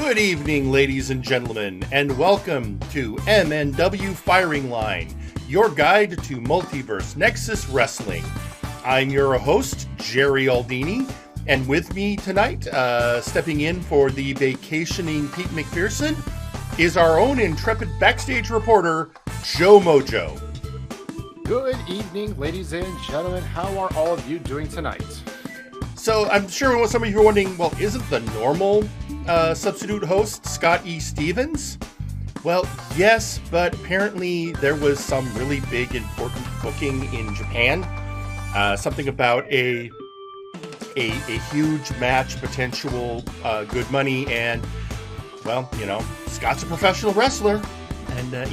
Good evening, ladies and gentlemen, and welcome to MNW Firing Line, your guide to Multiverse Nexus Wrestling. I'm your host, Jerry Aldini, and with me tonight, stepping in for the vacationing Pete McPherson, is our own intrepid backstage reporter, Joe Mojo. Good evening, ladies and gentlemen. How are all of you doing tonight? So I'm sure some of you are wondering, well, isn't the normal substitute host Scott E. Stevens? Well, yes, but apparently there was some really big, important booking in Japan. Something about a huge match, potential good money, and, well, you know, Scott's a professional wrestler, and, I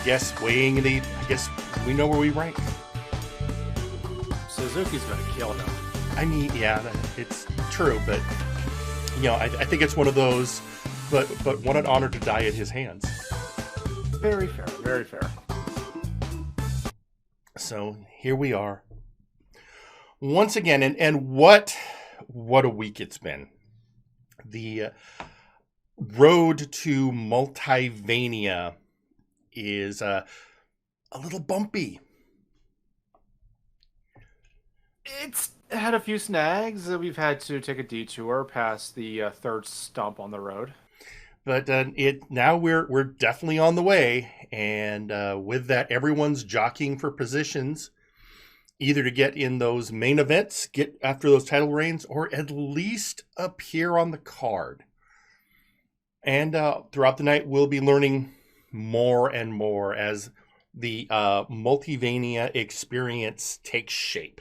guess I guess we know where we rank. Suzuki's gonna kill him. I mean, yeah, it's true, but, I think it's one of those, but what an honor to die at his hands. Very fair, very fair. So, here we are. Once again, and what a week it's been. The road to Multivania is a little bumpy. It's had a few snags. We've had to take a detour past the third stump on the road. But now we're definitely on the way, and with that, everyone's jockeying for positions, either to get in those main events, get after those title reigns, or at least appear on the card. And throughout the night, we'll be learning more and more as the Multivania experience takes shape.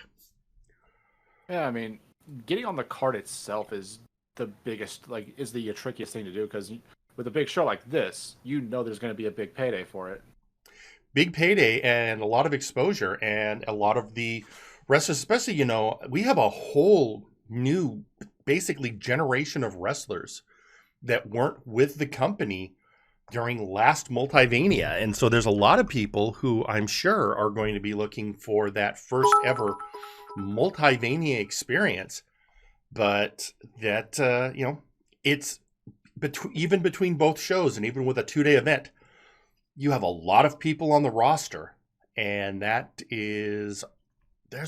Yeah, I mean, getting on the card itself is the biggest, is the trickiest thing to do, because with a big show like this, there's going to be a big payday for it. Big payday and a lot of exposure, and a lot of the wrestlers, especially, we have a whole new, basically, generation of wrestlers that weren't with the company during last Multivania. And so there's a lot of people who I'm sure are going to be looking for that first ever Multivania experience. But that, it's even between both shows, and even with a 2-day event, you have a lot of people on the roster, and there's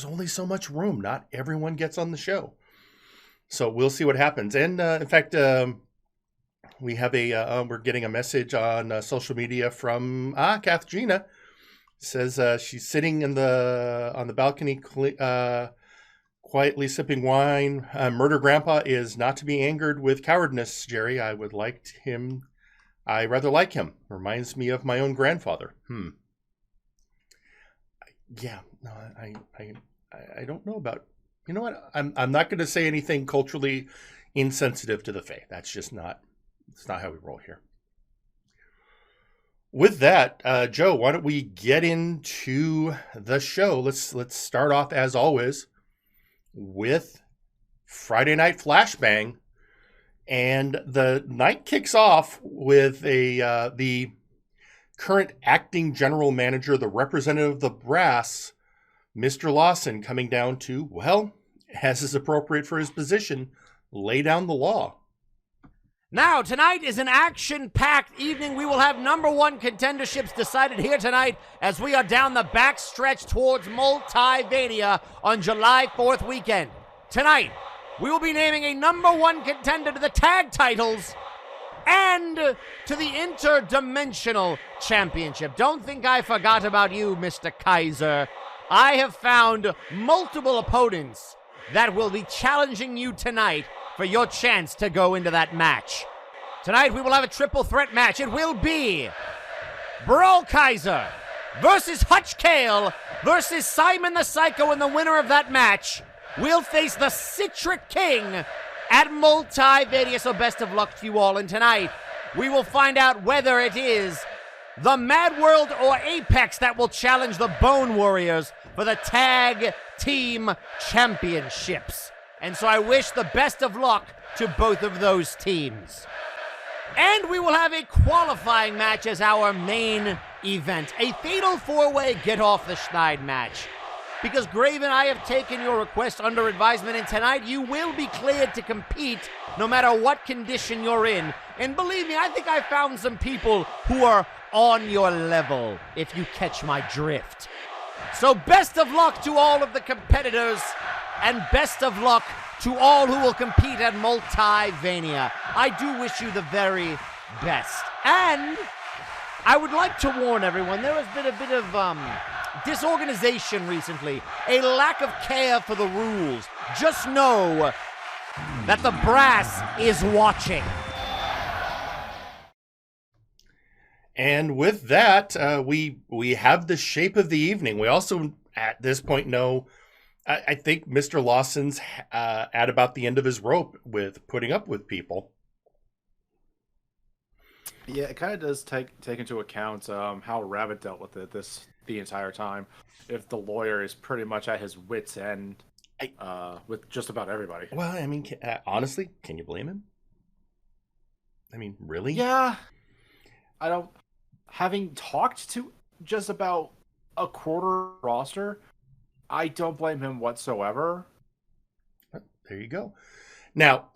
only so much room. Not everyone gets on the show. So we'll see what happens. And in fact, we have we're getting a message on social media from Kath Gina. Says she's sitting on the balcony, quietly sipping wine. Murder Grandpa is not to be angered with cowardness, Jerry. I rather like him. Reminds me of my own grandfather. Yeah, no, I don't know about. You know what? I'm not going to say anything culturally insensitive to the Fae. That's just not. It's not how we roll here. With that, Joe, why don't we get into the show? Let's start off, as always, with Friday Night Flashbang. And the night kicks off with the current acting general manager, the representative of the brass, Mr. Lawson, coming down to, well, as is appropriate for his position, lay down the law. Now, tonight is an action-packed evening. We will have number one contenderships decided here tonight as we are down the back stretch towards Multivania on July 4th weekend. Tonight, we will be naming a number one contender to the tag titles and to the Interdimensional Championship. Don't think I forgot about you, Mr. Kaiser. I have found multiple opponents that will be challenging you tonight for your chance to go into that match. Tonight we will have a triple threat match. It will be Brawl Kaiser versus Hutch Kale versus Simon the Psycho, and the winner of that match will face the Citric King at Multivania. So best of luck to you all. And tonight we will find out whether it is the Mad World or Apex that will challenge the Bone Warriors for the Tag Team Championships. And so I wish the best of luck to both of those teams. And we will have a qualifying match as our main event. A fatal four-way get-off-the-schneid match because Graven, I have taken your request under advisement, and tonight you will be cleared to compete no matter what condition you're in. And believe me, I think I found some people who are on your level, if you catch my drift. So best of luck to all of the competitors, and best of luck to all who will compete at Multivania. I do wish you the very best. And I would like to warn everyone, there has been a bit of disorganization recently, a lack of care for the rules. Just know that the brass is watching. And with that, we have the shape of the evening. We also, at this point, know, I think Mr. Lawson's at about the end of his rope with putting up with people. Yeah, it kind of does take into account how Rabbit dealt with it the entire time. If the lawyer is pretty much at his wit's end with just about everybody. Well, I mean, honestly, can you blame him? I mean, really? Yeah. I don't... Having talked to just about a quarter roster, I don't blame him whatsoever. There you go. Now,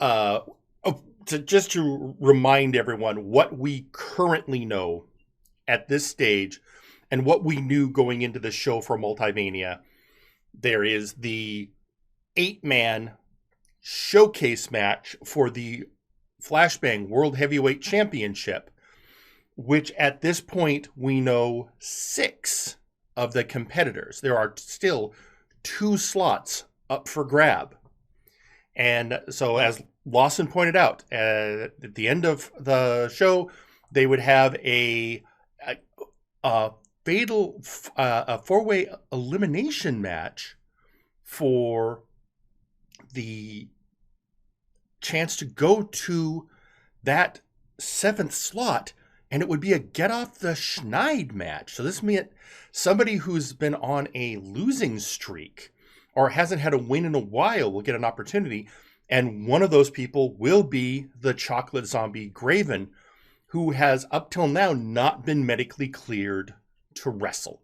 just to remind everyone what we currently know at this stage and what we knew going into the show for Multivania, there is the 8-man showcase match for the Flashbang World Heavyweight Championship, which at this point we know 6 of the competitors. There are still 2 slots up for grab. And so as Lawson pointed out, at the end of the show, they would have a fatal 4-way elimination match for the chance to go to that 7th slot, and it would be a get off the schneid match. So this meant somebody who's been on a losing streak or hasn't had a win in a while will get an opportunity. And one of those people will be the Chocolate Zombie Graven, who has up till now not been medically cleared to wrestle.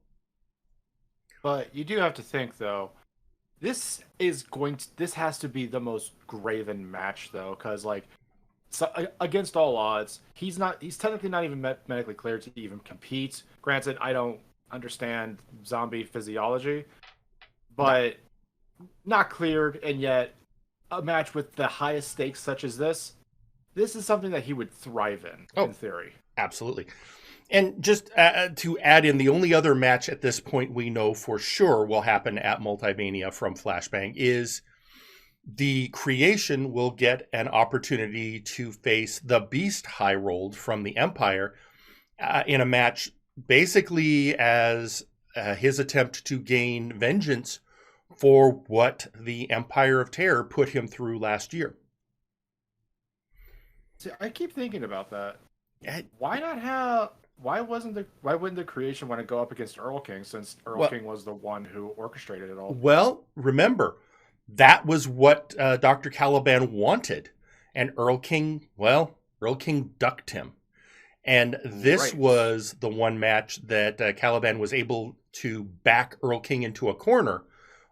But you do have to think, though, this has to be the most Graven match, though, because so, against all odds, he's technically not even medically cleared to even compete. Granted, I don't understand zombie physiology, but not cleared, and yet a match with the highest stakes such as this is something that he would thrive in theory. Absolutely. And just to add in, the only other match at this point we know for sure will happen at Multivania from Flashbang is the Creation will get an opportunity to face the Beast High Rolled from the Empire in a match basically as his attempt to gain vengeance for what the Empire of Terror put him through last year. See, I keep thinking about that. Why wouldn't the Creation want to go up against Earl King, since Earl King was the one who orchestrated it all? Well, remember, that was what Dr. Caliban wanted. And Earl King ducked him. And this was the one match that Caliban was able to back Earl King into a corner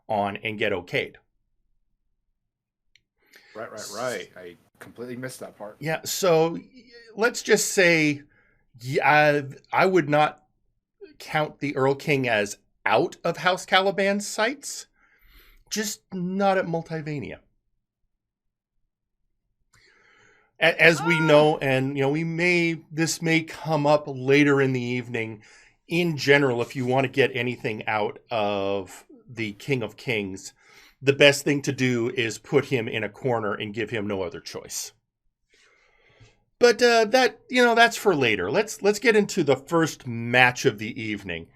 on and get okayed. Right. I completely missed that part. Yeah, so let's just say I would not count the Earl King as out of House Caliban's sights, just not at Multivania. As we know, and this may come up later in the evening. In general, if you want to get anything out of the King of Kings, the best thing to do is put him in a corner and give him no other choice. But that's for later. Let's get into the first match of the evening,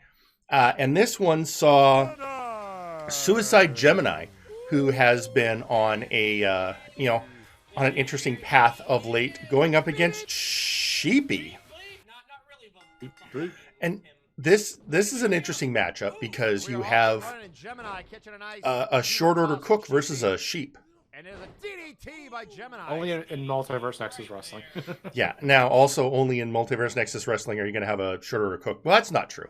and this one saw Suicide Gemini, who has been on on an interesting path of late, going up against Sheepy. And this is an interesting matchup because you have a short order cook versus a sheep. And there's a DDT by Gemini. Only in Multiverse Nexus Wrestling. Yeah, now also only in Multiverse Nexus Wrestling are you going to have a short order cook. Well, that's not true.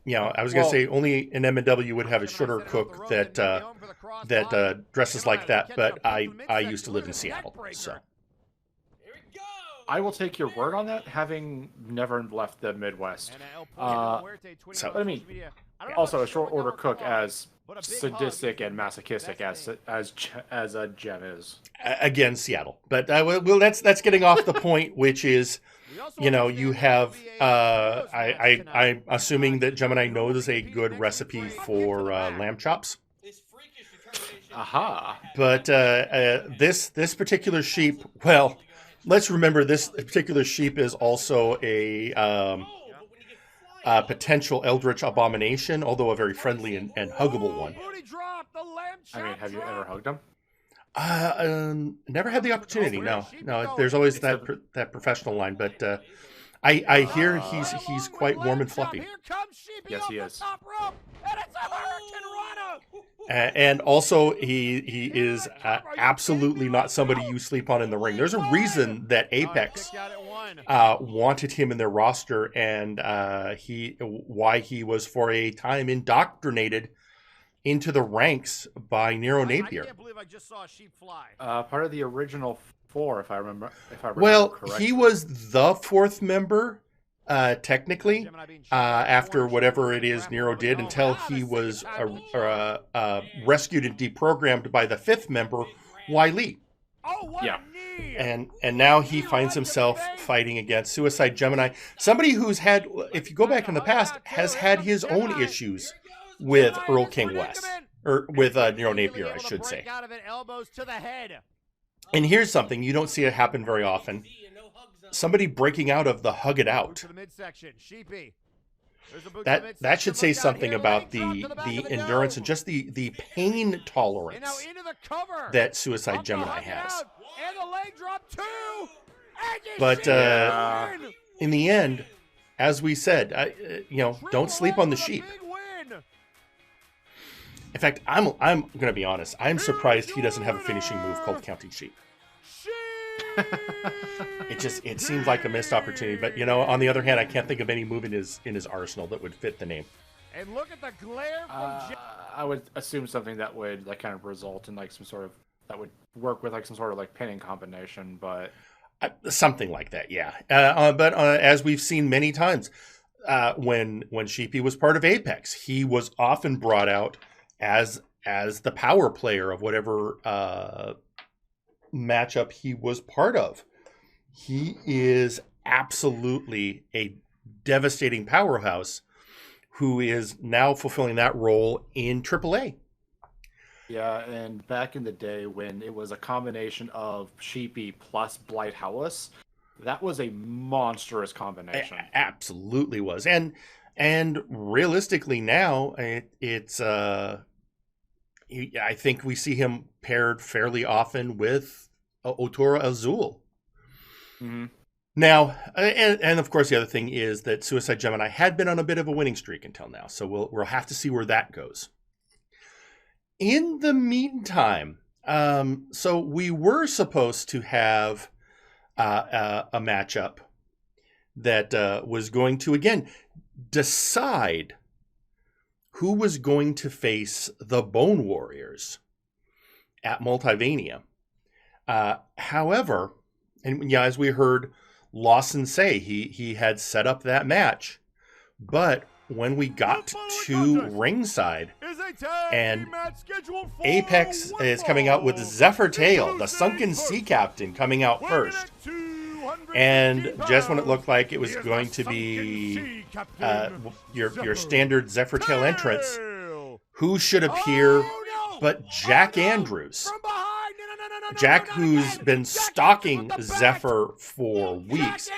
I was gonna say only an MNW would have a shorter cook that dresses like that, but I used to live in Seattle, so. I will take your word on that, having never left the Midwest. So I mean, also a short order cook as sadistic and masochistic as Jen is. Again, Seattle, but well, that's getting off the point, which is, you have. I'm assuming that Gemini knows a good recipe for lamb chops. Aha! But this particular sheep, well, let's remember this particular sheep is also a potential eldritch abomination, although a very friendly and huggable one. I mean, have you ever hugged him? Never had the opportunity. No. There's always that professional line, but I hear he's quite warm and fluffy. Yes, he is. And also, he is absolutely not somebody you sleep on in the ring. There's a reason that Apex wanted him in their roster, and why he was for a time indoctrinated into the ranks by Nero Napier. I can't believe I just saw a sheep fly. Part of the original 4, if I remember. Well, correctly. he was the 4th member. Technically, after whatever it is Nero did, until he was rescued and deprogrammed by the 5th member, Lee. Yeah. And now he finds himself fighting against Suicide Gemini, somebody who's had, if you go back in the past, has had his own issues with Earl King West, or with Nero Napier, I should say. And here's something, you don't see it happen very often. Somebody breaking out of the hug it out. That should say something about the endurance and just the pain tolerance that Suicide Gemini has. But in the end, as we said, don't sleep on the sheep. In fact, I'm going to be honest. I'm surprised he doesn't have a finishing move called Counting Sheep. It seems like a missed opportunity, but on the other hand, I can't think of any move in his arsenal that would fit the name. And look at the glare from I would assume something that would kind of result in some sort of that would work with some sort of pinning combination, but something like that, yeah. But as we've seen many times, when Sheepy was part of Apex, he was often brought out as the power player of whatever matchup he was part of. He is absolutely a devastating powerhouse who is now fulfilling that role in AAA. Yeah, and back in the day when it was a combination of Sheepy plus Blight Howlis, that was a monstrous combination. Absolutely was. And realistically now, it's I think we see him paired fairly often with Otora Azul. Mm-hmm. Now, and of course, the other thing is that Suicide Gemini had been on a bit of a winning streak until now, so we'll have to see where that goes. In the meantime, so we were supposed to have a matchup that was going to, again, decide who was going to face the Bone Warriors at Multivania. However, and yeah, as we heard Lawson say, he had set up that match, but when we got to ringside and Apex is coming out with Zephyr Tail, the Sunken Sea Captain, coming out first, and just when it looked like it was going to be your standard Zephyr Tail entrance, who should appear but Jack Andrews? Jack, who's been stalking Zephyr for weeks.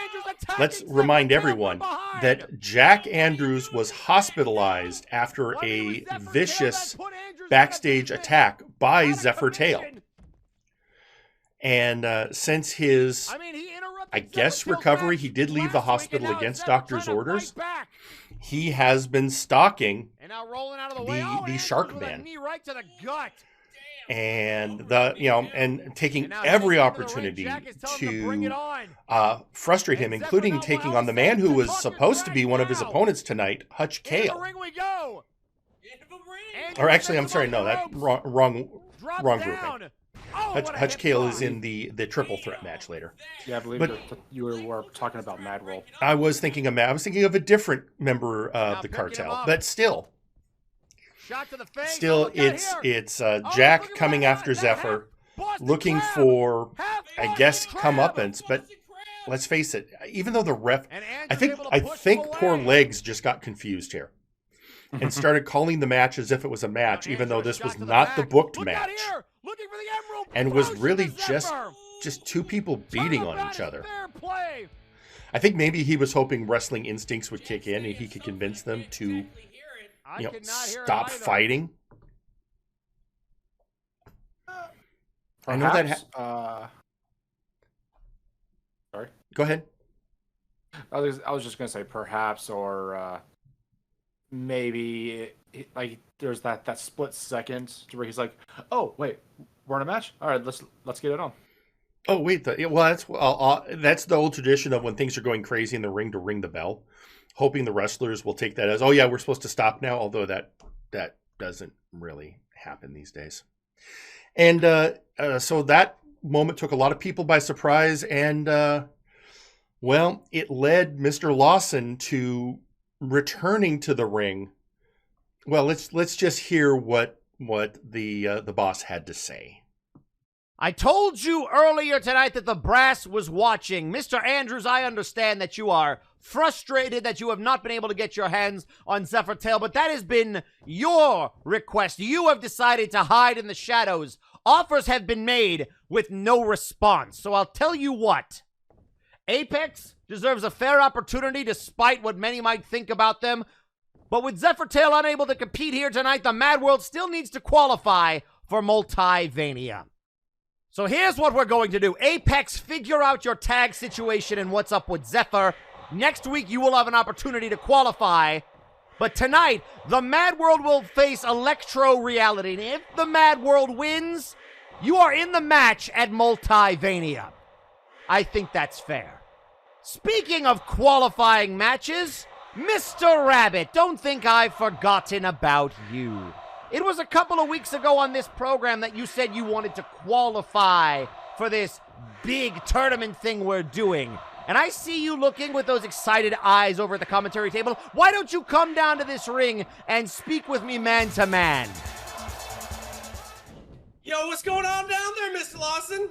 Let's remind everyone that Jack Andrews was hospitalized after a vicious backstage attack by Zephyr Tail. And since his, I guess, recovery, he did leave the hospital against doctor's orders. He has been stalking the Shark Man. and and taking every opportunity to frustrate him, including taking on the man who was supposed to be one of his opponents tonight, Hutch Kale. Or actually, I'm sorry, no, that wrong grouping. Hutch Kale is in the triple threat match later. Yeah, I believe you were talking about Mad Roll. I was thinking of a different member of the cartel, but still. Still, it's Jack coming after Zephyr, looking for, I guess, comeuppance. But let's face it, even though the ref, I think poor Legs just got confused here and started calling the match as if it was a match, even though this was not the booked match, and was really just two people beating on each other. I think maybe he was hoping wrestling instincts would kick in and he could convince them to stop fighting. Perhaps, I know that. Sorry. Go ahead. I was just gonna say perhaps, or maybe like there's that split second where he's like, "Oh wait, we're in a match. All right, let's get it on." Oh wait, that's the old tradition of when things are going crazy in the ring to ring the bell, hoping the wrestlers will take that as, oh yeah, we're supposed to stop now, although that doesn't really happen these days. And so that moment took a lot of people by surprise, and well, it led Mr. Lawson to returning to the ring. Well, let's just hear what the boss had to say. I told you earlier tonight that the brass was watching. Mr. Andrews, I understand that you are frustrated that you have not been able to get your hands on Zephyr Tail, but that has been your request. You have decided to hide in the shadows. Offers have been made with no response. So I'll tell you what. Apex deserves a fair opportunity despite what many might think about them. But with Zephyr Tail unable to compete here tonight, the Mad World still needs to qualify for Multivania. So here's what we're going to do. Apex, figure out your tag situation and what's up with Zephyr. Next week, you will have an opportunity to qualify. But tonight, the Mad World will face Electro Reality. And if the Mad World wins, you are in the match at Multivania. I think that's fair. Speaking of qualifying matches, Mr. Rabbit, don't think I've forgotten about you. It was a couple of weeks ago on this program that you said you wanted to qualify for this big tournament thing we're doing. And I see you looking with those excited eyes over at the commentary table. Why don't you come down to this ring and speak with me man to man? Yo, what's going on down there, Mr. Lawson?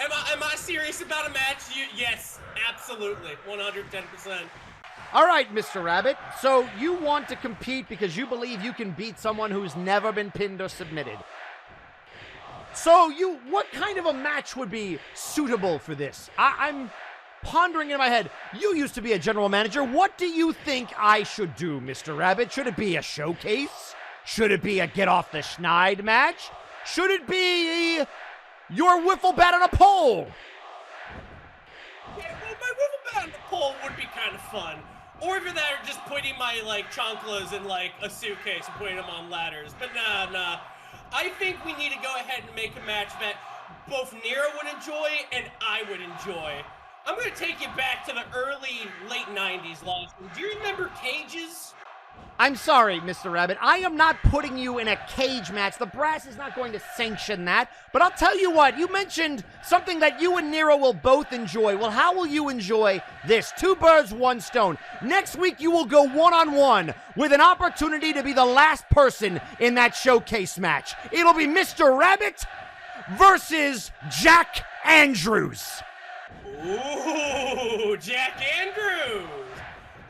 Am I serious about a match? Yes, absolutely, 110%. All right, Mr. Rabbit. So you want to compete because you believe you can beat someone who's never been pinned or submitted. So what kind of a match would be suitable for this? I'm pondering in my head. You used to be a general manager. What do you think I should do, Mr. Rabbit? Should it be a showcase? Should it be a get off the schneid match? Should it be your wiffle bat on a pole? Yeah, well, my wiffle bat on the pole would be kind of fun. Or if you're there, just putting my, chanclas in, a suitcase and putting them on ladders. But nah. I think we need to go ahead and make a match that both Nero would enjoy and I would enjoy. I'm going to take you back to the late 90s, Lawson. Do you remember cages? I'm sorry, Mr. Rabbit. I am not putting you in a cage match. The brass is not going to sanction that. But I'll tell you what, you mentioned something that you and Nero will both enjoy. Well, how will you enjoy this? 2 birds, 1 stone. Next week, you will go one-on-one with an opportunity to be the last person in that showcase match. It'll be Mr. Rabbit versus Jack Andrews. Ooh, Jack Andrews.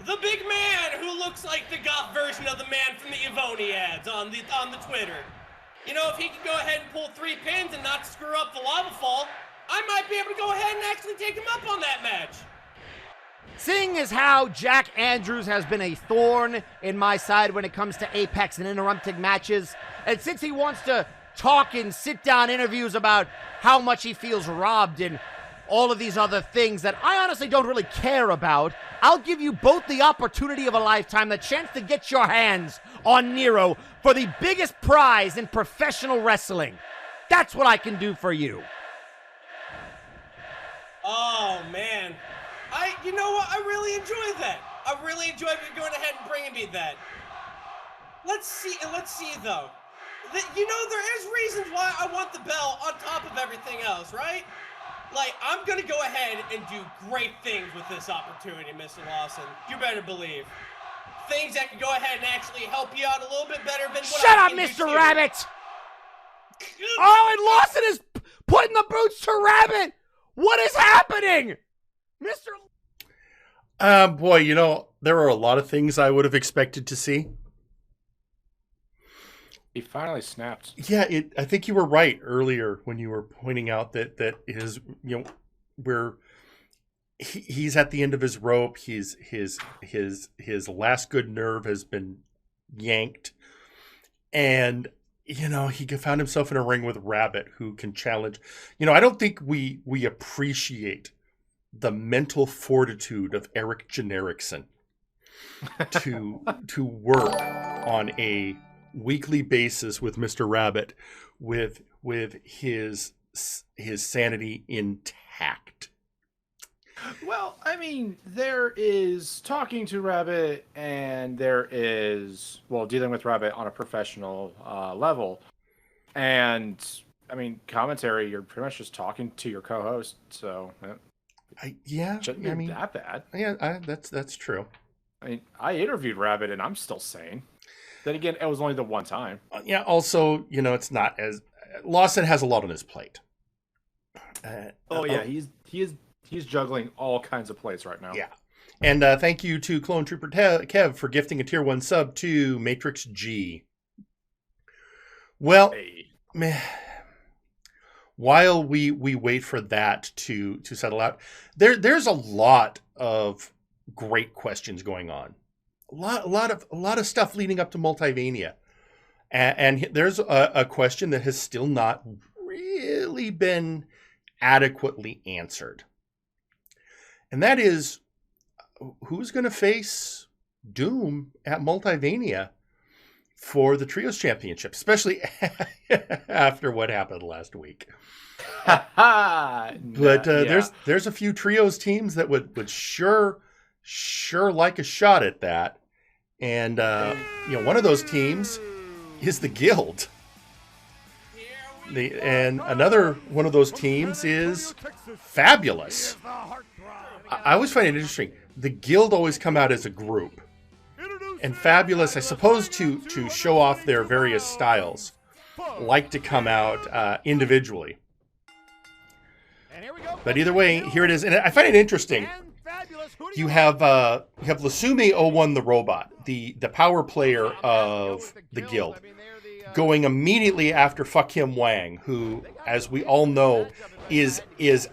The big man who looks like the goth version of the man from the Evoni ads on the Twitter. You know, if he can go ahead and pull 3 pins and not screw up the lava fall, I might be able to go ahead and actually take him up on that match. Seeing as how Jack Andrews has been a thorn in my side when it comes to Apex and interrupting matches, and since he wants to talk in sit-down interviews about how much he feels robbed and all of these other things that I honestly don't really care about, I'll give you both the opportunity of a lifetime, the chance to get your hands on Nero for the biggest prize in professional wrestling. That's what I can do for you. Oh man, you know what? I really enjoy that. I really enjoy you going ahead and bringing me that. Let's see though. You know, there is reasons why I want the belt on top of everything else, right? Like, I'm gonna go ahead and do great things with this opportunity, Mr. Lawson. You better believe. Things that can go ahead and actually help you out a little bit better than what Shut I up, can do Mr. too. Rabbit! Oh, and Lawson is putting the boots to Rabbit! What is happening? Mr. Boy, you know, there are a lot of things I would have expected to see. He finally snapped. Yeah, I think you were right earlier when you were pointing out that his, you know, where he's at the end of his rope. His last good nerve has been yanked, and you know he found himself in a ring with Rabbit, who can challenge. You know, I don't think we appreciate the mental fortitude of Eric Jenerickson to work on a weekly basis with Mr. Rabbit with his sanity intact. Well, I mean, there is talking to Rabbit, and there is, well, dealing with Rabbit on a professional level. And, I mean, commentary, you're pretty much just talking to your co-host, so shouldn't be that bad. Yeah, that's true. I mean, I interviewed Rabbit, and I'm still sane. Then again, it was only the one time. Yeah, also, you know, it's not as... Lawson has a lot on his plate. He's juggling all kinds of plates right now. Yeah. And thank you to Clone Trooper Kev for gifting a Tier 1 sub to Matrix G. Well, while we wait for that to settle out, there's a lot of great questions going on. A lot of stuff leading up to Multivania. And there's a question that has still not really been adequately answered. And that is, who's going to face Doom at Multivania for the Trios Championship, especially after what happened last week. But there's a few Trios teams that would sure like a shot at that. And you know, one of those teams is the Guild. And another one of those teams is Fabulous. I always find it interesting. The Guild always come out as a group. And Fabulous, I suppose, to show off their various styles, like to come out individually. But either way, here it is. And I find it interesting. You have Lasume 01 the robot, the power player of the Guild, going immediately after Fuck Him Wang, who, as we all know, is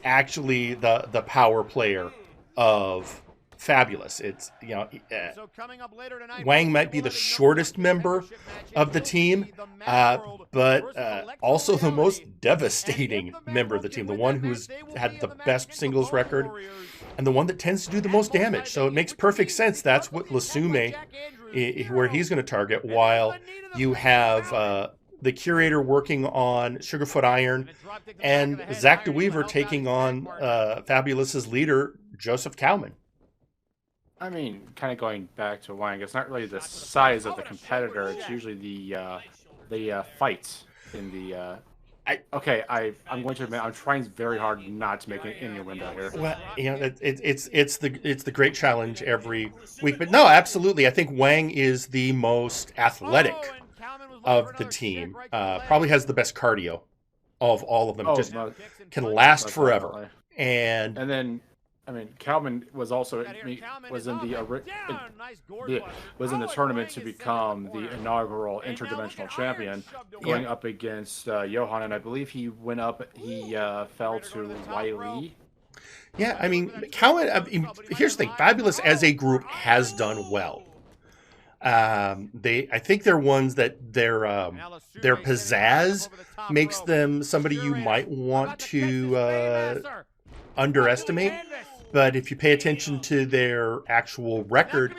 actually the power player of Fabulous. It's, you know, Wang might be the shortest member of the team, but also the most devastating member of the team, the one who's had the best singles record and the one that tends to do the most damage. So it makes perfect sense. That's what Lasume, where he's going to target, while you have the Curator working on Sugarfoot Iron and Zach DeWeaver taking on Fabulous's leader, Joseph Cowman. I mean, kind of going back to Wang, it's not really the size of the competitor. It's usually the fights in the. I'm going to admit I'm trying very hard not to make an innuendo here. Well, you know, it's the great challenge every week. But no, absolutely, I think Wang is the most athletic of the team. Probably has the best cardio of all of them. Just can last forever. And then, I mean, Calvin was also was in the tournament to become the inaugural interdimensional champion, going up against Johan, and I believe he fell to Wiley. Yeah, I mean, Calvin. Here's the thing: Fabulous as a group has done well. I think they're ones that their pizzazz makes them somebody you might want to underestimate. But if you pay attention to their actual record,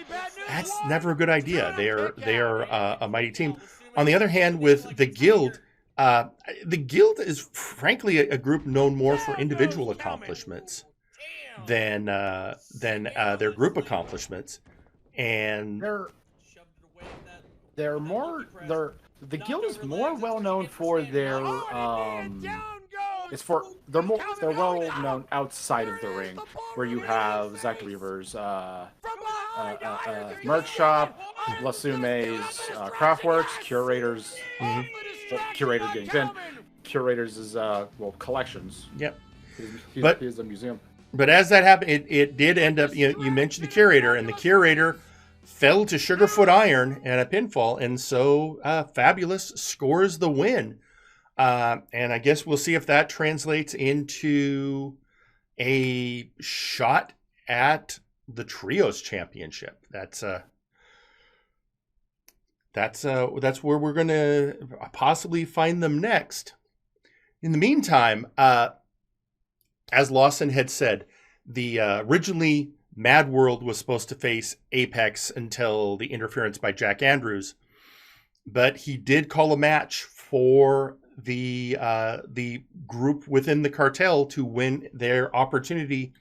that's never a good idea. They are a mighty team. On the other hand, with the Guild, The Guild is frankly a group known more for individual accomplishments than their group accomplishments, and they're more the Guild is more well known for their they're well known outside of the ring, where you have Zach Reavers, Merch Shop, Lasume's Craftworks, Curators. Curator getting in. Curators is collections. Yep. He's a museum. But as that happened, it did end up. You mentioned the Curator, and the Curator fell to Sugarfoot Iron and a pinfall, and so Fabulous scores the win. And I guess we'll see if that translates into a shot at the Trios Championship. That's where we're going to possibly find them next. In the meantime, as Lawson had said, the originally Mad World was supposed to face Apex until the interference by Jack Andrews, but he did call a match for the group within the cartel to win their opportunity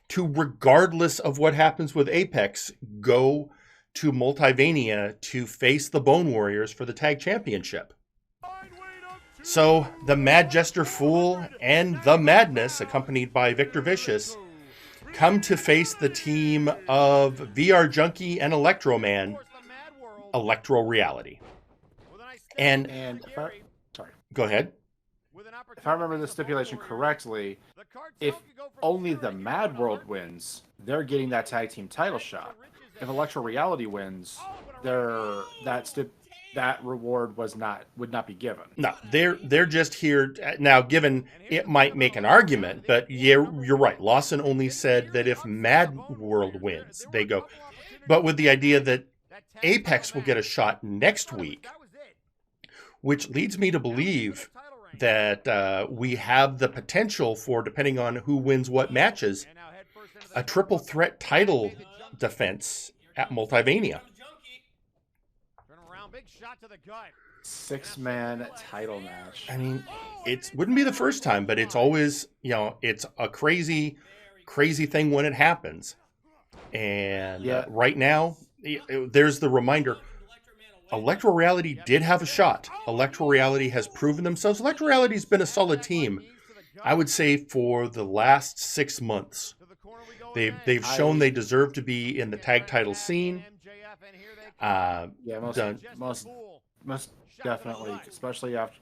to, regardless of what happens with Apex, go to Multivania to face the Bone Warriors for the tag championship. So the Mad Jester Fool and the Madness, accompanied by Victor Vicious, come to face the team of VR Junkie and Electro Man, Electro Reality. And go ahead. If I remember the stipulation correctly, if only the Mad World wins, they're getting that tag team title shot. If Electro Reality wins, that reward would not be given. No, they're just here now. Given it might make an argument, but you're right. Lawson only said that if Mad World wins, they go. But with the idea that Apex will get a shot next week, which leads me to believe that we have the potential for, depending on who wins what matches, a triple threat title defense at Multivania. 6-man title match. I mean, it wouldn't be the first time, but it's always, it's a crazy thing when it happens. And right now, there's the reminder. Electro Reality did have a shot. Electro Reality has proven themselves. Electro Reality's been a solid team, I would say, for the last 6 months. They've shown they deserve to be in the tag title scene. Most definitely, especially after.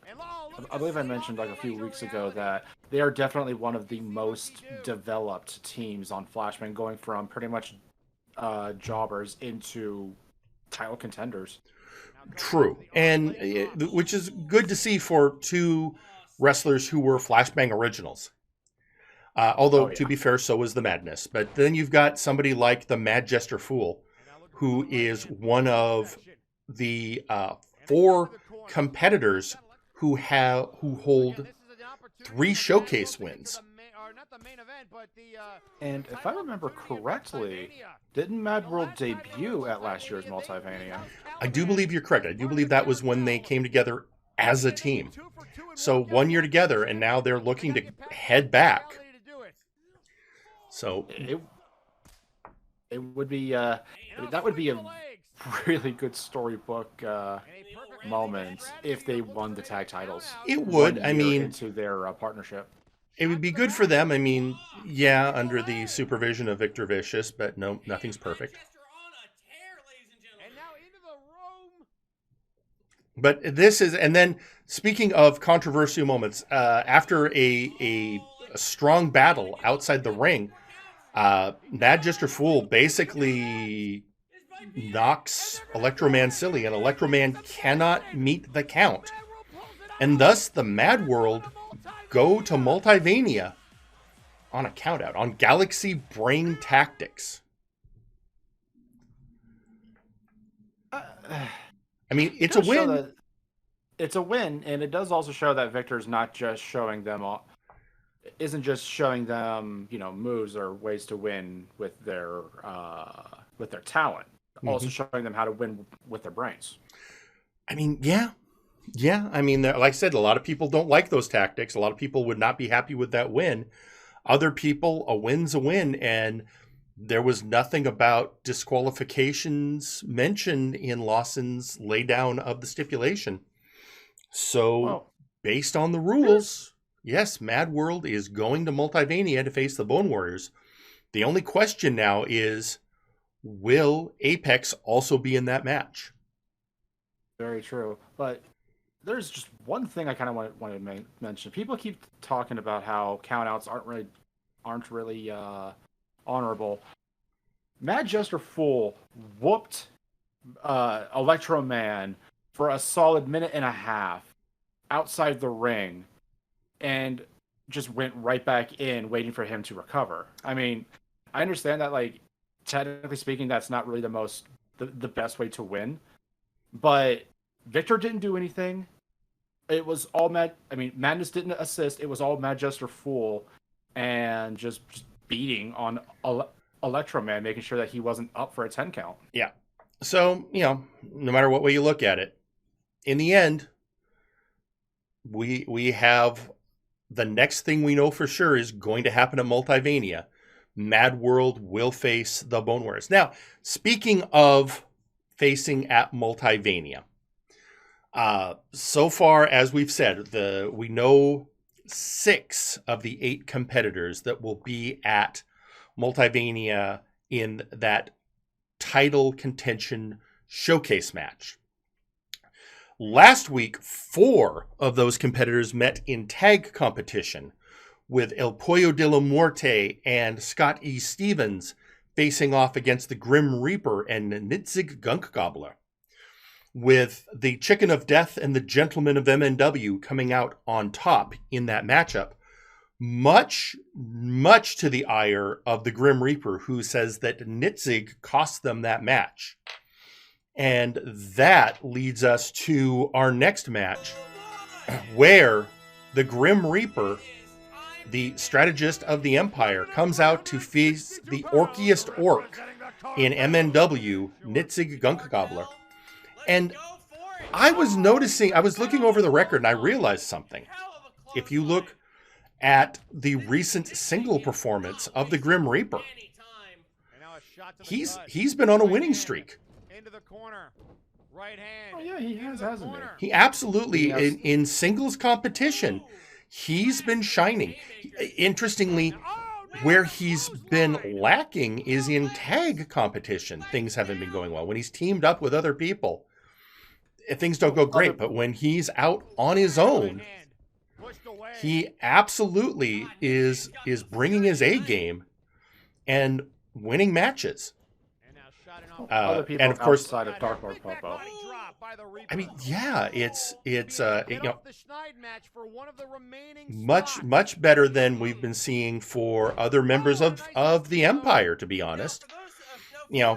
I believe I mentioned like a few weeks ago that they are definitely one of the most developed teams on Flashbang, going from pretty much jobbers into title contenders. True, and which is good to see for two wrestlers who were Flashbang originals. Although, to be fair, so was the Madness. But then you've got somebody like the Mad Jester Fool, who is one of the 4 competitors who hold 3 showcase wins. And if I remember correctly, didn't Mad World debut at last year's Multivania? I do believe you're correct. I do believe that was when they came together as a team. So 1 year together, and now they're looking to head back. So it would be that would be a really good storybook moment if they won the tag titles. It would. I mean, into their partnership. It would be good for them. I mean, under the supervision of Victor Vicious, but no, nothing's perfect. But this is, and then speaking of controversial moments, after a strong battle outside the ring, Mad Jester Fool basically knocks Electro Man silly, and Electro Man cannot meet the count. And thus the Mad World go to Multivania on a countout, on Galaxy Brain Tactics. I mean, it's a win. It's a win, and it does also show that Victor's not just showing them isn't just showing them, moves or ways to win with their talent. Also showing them how to win with their brains. I mean, yeah. Yeah, I mean, like I said, a lot of people don't like those tactics. A lot of people would not be happy with that win. Other people, a win's a win, and there was nothing about disqualifications mentioned in Lawson's laydown of the stipulation. So, Well, based on the rules, yes, Mad World is going to Multivania to face the Bone Warriors. The only question now is, will Apex also be in that match? very true. But there's just one thing I kind of want to mention. People keep talking about how countouts aren't really honorable. Mad Jester Fool whooped Electro Man for a solid minute and a half outside the ring, and just went right back in, waiting for him to recover. I mean, I understand that, like, technically speaking, that's not really the best way to win, but Victor didn't do anything. It was all Madness didn't assist. It was all Mad Jester Fool, and just beating on Electro Man, making sure that he wasn't up for a 10 count. Yeah. So, no matter what way you look at it, in the end, we have the next thing we know for sure is going to happen at Multivania. Mad World will face the Bone Warriors. Now, speaking of facing at Multivania, so far, as we've said, we know 6 of the 8 competitors that will be at Multivania in that title contention showcase match. Last week, 4 of those competitors met in tag competition, with El Pollo de la Muerte and Scott E. Stevens facing off against the Grim Reaper and Nitzig Gunk Gobbler, with the Chicken of Death and the Gentleman of MNW coming out on top in that matchup, much to the ire of the Grim Reaper, who says that Nitzig cost them that match. And that leads us to our next match, where the Grim Reaper, the strategist of the Empire, comes out to face the orkiest orc in MNW, Nitzig Gunk Gobbler. And I was looking over the record and I realized something. If you look at the recent single performance of the Grim Reaper, he's been on a winning streak. Oh yeah, he has, hasn't he? He absolutely, in singles competition, he's been shining. Interestingly, where he's been lacking is in tag competition. Things haven't been going well. When he's teamed up with other people, things don't go great. But when he's out on his own, he absolutely is bringing his A game and winning matches. Other people, and of course, outside of Dark Lord Popo. I mean, yeah, it's much better than we've been seeing for other members of the Empire, to be honest.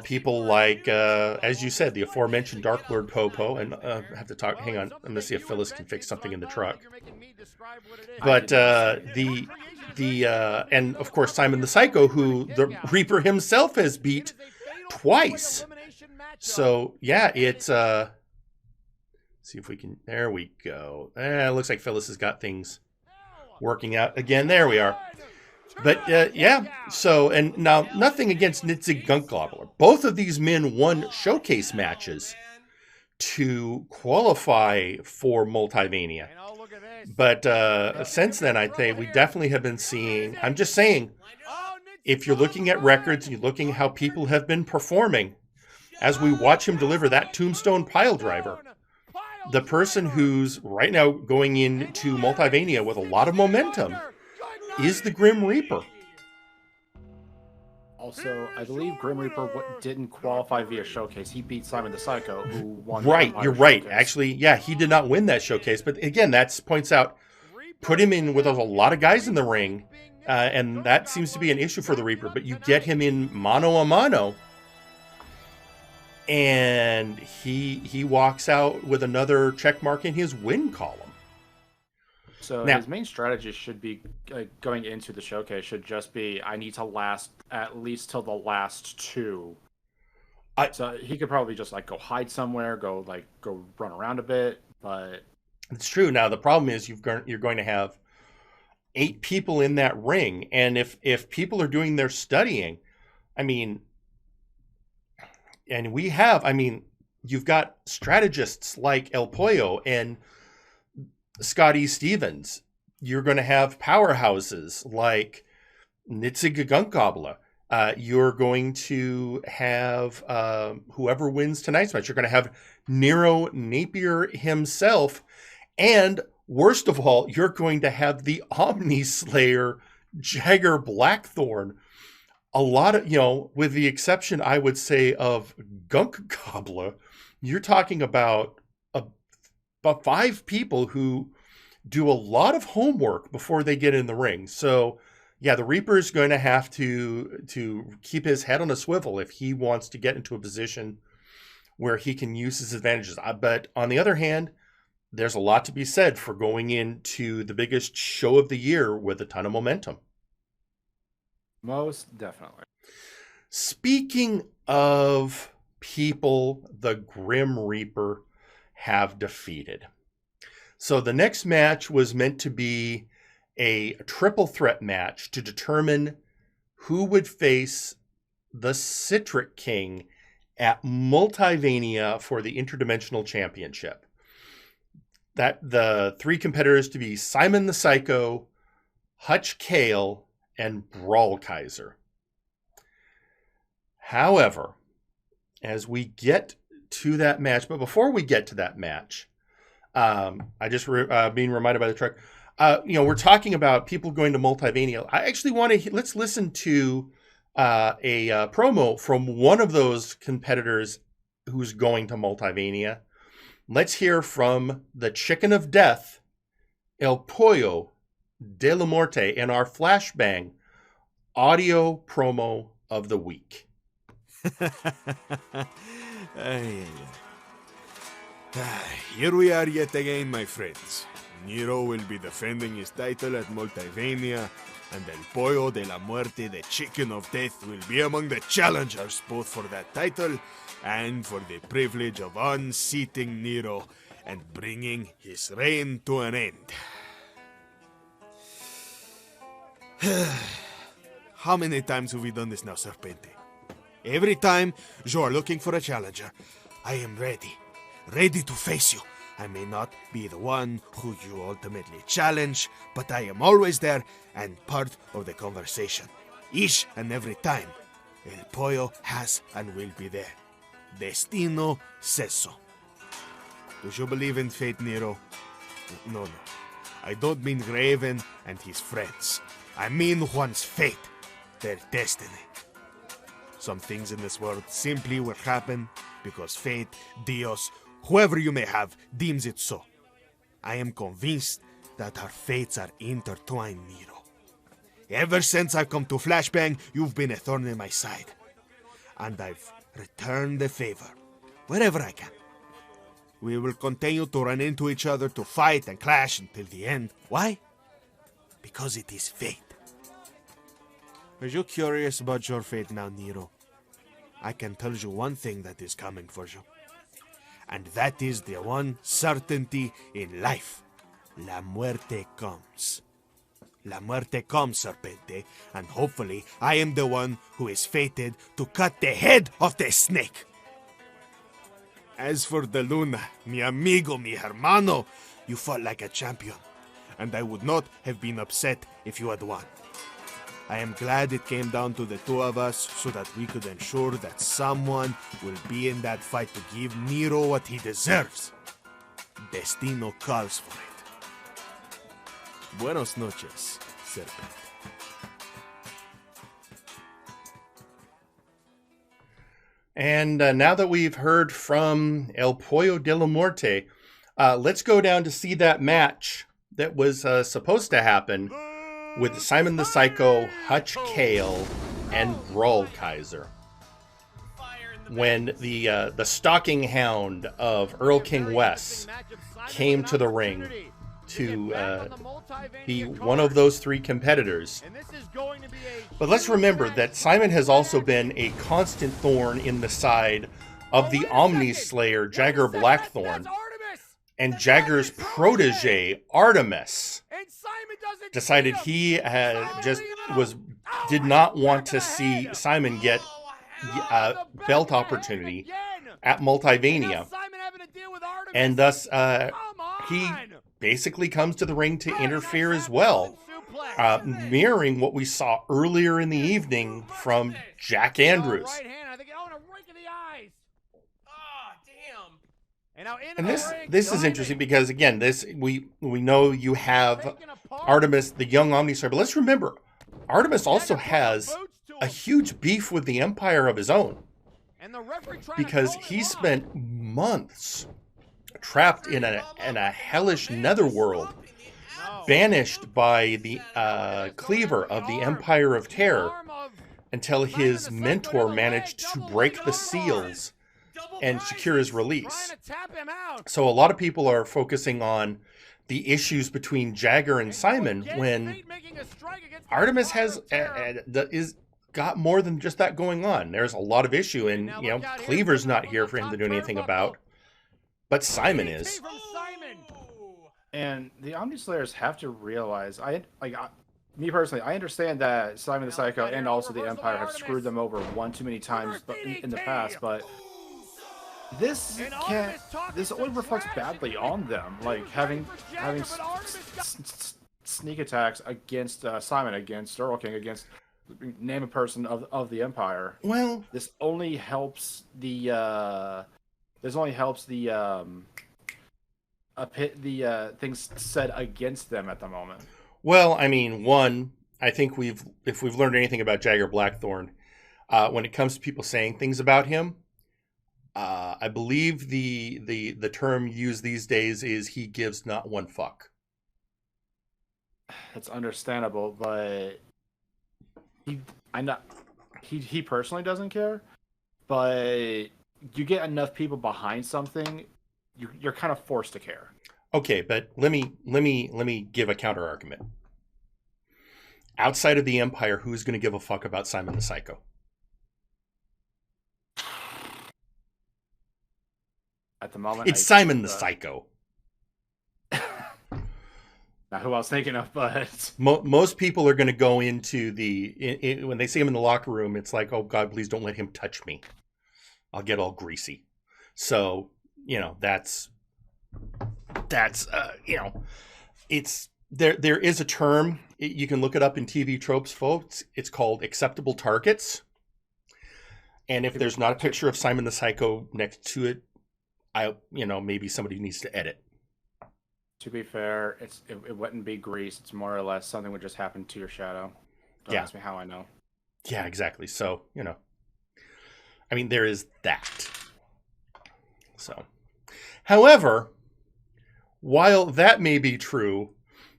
People like, as you said, the aforementioned Dark Lord Popo, and I have to talk. Hang on, I'm gonna see if Phyllis can fix something in the truck. But and of course Simon the Psycho, who the Reaper himself has beat twice. So yeah, it's see if we can. There we go. It looks like Phyllis has got things working out again. There we are. But yeah, so, and now nothing against Nitzig Gunk Gobbler. Both of these men won showcase matches to qualify for Multivania. But since then, I think we definitely have been seeing, I'm just saying, if you're looking at records and you're looking at how people have been performing, as we watch him deliver that tombstone pile driver, the person who's right now going into Multivania with a lot of momentum is the Grim Reaper. Also, I believe Grim Reaper didn't qualify via showcase. He beat Simon the Psycho, who won. Right, you're right. Showcase. Actually, yeah, he did not win that showcase. But again, that points out, put him in with a lot of guys in the ring, and that seems to be an issue for the Reaper. But you get him in mano a mano, and he walks out with another check mark in his win column. So now, his main strategy should be going into the showcase should just be, I need to last at least till the last 2. So he could probably just go hide somewhere, go run around a bit, but It's true. Now the problem is you're going to have 8 people in that ring, and if people are doing their studying, I mean, and you've got strategists like El Pollo and Scotty Stevens. You're going to have powerhouses like Nitzig Gunkgobla. You're going to have whoever wins tonight's match. You're going to have Nero Napier himself. And worst of all, you're going to have the Omni Slayer Jagger Blackthorn. A lot of, with the exception, I would say, of Gunkgobla, you're talking about 5 people who do a lot of homework before they get in the ring. So, yeah, the Reaper is going to have to keep his head on a swivel if he wants to get into a position where he can use his advantages. But on the other hand, there's a lot to be said for going into the biggest show of the year with a ton of momentum. Most definitely. Speaking of people the Grim Reaper have defeated. So the next match was meant to be a triple threat match to determine who would face the Citric King at Multivania for the Interdimensional Championship. That the 3 competitors to be Simon the Psycho, Hutch Kale, and Brawl Kaiser. However, as we get to that match, but before we get to that match, I just being reminded by the truck. We're talking about people going to Multivania. I actually want to let's listen to a promo from one of those competitors who's going to Multivania. Let's hear from the Chicken of Death, El Pollo de la Muerte, in our Flashbang audio promo of the week. Here we are yet again, my friends. Nero will be defending his title at Multivania, and El Pollo de la Muerte, the Chicken of Death, will be among the challengers both for that title and for the privilege of unseating Nero and bringing his reign to an end. How many times have we done this now, Serpente? Every time you are looking for a challenger, I am ready to face you. I may not be the one who you ultimately challenge, but I am always there and part of the conversation. Each and every time, El Pollo has and will be there. Destino says so. Do you believe in fate, Nero? No. I don't mean Raven and his friends. I mean one's fate, their destiny. Some things in this world simply will happen because fate, Dios, whoever you may have, deems it so. I am convinced that our fates are intertwined, Nero. Ever since I've come to Flashbang, you've been a thorn in my side. And I've returned the favor, wherever I can. We will continue to run into each other, to fight and clash until the end. Why? Because it is fate. Are you curious about your fate now, Nero? I can tell you one thing that is coming for you. And that is the one certainty in life. La muerte comes. La muerte comes, Serpente, and hopefully I am the one who is fated to cut the head of the snake. As for the Luna, mi amigo, mi hermano, you fought like a champion, and I would not have been upset if you had won. I am glad it came down to the 2 of us so that we could ensure that someone will be in that fight to give Nero what he deserves. Destino calls for it. Buenos noches, Serpent. And now that we've heard from El Pollo de la Muerte, let's go down to see that match that was supposed to happen with Simon the Psycho, Hutch Kale, and Brawl Kaiser. When the stalking hound of Earl King West came to the ring to be one of those 3 competitors. But let's remember that Simon has also been a constant thorn in the side of the Omni Slayer, Jagger Blackthorn. And Jagger's protege, Artemis, And Simon doesn't decided he had did not want to see Simon get a belt opportunity at Multivania. And thus, he basically comes to the ring to interfere as well, mirroring what we saw earlier in the evening from Jack Andrews. And this is interesting because, again, we know you have Artemis, the young Omnistar, but let's remember, Artemis also has a huge beef with the Empire of his own, because he spent months trapped in a hellish netherworld, banished by the cleaver of the Empire of Terror, until his mentor managed to break the seals and secure his release. So a lot of people are focusing on the issues between Jagger and Simon, when Artemis has got more than just that going on. There's a lot of issue, and Cleaver's not here for him to do anything about, but Simon is. And the Omnislayers have to realize, me personally, I understand that Simon the Psycho and also the Empire have screwed them over one too many times in the past, but this only reflects badly on them, like having sneak attacks against Simon, against Earl King, against name a person of the Empire. Well, this only helps the things said against them at the moment. Well, I mean, one, I think if we've learned anything about Jagger Blackthorn, when it comes to people saying things about him, I believe the term used these days is he gives not one fuck. It's understandable, but he personally doesn't care. But you get enough people behind something, you're kind of forced to care. Okay, but let me give a counter argument. Outside of the Empire, who's going to give a fuck about Simon the Psycho? At the moment, it's Simon the Psycho. Not who I was thinking of, but most people are going to go into when they see him in the locker room, it's like, oh God, please don't let him touch me. I'll get all greasy. So, that's it's there is a term, you can look it up in TV tropes, folks. It's called acceptable targets. And if there's not a picture of Simon the Psycho next to it, maybe somebody needs to edit. To be fair, it wouldn't be grease. It's more or less something would just happen to your shadow. Don't ask me how I know. Yeah, exactly. So, I mean, there is that. So, however, while that may be true,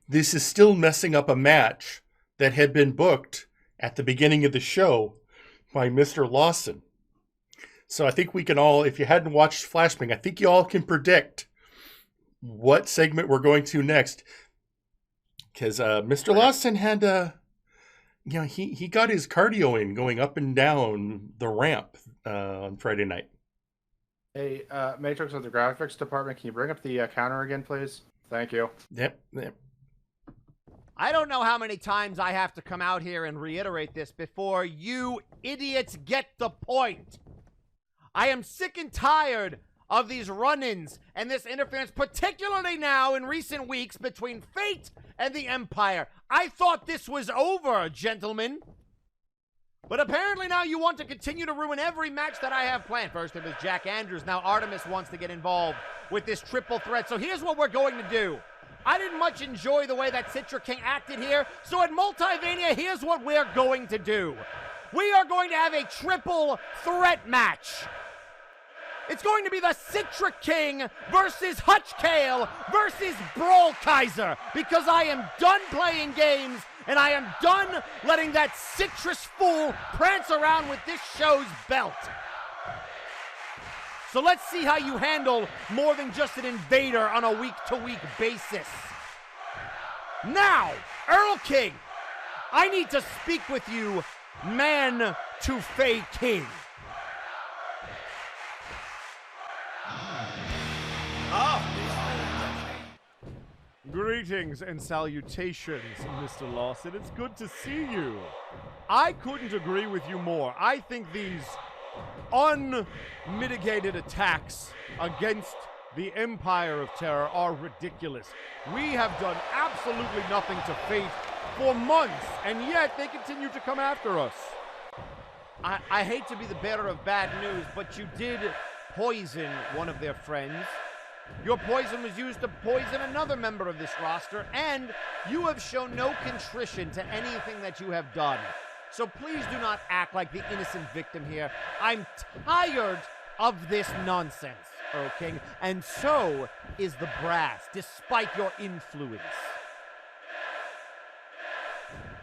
this is still messing up a match that had been booked at the beginning of the show by Mr. Lawson. So I think we can all, if you hadn't watched Flashbang, I think you all can predict what segment we're going to next. Because Mr. Lawson had, he got his cardio in going up and down the ramp on Friday night. Hey, Matrix of the graphics department, can you bring up the counter again, please? Thank you. Yep. I don't know how many times I have to come out here and reiterate this before you idiots get the point. I am sick and tired of these run-ins and this interference, particularly now in recent weeks between Fate and the Empire. I thought this was over, gentlemen. But apparently now you want to continue to ruin every match that I have planned. First it was Jack Andrews. Now Artemis wants to get involved with this triple threat. So here's what we're going to do. I didn't much enjoy the way that Citra King acted here. So at Multivania, here's what we're going to do. We are going to have a triple threat match. It's going to be the Citra King versus Hutch Kale versus Brawl Kaiser, because I am done playing games and I am done letting that citrus fool prance around with this show's belt. So let's see how you handle more than just an invader on a week-to-week basis. Now, Earl King, I need to speak with you, man to Faye King. Greetings and salutations, Mr. Lawson. It's good to see you. I couldn't agree with you more. I think these unmitigated attacks against the Empire of Terror are ridiculous. We have done absolutely nothing to Fate for months, and yet they continue to come after us. I hate to be the bearer of bad news, but you did poison one of their friends. Your poison was used to poison another member of this roster, and you have shown no contrition to anything that you have done. So please do not act like the innocent victim here. I'm tired of this nonsense, Earl King, and so is the brass, despite your influence.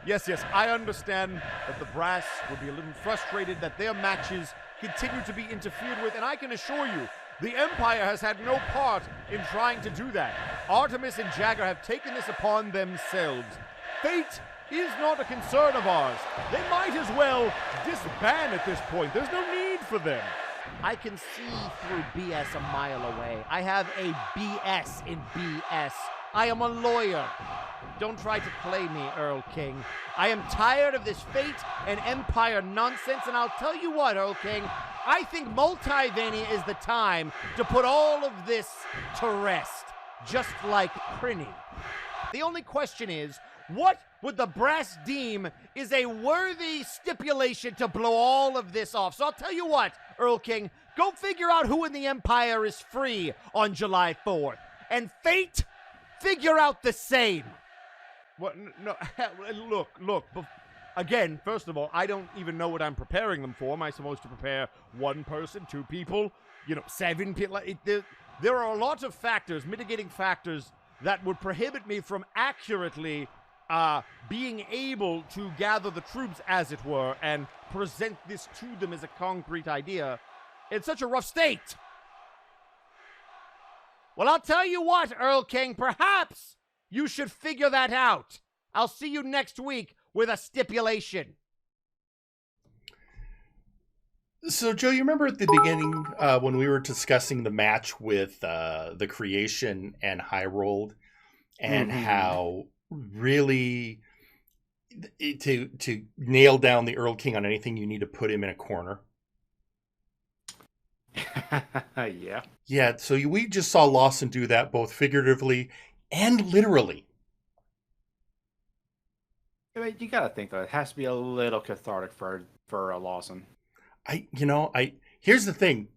Yes, I understand that the brass would be a little frustrated that their matches continue to be interfered with, and I can assure you, the Empire has had no part in trying to do that. Artemis and Jagger have taken this upon themselves. Fate is not a concern of ours. They might as well disband at this point. There's no need for them. I can see through BS a mile away. I have a BS in BS. I am a lawyer. Don't try to play me, Earl King. I am tired of this Fate and Empire nonsense, and I'll tell you what, Earl King, I think Multivania is the time to put all of this to rest, just like Prinny. The only question is, what would the brass deem is a worthy stipulation to blow all of this off? So I'll tell you what, Earl King, go figure out who in the Empire is free on July 4th. And Fate, figure out the same. What? No, look. Again, first of all, I don't even know what I'm preparing them for. Am I supposed to prepare one person, two people, 7 people? There are a lot of factors, mitigating factors, that would prohibit me from accurately being able to gather the troops, as it were, and present this to them as a concrete idea in such a rough state. Well, I'll tell you what, Earl King, perhaps you should figure that out. I'll see you next week with a stipulation. So, Joe, you remember at the beginning when we were discussing the match with the Creation and High Rolled, and how really to nail down the Earl King on anything, you need to put him in a corner. Yeah. So we just saw Lawson do that both figuratively and literally. I mean, you gotta think though, it has to be a little cathartic for Lawson. Here's the thing.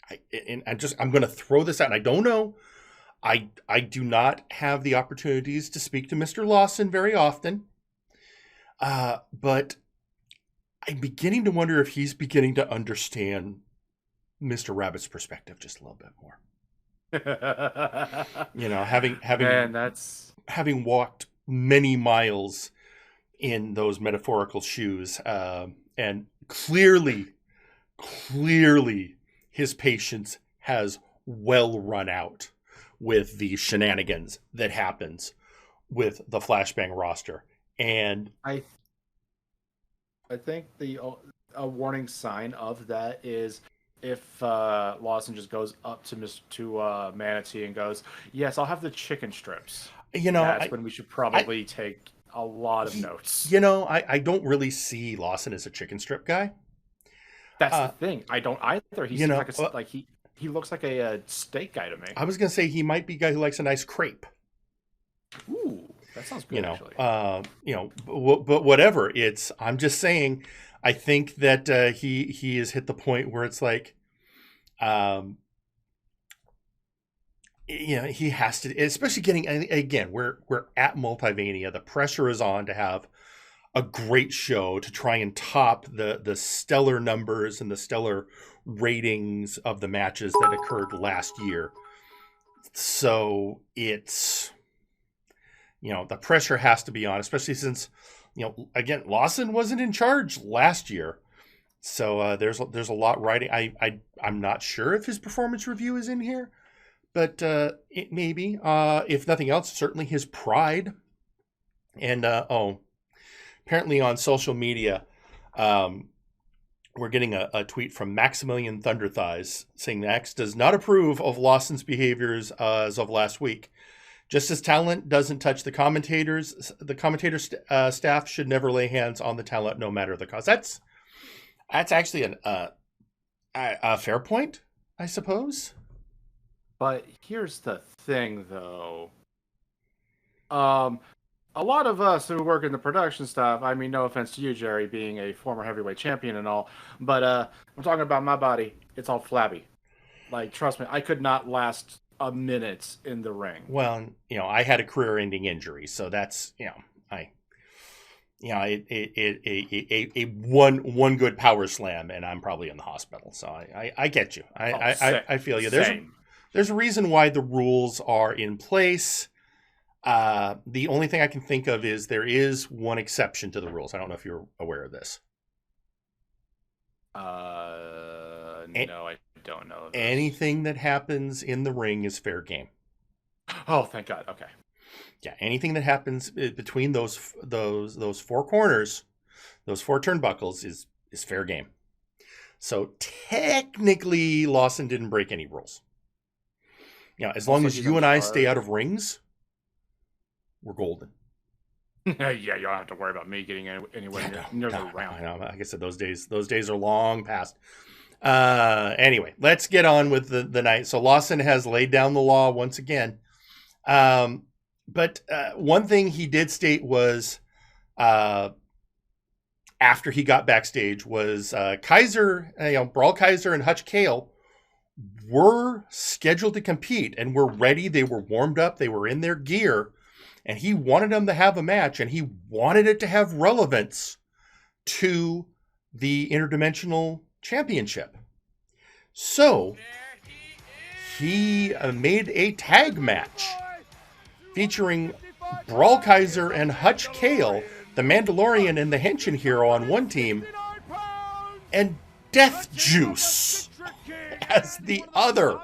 I'm going to throw this out. And I don't know. I do not have the opportunities to speak to Mr. Lawson very often. But I'm beginning to wonder if he's beginning to understand Mr. Rabbit's perspective just a little bit more. Having walked many miles in those metaphorical shoes, and clearly his patience has well run out with the shenanigans that happens with the Flashbang roster. And I think a warning sign of that is if Lawson just goes up to Manatee and goes, "Yes, I'll have the chicken strips." That's when we should probably take a lot of notes. I don't really see Lawson as a chicken strip guy. That's the thing. I don't either. He seems he looks like a steak guy to me. I was gonna say he might be a guy who likes a nice crepe. Ooh, that sounds good. Actually, but whatever. I'm just saying. I think that he has hit the point where it's like, he has to, especially getting, again, we're at Multivania. The pressure is on to have a great show to try and top the stellar numbers and the stellar ratings of the matches that occurred last year. So it's, the pressure has to be on, especially since, again, Lawson wasn't in charge last year. So there's a lot riding. I'm not sure if his performance review is in here, but it may be. If nothing else, certainly his pride. And apparently on social media, we're getting a tweet from Maximilian Thunderthighs saying the X does not approve of Lawson's behaviors as of last week. Just as talent doesn't touch the commentators, the staff should never lay hands on the talent, no matter the cause. That's actually a fair point, I suppose. But here's the thing, though. A lot of us who work in the production staff, I mean, no offense to you, Jerry, being a former heavyweight champion and all, but I'm talking about my body. It's all flabby. Like, trust me, I could not last a minute in the ring. Well, I had a career-ending injury, so that's, one good power slam, and I'm probably in the hospital. So I get you. I feel you. There's a reason why the rules are in place. The only thing I can think of is there is one exception to the rules. I don't know if you're aware of this. No, I don't know. Anything that happens in the ring is fair game. Oh, thank God. Okay. Yeah, anything that happens between those four corners, those four turnbuckles is fair game. So technically, Lawson didn't break any rules. As long as you and I stay out of rings, we're golden. Yeah, you don't have to worry about me getting anywhere near the round. I know. Like I said, those days are long past. Anyway, let's get on with the night. So Lawson has laid down the law once again. But one thing he did state was, after he got backstage, was Kaiser, Brawl Kaiser and Hutch Kale were scheduled to compete and were ready. They were warmed up. They were in their gear. And he wanted them to have a match, and he wanted it to have relevance to the Interdimensional Championship. So he made a tag match featuring Brawl Kaiser and Hutch Kale, the Mandalorian and the Henshin Hero on one team, and Death Juice as the other.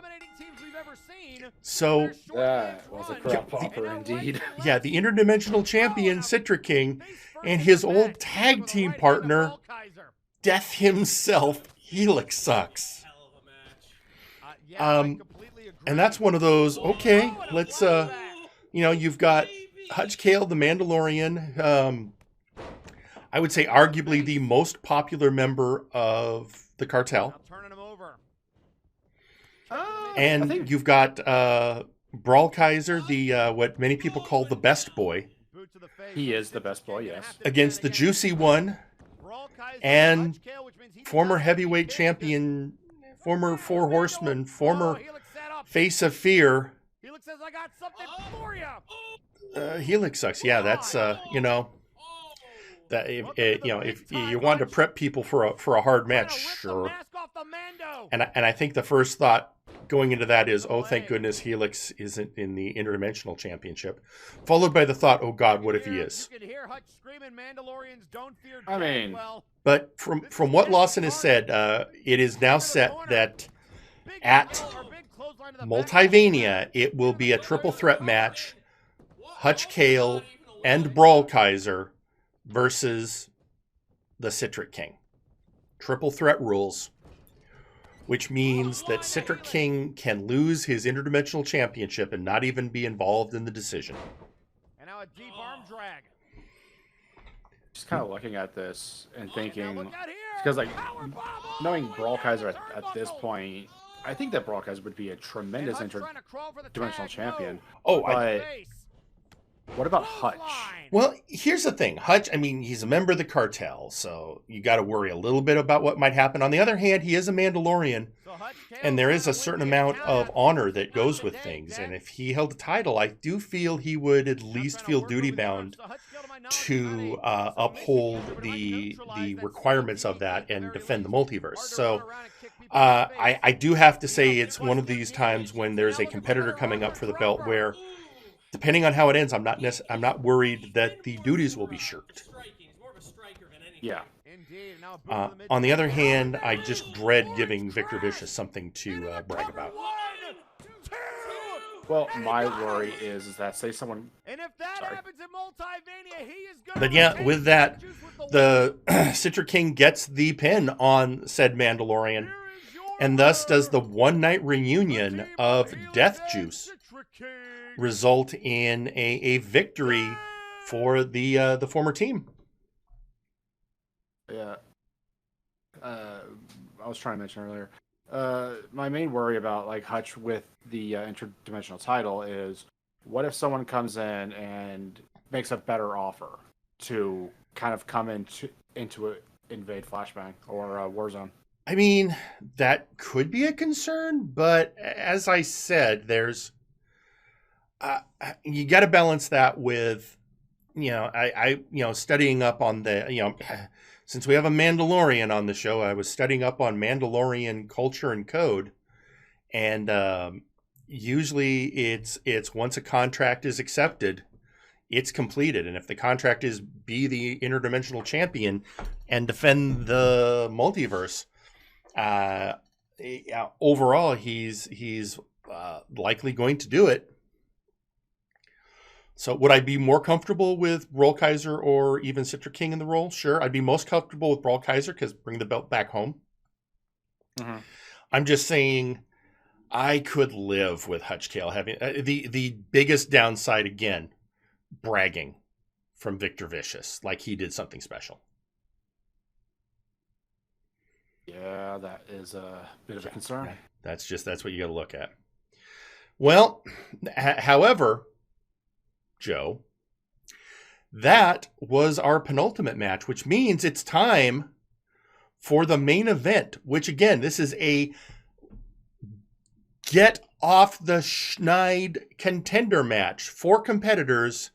So that was a crop popper indeed. Yeah, the Interdimensional Champion Citric King and his old tag team partner, Death himself, Helix Sucks. And that's one of those. Okay, let's. You've got Hutch Kale, the Mandalorian. I would say arguably the most popular member of the cartel. And you've got Brawl Kaiser, the what many people call the best boy. He is the best boy, yes. Against the Juicy One and former heavyweight champion, former Four Horsemen, former Face of Fear. Helix says, I got something for you. Helix Sucks. Yeah, that's that if you want to prep people for a hard match, sure. And I think the first thought going into that is, oh, thank goodness Helix isn't in the Interdimensional Championship. Followed by the thought, oh God, what if he is? But from what Lawson has said, it is now set that at Multivania, it will be a triple threat match, Hutch Kale and Brawl Kaiser versus the Citric King. Triple threat rules, which means that Citric King can lose his Interdimensional Championship and not even be involved in the decision. And now a deep arm drag. Just kind of looking at this and thinking, because like knowing Brawl Kaiser at this point, I think that Brawl Kaiser would be a tremendous interdimensional champion. Oh, but what about Hutch? Well, here's the thing. Hutch, I mean, he's a member of the cartel, so you got to worry a little bit about what might happen. On the other hand, he is a Mandalorian, and there is a certain amount of honor that goes with things. And if he held the title, I do feel he would at least feel duty-bound to uphold the requirements of that and defend the multiverse. So I do have to say it's one of these times when there's a competitor coming up for the belt where, depending on how it ends, I'm not worried that the duties will be shirked. Yeah. On the other hand, I just dread giving Victor Vicious something to brag about. Well, my worry is that say someone. And if that happens in Multivania, he is going. But yeah, with that, the Citric King gets the pin on said Mandalorian, and thus does the one-night reunion of Death Juice result in a victory for the former team. Yeah. I was trying to mention earlier. My main worry about like Hutch with the interdimensional title is, what if someone comes in and makes a better offer to kind of come into invade Flashbang or Warzone? I mean, that could be a concern, but as I said, there's you got to balance that with, I studying up on the, since we have a Mandalorian on the show, I was studying up on Mandalorian culture and code, and usually it's once a contract is accepted, it's completed, and if the contract is be the interdimensional champion and defend the multiverse, overall he's likely going to do it. So would I be more comfortable with Roll Kaiser or even Citra King in the role? Sure. I'd be most comfortable with Roll Kaiser because bring the belt back home. Mm-hmm. I'm just saying I could live with Hutch Kale having the biggest downside, again, bragging from Victor Vicious, like he did something special. Yeah, that is a bit of a concern. That's what you got to look at. Well, however, Joe, that was our penultimate match, which means it's time for the main event, which again, this is a get off the schneid contender match. 4 competitors,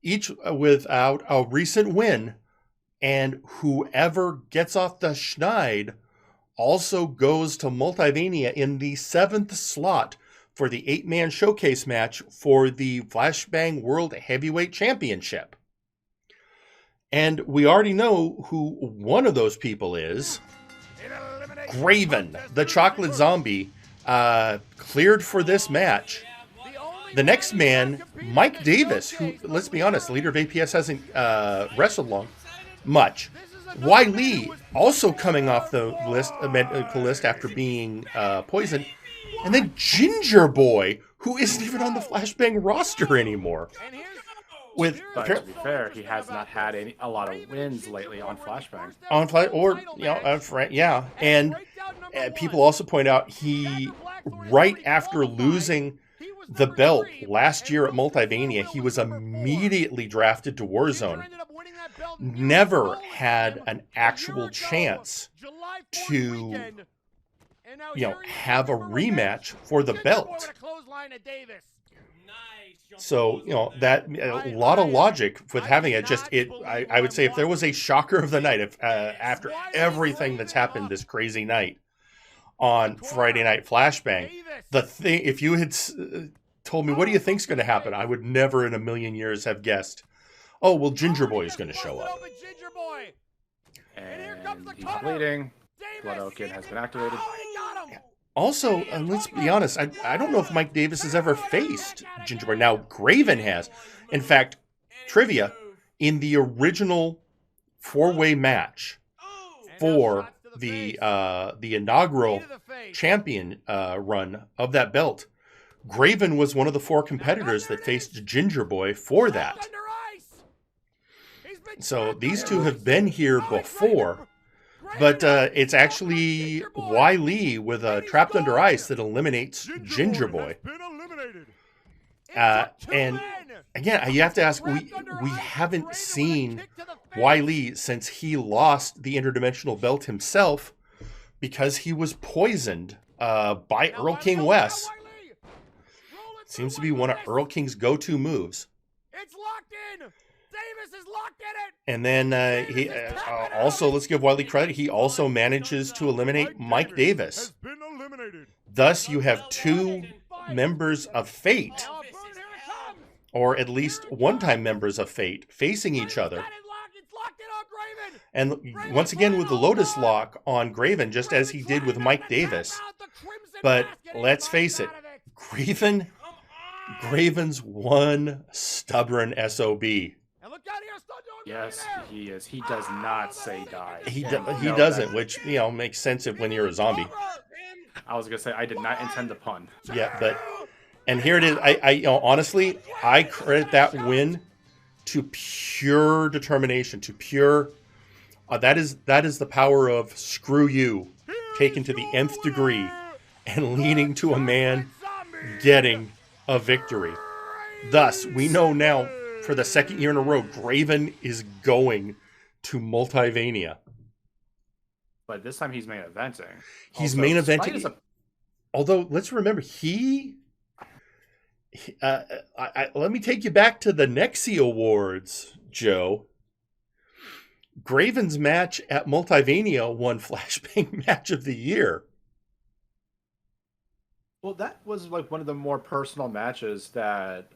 each without a recent win, and whoever gets off the schneid also goes to Multivania in the 7th slot for the 8-man showcase match for the Flashbang World Heavyweight Championship. And we already know who one of those people is. Graven, the Chocolate Zombie, cleared for this match. The next man, Mike Davis, who, let's be honest, the leader of APS hasn't wrestled much. Y. Lee, also coming off the medical list after being poisoned. And then Ginger Boy, who isn't even on the Flashbang roster anymore. But to be fair, he has not had a lot of wins lately on Flashbang. And people also point out he, right after losing the belt last year at Multivania, he was immediately drafted to Warzone. Never had an actual chance to have a rematch for the belt. So, that a lot of logic with having it. I would say if there was a shocker of the night, after everything that's happened this crazy night on Friday Night Flashbang, if you had told me, what do you think's going to happen? I would never in a million years have guessed, oh, well, Ginger Boy is going to show up. And he's bleeding. Blood Oaken has been activated. Also, let's be honest, I don't know if Mike Davis has ever faced Ginger Boy. Now, Graven has. In fact, trivia, in the original 4-way match for the inaugural champion run of that belt, Graven was one of the 4 competitors that faced Ginger Boy for that. So these two have been here before. But it's actually Y. Lee with a Trapped Under Ice that eliminates Ginger Boy. And again, you have to ask, we haven't seen Y. Lee since he lost the interdimensional belt himself because he was poisoned by Earl King Wes. Seems to be one of Earl King's go-to moves. It's locked in! Davis is locked in it! And then he also, let's give Wiley credit, he also manages to eliminate Mike Davis. Thus, you have 2 members of Fate, or at least one-time members of Fate, facing each other. And once again with the Lotus Lock on Graven, just as he did with Mike Davis. But let's face it, Graven's one stubborn SOB. Yes, he is. He does not say die. He doesn't, which makes sense when you're a zombie. I was gonna say I did not intend the pun. Yeah, but And here it is. Honestly, I credit that win to pure determination, to pure. That is the power of screw you, taken to the nth degree, and leading to a man getting a victory. Thus, we know now for the second year in a row, Graven is going to Multivania. But this time he's main eventing. He's main eventing. Although, let's remember, let me take you back to the Nexi Awards, Joe. Graven's match at Multivania won Flashbang Match of the Year. Well, that was like one of the more personal matches that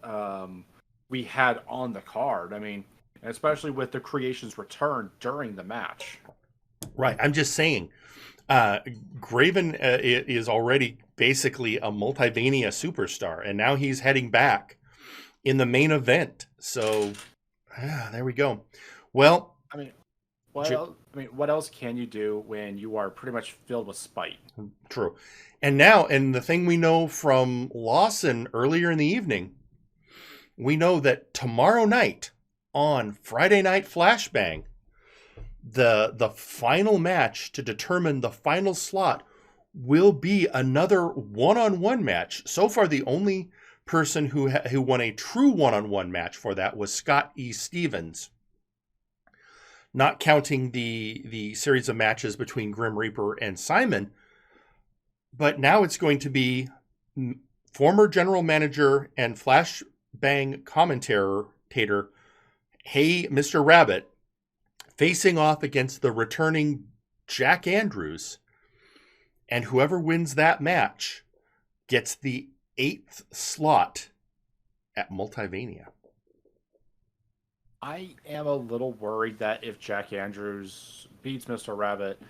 we had on the card. I mean, especially with the Creation's return during the match. Right. I'm just saying, Graven is already basically a Multivania superstar, and now he's heading back in the main event. So, there we go. Well, what else can you do when you are pretty much filled with spite? True. And now, and the thing we know from Lawson earlier in the evening, we know that tomorrow night on Friday Night Flashbang, the final match to determine the final slot will be another one-on-one match. So far, the only person who won a true one-on-one match for that was Scott E. Stevens, not counting the series of matches between Grim Reaper and Simon. But now it's going to be former general manager and Flashbang commentator, Hey Mr. Rabbit, facing off against the returning Jack Andrews. And whoever wins that match gets the 8th slot at Multivania. I am a little worried that if Jack Andrews beats Mr. Rabbit,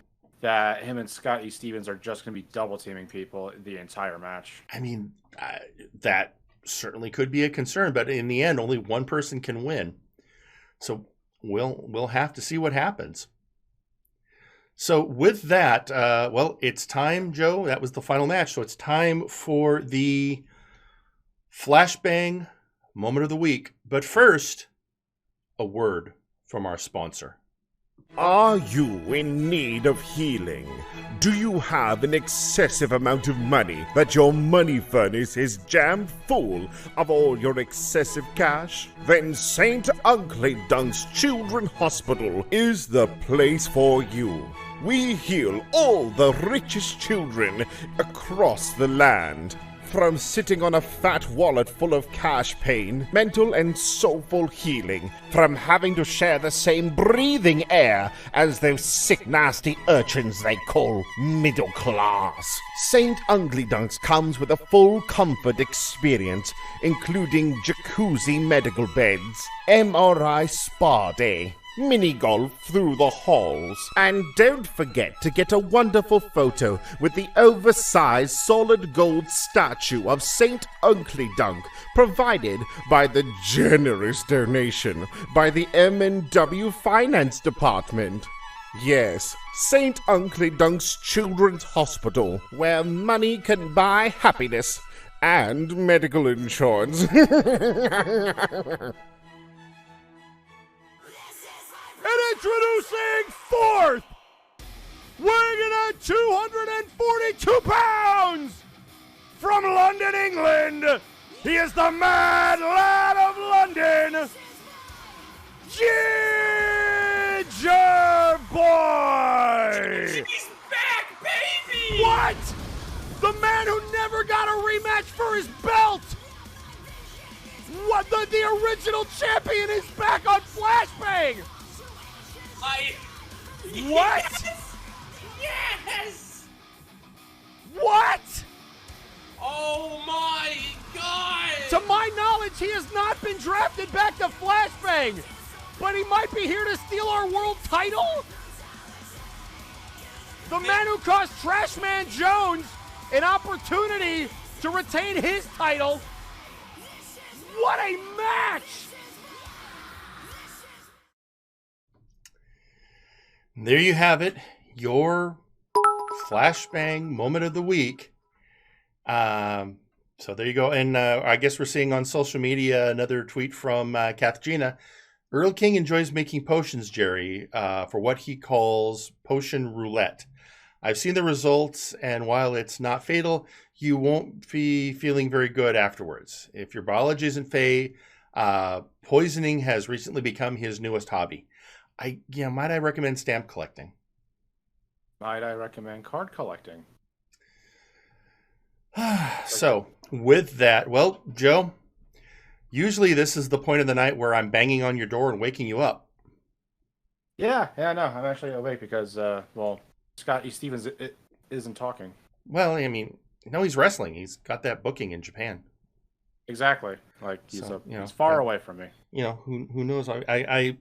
that him and Scott E. Stevens are just going to be double teaming people the entire match. I mean, that certainly could be a concern, but in the end, only one person can win. So we'll have to see what happens. So with that, it's time, Joe. That was the final match. So it's time for the Flashbang Moment of the Week. But first, a word from our sponsor. Are you in need of healing? Do you have an excessive amount of money that your money furnace is jammed full of all your excessive cash? Then St. Ugly Dunk's Children's Hospital is the place for you. We heal all the richest children across the land. From sitting on a fat wallet full of cash pain, mental and soulful healing, from having to share the same breathing air as those sick, nasty urchins they call middle class. St. Ugly Dunks comes with a full comfort experience, including jacuzzi medical beds, MRI spa day, mini golf through the halls. And don't forget to get a wonderful photo with the oversized solid gold statue of Saint Ugly Dunk, provided by the generous donation by the MNW Finance Department. Yes, Saint Ugly Dunk's Children's Hospital, where money can buy happiness and medical insurance. And introducing fourth, weighing in at 242 pounds, from London, England, he is the Mad Lad of London, Ginger Boy! He's back, baby! What? The man who never got a rematch for his belt! What? The original champion is back on Flashbang! What? Yes! What? Oh my god! To my knowledge, he has not been drafted back to Flashbang, but he might be here to steal our world title? The man who cost Trashman Jones an opportunity to retain his title. What a match! There you have it, your Flashbang Moment of the Week. So there you go. And I guess we're seeing on social media another tweet from Kathgina. Earl King enjoys making potions, Jerry, for what he calls potion roulette. I've seen the results, and while it's not fatal, you won't be feeling very good afterwards. If your biology isn't fey, poisoning has recently become his newest hobby. Might I recommend stamp collecting? Might I recommend card collecting? So, with that, well, Joe, usually this is the point of the night where I'm banging on your door and waking you up. Yeah, no, I'm actually awake because, Scott E. Stevens isn't talking. Well, I mean, no, he's wrestling. He's got that booking in Japan. Exactly. Like, he's far away from me. Who knows? I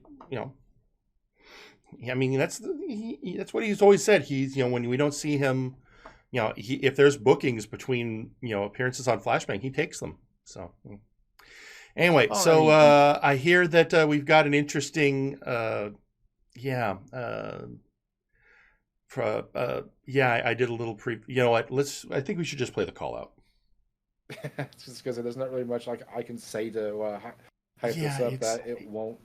mean, that's what he's always said. He's, when we don't see him, if there's bookings between, appearances on Flashbang, he takes them. So anyway, I hear that we've got an interesting, I did a little you know what? I think we should just play the call out. Just because there's not really much I can say to hype this up that it won't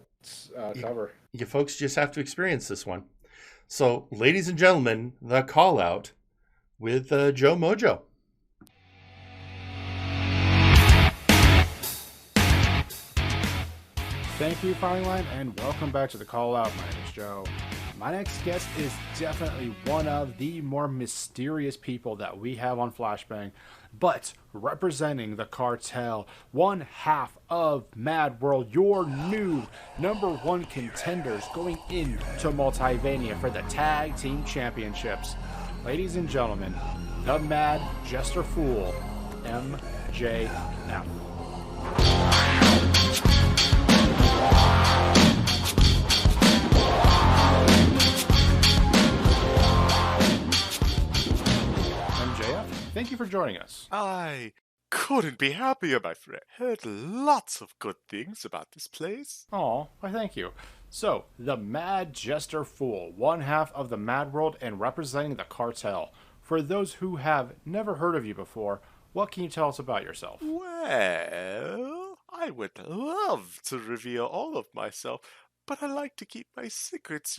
cover. You folks just have to experience this one. So, ladies and gentlemen, the call out with Joe Mojo. Thank you, Firing Line, and welcome back to the call out. My name is Joe. My next guest is definitely one of the more mysterious people that we have on Flashbang, but representing the cartel, one half of Mad World, your new #1 contenders going into Multivania for the Tag Team Championships. Ladies and gentlemen, the Mad Jester Fool, MJF. Thank you for joining us. I couldn't be happier, my friend. Heard lots of good things about this place. Oh, why thank you. So, the Mad Jester Fool, one half of the Mad World and representing the cartel. For those who have never heard of you before, what can you tell us about yourself? Well, I would love to reveal all of myself, but I like to keep my secrets,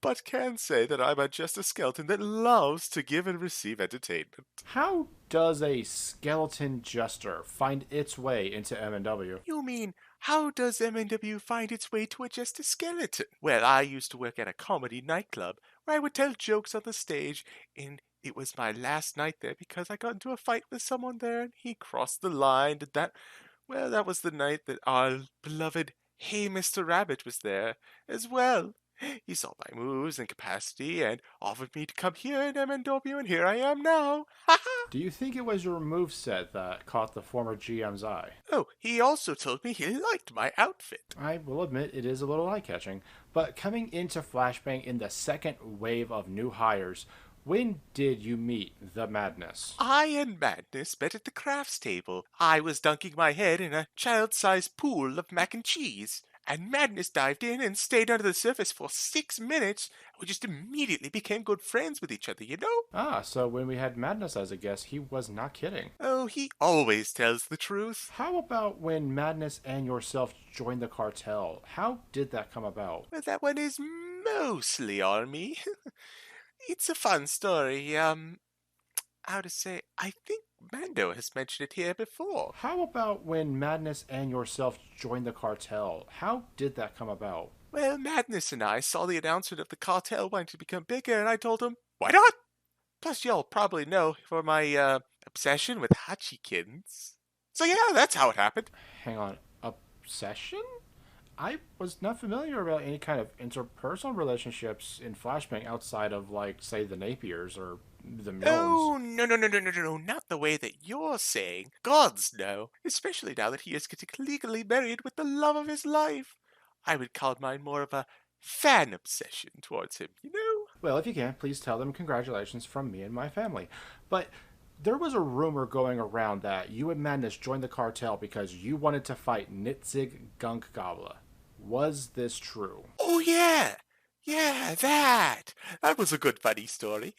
But can say that I'm just a skeleton that loves to give and receive entertainment. How does a skeleton jester find its way into MNW? You mean, how does MNW find its way to a jester skeleton? Well, I used to work at a comedy nightclub where I would tell jokes on the stage, and it was my last night there because I got into a fight with someone there and he crossed the line. That was the night that our beloved Hey Mr. Rabbit was there as well. He saw my moves and capacity and offered me to come here in MNW, and here I am now. Do you think it was your moveset that caught the former GM's eye? Oh, he also told me he liked my outfit. I will admit it is a little eye-catching, but coming into Flashbang in the second wave of new hires, when did you meet the Madness? I and Madness met at the crafts table. I was dunking my head in a child-sized pool of mac and cheese. And Madness dived in and stayed under the surface for 6 minutes. We just immediately became good friends with each other, Ah, so when we had Madness as a guest, he was not kidding. Oh, he always tells the truth. How about when Madness and yourself joined the cartel? How did that come about? Well, that one is mostly on me. It's a fun story. I think Mando has mentioned it here before. How about when Madness and yourself joined the cartel? How did that come about? Well, Madness and I saw the announcement of the cartel wanting to become bigger, and I told him, why not? Plus, y'all probably know for my obsession with Hachi kittens. So yeah, that's how it happened. Hang on, obsession? I was not familiar about any kind of interpersonal relationships in Flashbang outside of, say, the Napiers or the Mills. Oh, no, not the way that you're saying. Gods, no. Especially now that he is getting legally married with the love of his life. I would call mine more of a fan obsession towards him, Well, if you can, please tell them congratulations from me and my family. But there was a rumor going around that you and Madness joined the cartel because you wanted to fight Nitzig Gunk Gobbler. Was this true? Oh, yeah. Yeah, that. That was a good funny story.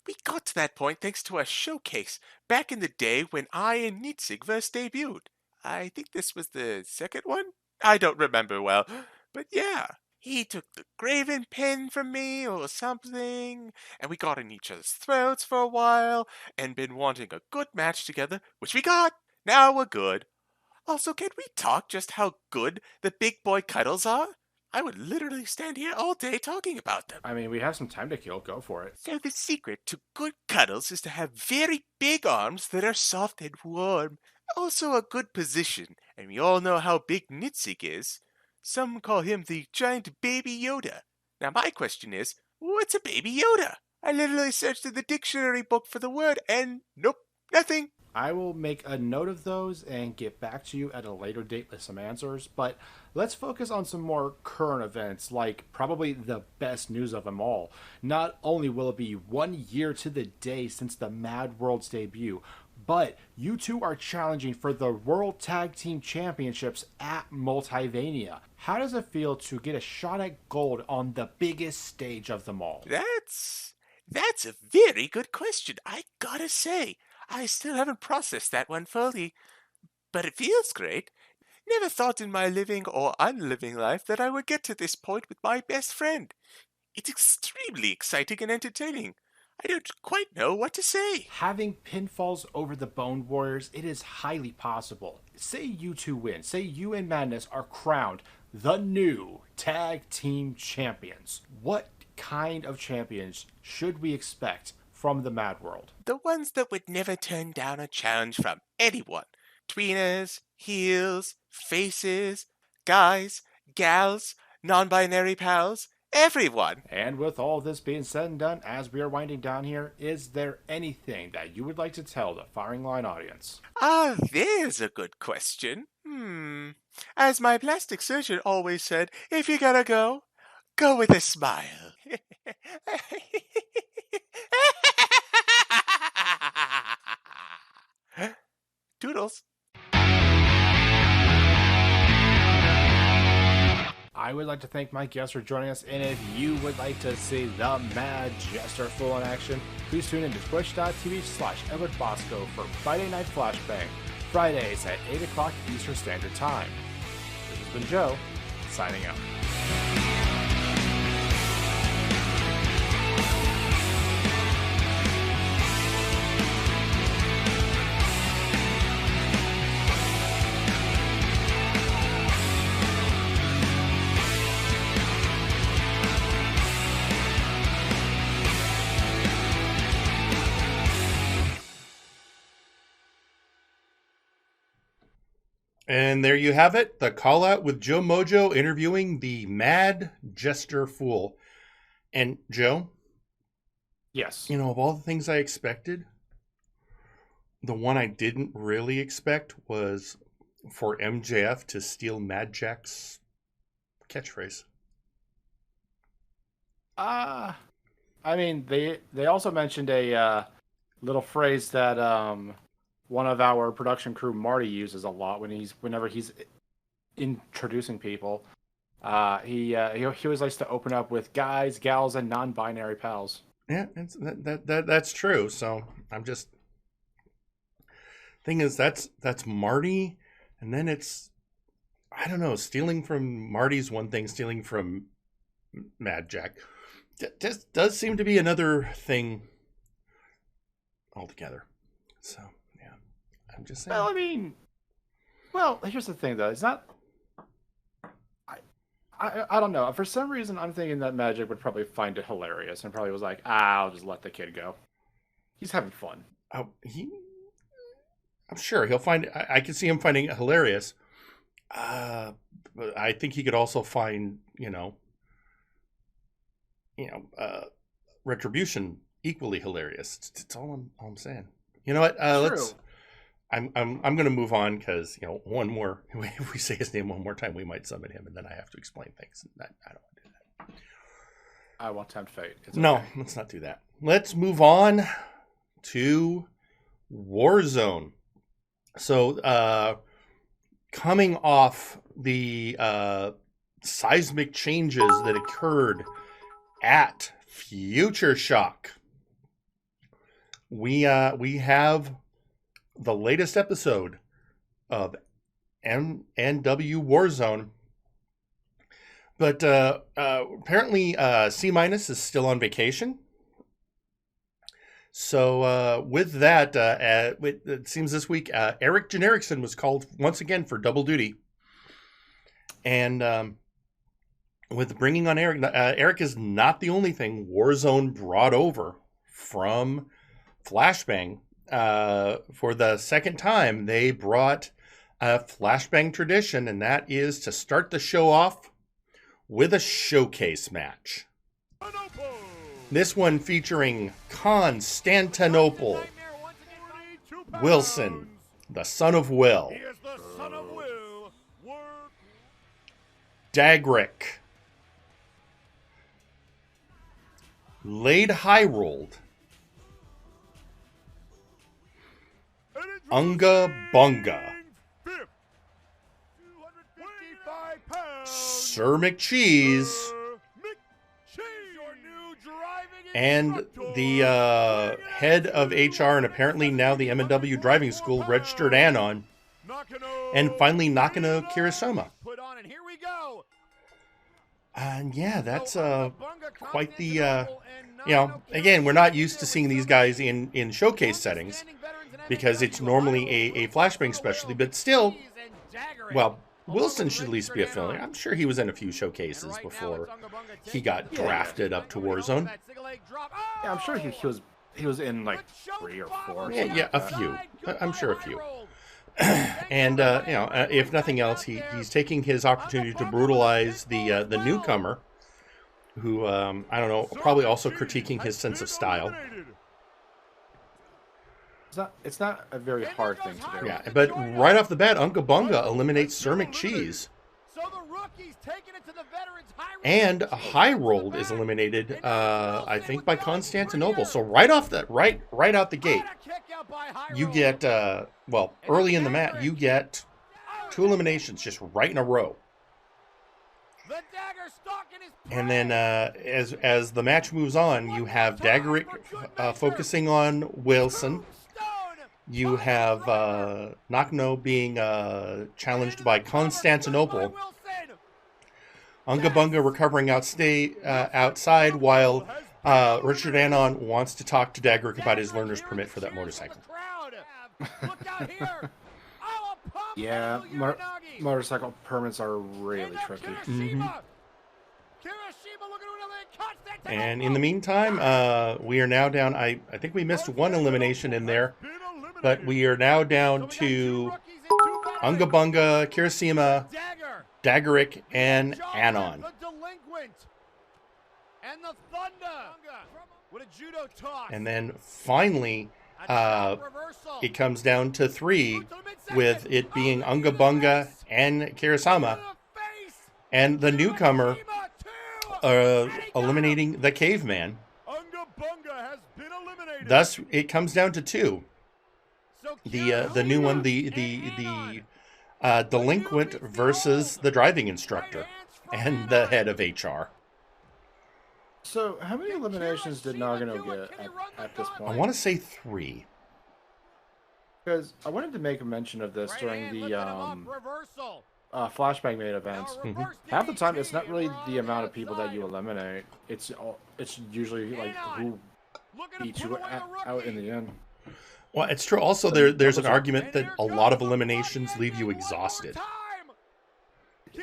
We got to that point thanks to a showcase back in the day when I and Nitzig first debuted. I think this was the second one? I don't remember well, but yeah. He took the graven pen from me or something, and we got in each other's throats for a while, and been wanting a good match together, which we got. Now we're good. Also, can we talk just how good the big boy cuddles are? I would literally stand here all day talking about them. I mean, we have some time to kill. Go for it. So the secret to good cuddles is to have very big arms that are soft and warm. Also a good position, and we all know how big Nitzig is. Some call him the giant baby Yoda. Now my question is, what's a baby Yoda? I literally searched in the dictionary book for the word, and nope, nothing. I will make a note of those and get back to you at a later date with some answers, but let's focus on some more current events, like probably the best news of them all. Not only will it be 1 year to the day since the Mad World's debut, but you two are challenging for the World Tag Team Championships at Multivania. How does it feel to get a shot at gold on the biggest stage of them all? That's a very good question, I gotta say. I still haven't processed that one fully, but it feels great. Never thought in my living or unliving life that I would get to this point with my best friend. It's extremely exciting and entertaining. I don't quite know what to say. Having pinfalls over the Bone Warriors, it is highly possible. Say you two win. Say you and Madness are crowned the new Tag Team Champions. What kind of champions should we expect from the Mad World? The ones that would never turn down a challenge from anyone. Tweeners, heels, faces, guys, gals, non-binary pals, everyone. And with all this being said and done, as we are winding down here, is there anything that you would like to tell the Firing Line audience? Ah, there's a good question. As my plastic surgeon always said, if you gotta go, go with a smile. Toodles. I would like to thank my guests for joining us, and if you would like to see the Mad Jester Fool in action, please tune in to twitch.tv/EdwardBosco for Friday Night Flashbang, Fridays at 8 o'clock Eastern Standard Time. This has been Joe, signing out. And there you have it, the call out with Joe Mojo interviewing the Mad Jester Fool. And Joe? Yes. You know, of all the things I expected, the one I didn't really expect was for MJF to steal Mad Jack's catchphrase. I mean, they also mentioned a little phrase that one of our production crew, Marty, uses a lot whenever he's introducing people. He always likes to open up with guys, gals, and non-binary pals. Yeah, that's true. So I'm just thing is that's Marty, and then it's I don't know, stealing from Marty's one thing, stealing from Mad Jack does seem to be another thing altogether. So. I'm just saying. Well, I mean, here's the thing, though. It's not. I don't know. For some reason, I'm thinking that Magic would probably find it hilarious and probably was like, I'll just let the kid go. He's having fun. I'm sure he'll find. I can see him finding it hilarious. But I think he could also find, Retribution equally hilarious. It's all I'm saying. You know what? Let's. I'm going to move on because one more. If we say his name one more time, we might summon him, and then I have to explain things. I don't want to do that. I won't tempt fate. No, let's not do that. Let's move on to Warzone. So, coming off the seismic changes that occurred at Future Shock. we have the latest episode of MNW Warzone. But apparently C- is still on vacation. So with that, it seems this week, Eric Jenerickson was called once again for double duty. And with bringing on Eric, Eric is not the only thing Warzone brought over from Flashbang. For the second time, they brought a Flashbang tradition, and that is to start the show off with a showcase match. This one featuring Constantinople, Wilson, the son of Will, Dagrick, Laid High Rolled, Unga Bunga, Sir McCheese, and the head of HR and apparently now the MNW driving school, registered Anon, and finally Nakano Kirishima. And yeah, that's quite the, again, we're not used to seeing these guys in showcase settings because it's normally a Flashbang specialty, but still, well, Wilson should at least be a affiliate. I'm sure he was in a few showcases before he got drafted up to Warzone. Yeah, I'm sure he was in like 3 or 4. Yeah, a few. I'm sure a few. And if nothing else, he's taking his opportunity to brutalize the newcomer, who I don't know, probably also critiquing his sense of style. It's not a very hard thing to do. Yeah, but right off the bat, Unga Bunga eliminates Sir McCheese. And High Rolled is eliminated, I think, by Constantinople. So right out the gate, you get early in the match, you get 2 eliminations just right in a row. And then as the match moves on, you have Dagrick focusing on Wilson. You have Nakano being challenged by Constantinople. Unga Bunga recovering outside while Richard Anon wants to talk to Dagrick about his learner's permit for that motorcycle. Yeah, motorcycle permits are really tricky. Mm-hmm. And in the meantime, we are now down. I think we missed one elimination in there, but we are now down to Unga Bunga, Kirishima, Dagrick, and Anon. And then finally, it comes down to 3, with it being Unga Bunga and Kirishima, and the newcomer eliminating the Caveman. Thus, it comes down to 2. The new one, the delinquent versus the driving instructor and the head of HR. So, how many eliminations did Nagano get at this point? I want to say 3. Because I wanted to make a mention of this during the Flashbang main events. Mm-hmm. Half the time, it's not really the amount of people that you eliminate. It's usually like who beats you out in the end. Well, it's true. Also, there's an argument that a lot of eliminations leave you exhausted.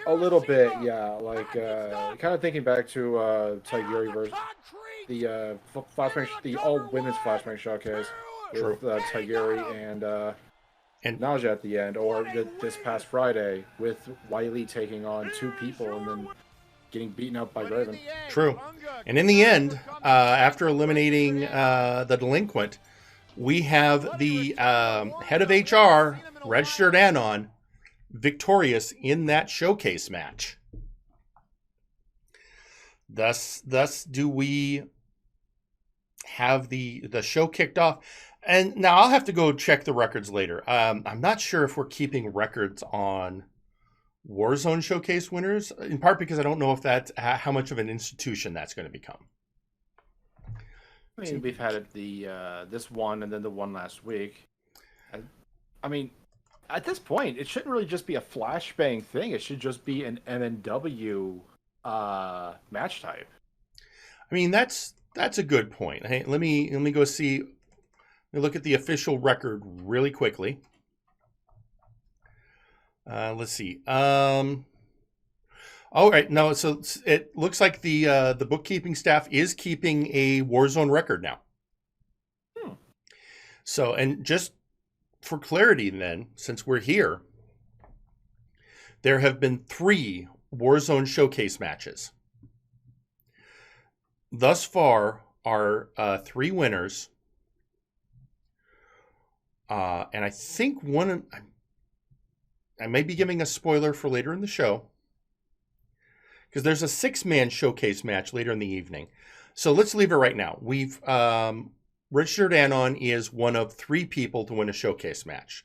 A little bit, yeah. Like, kind of thinking back to Taigiri versus the Flashbang, the all-women's Flashbang showcase with Taigiri and Nausea at the end, or this past Friday with Wiley taking on 2 people and then getting beaten up by Graven. True. And in the end, after eliminating the delinquent, we have the head of HR, registered Anon, victorious in that showcase match. Thus do we have the show kicked off. And now I'll have to go check the records later. I'm not sure if we're keeping records on Warzone showcase winners, in part because I don't know if that's how much of an institution that's going to become. I mean, we've had it this one and then the one last week. I mean, at this point, it shouldn't really just be a flashbang thing. It should just be an MNW match type. I mean, that's a good point. Hey, let me go see. Let me look at the official record really quickly. Let's see. All right, no. So it looks like the bookkeeping staff is keeping a Warzone record now. So, and just for clarity, then, since we're here, there have been 3 Warzone showcase matches. Thus far, are 3 winners, and I think I may be giving a spoiler for later in the show, because there's a 6-man showcase match later in the evening. So let's leave it right now. We've Richard Anon is one of 3 people to win a showcase match.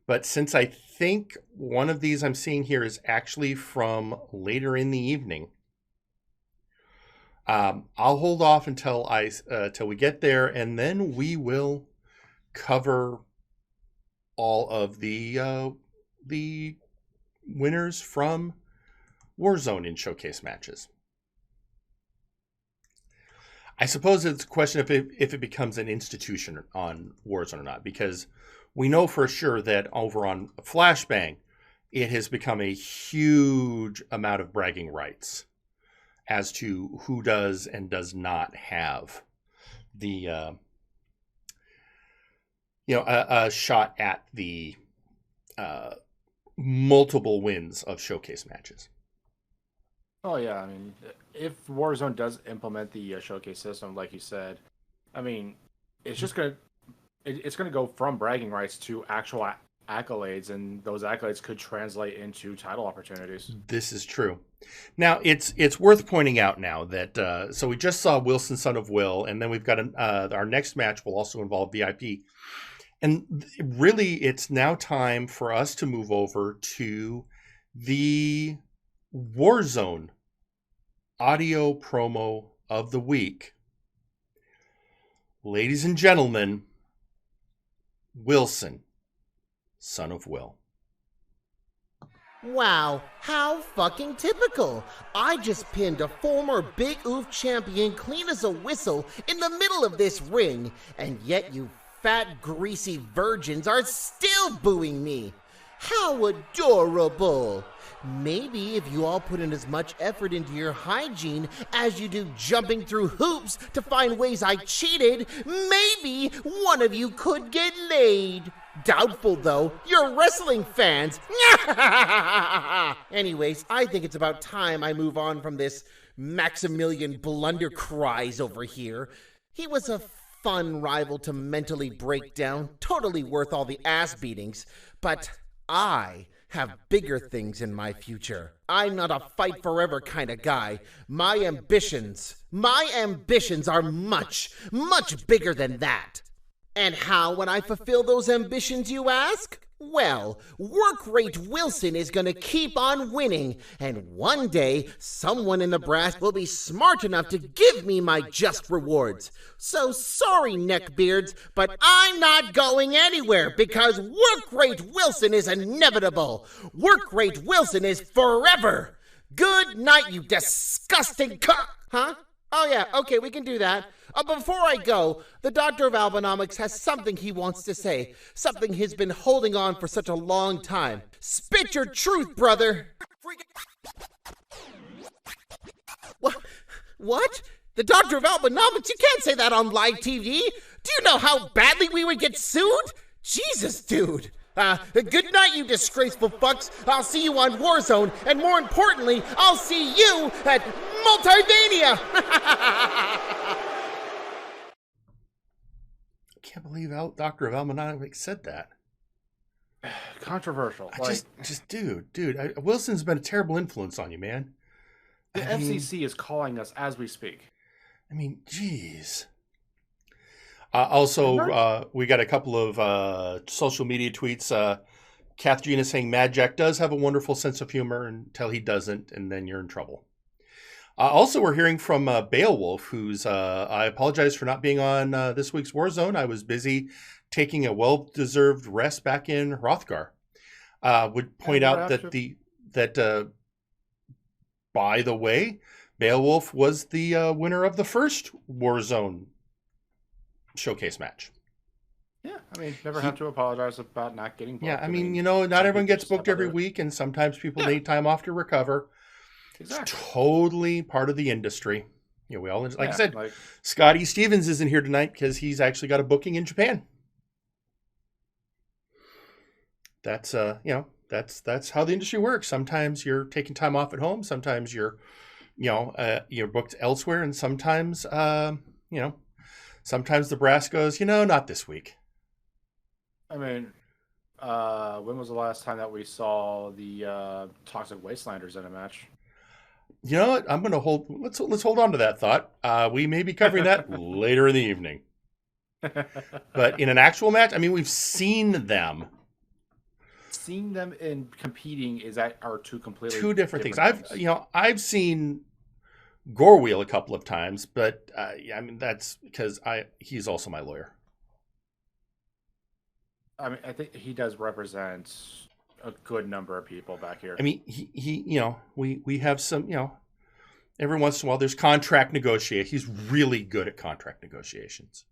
But since I think one of these I'm seeing here is actually from later in the evening, I'll hold off until we get there, and then we will cover all of the winners from Warzone in showcase matches. I suppose it's a question if it becomes an institution on Warzone or not, because we know for sure that over on Flashbang, it has become a huge amount of bragging rights as to who does and does not have the a shot at the multiple wins of showcase matches. Oh yeah, I mean, if Warzone does implement the showcase system, like you said, I mean, it's just gonna go from bragging rights to actual accolades, and those accolades could translate into title opportunities. This is true. Now, it's worth pointing out now that so we just saw Wilson, Son of Will, and then we've got our next match will also involve VIP, and really, it's now time for us to move over to the Warzone audio promo of the week. Ladies and gentlemen, Wilson, Son of Will. Wow, how fucking typical. I just pinned a former Big Oof champion clean as a whistle in the middle of this ring, and yet you fat, greasy virgins are still booing me. How adorable. Maybe if you all put in as much effort into your hygiene as you do jumping through hoops to find ways I cheated, maybe one of you could get laid. Doubtful, though. You're wrestling fans. Anyways, I think it's about time I move on from this Maximilian Blundercries over here. He was a fun rival to mentally break down, totally worth all the ass beatings, but I have bigger things in my future. I'm not a fight forever kind of guy. My ambitions are much, much bigger than that. And how would I fulfill those ambitions, you ask? Well, Work Rate Wilson is gonna keep on winning, and one day, someone in the brass will be smart enough to give me my just rewards. So sorry, neckbeards, but I'm not going anywhere because Work Rate Wilson is inevitable. Work Rate Wilson is forever. Good night, you disgusting Huh? Oh yeah, okay, we can do that. But before I go, the Doctor of Albinomics has something he wants to say. Something he's been holding on for such a long time. Spit your truth, brother! What? The Doctor of Albinomics? You can't say that on live TV! Do you know how badly we would get sued? Jesus, dude! Good night, you disgraceful fucks. I'll see you on Warzone, and more importantly, I'll see you at Multiverse. I can't believe Doctor of Albinomics said that. Controversial. Dude, Wilson's been a terrible influence on you, man. The FCC is calling us as we speak. I mean, jeez. Also, we got a couple of social media tweets. Kath Gina saying Mad Jack does have a wonderful sense of humor until he doesn't, and then you're in trouble. Also, we're hearing from Beowulf, who's, I apologize for not being on this week's Warzone. I was busy taking a well-deserved rest back in Hrothgar. Would point out that by the way, Beowulf was the winner of the first Warzone showcase match. Yeah, I mean, never have to apologize about not getting booked. Yeah, I mean, not everyone gets booked every week, and sometimes people need time off to recover. Exactly. It's totally part of the industry. We all, like I said, Scotty Stevens isn't here tonight because he's actually got a booking in Japan. That's that's how the industry works. Sometimes you're taking time off at home. Sometimes you're booked elsewhere, and sometimes sometimes the brass goes, not this week. I mean, when was the last time that we saw the Toxic Wastelanders in a match? You know what? I'm going to hold. Let's hold on to that thought. We may be covering that later in the evening. But in an actual match, I mean, we've seen them. Seeing them in competing are two completely different things. I've seen Gorewheel a couple of times, but I mean that's because he's also my lawyer. I mean, I think he does represent a good number of people back here. I mean, we have some, every once in a while there's contract negotiate. He's really good at contract negotiations.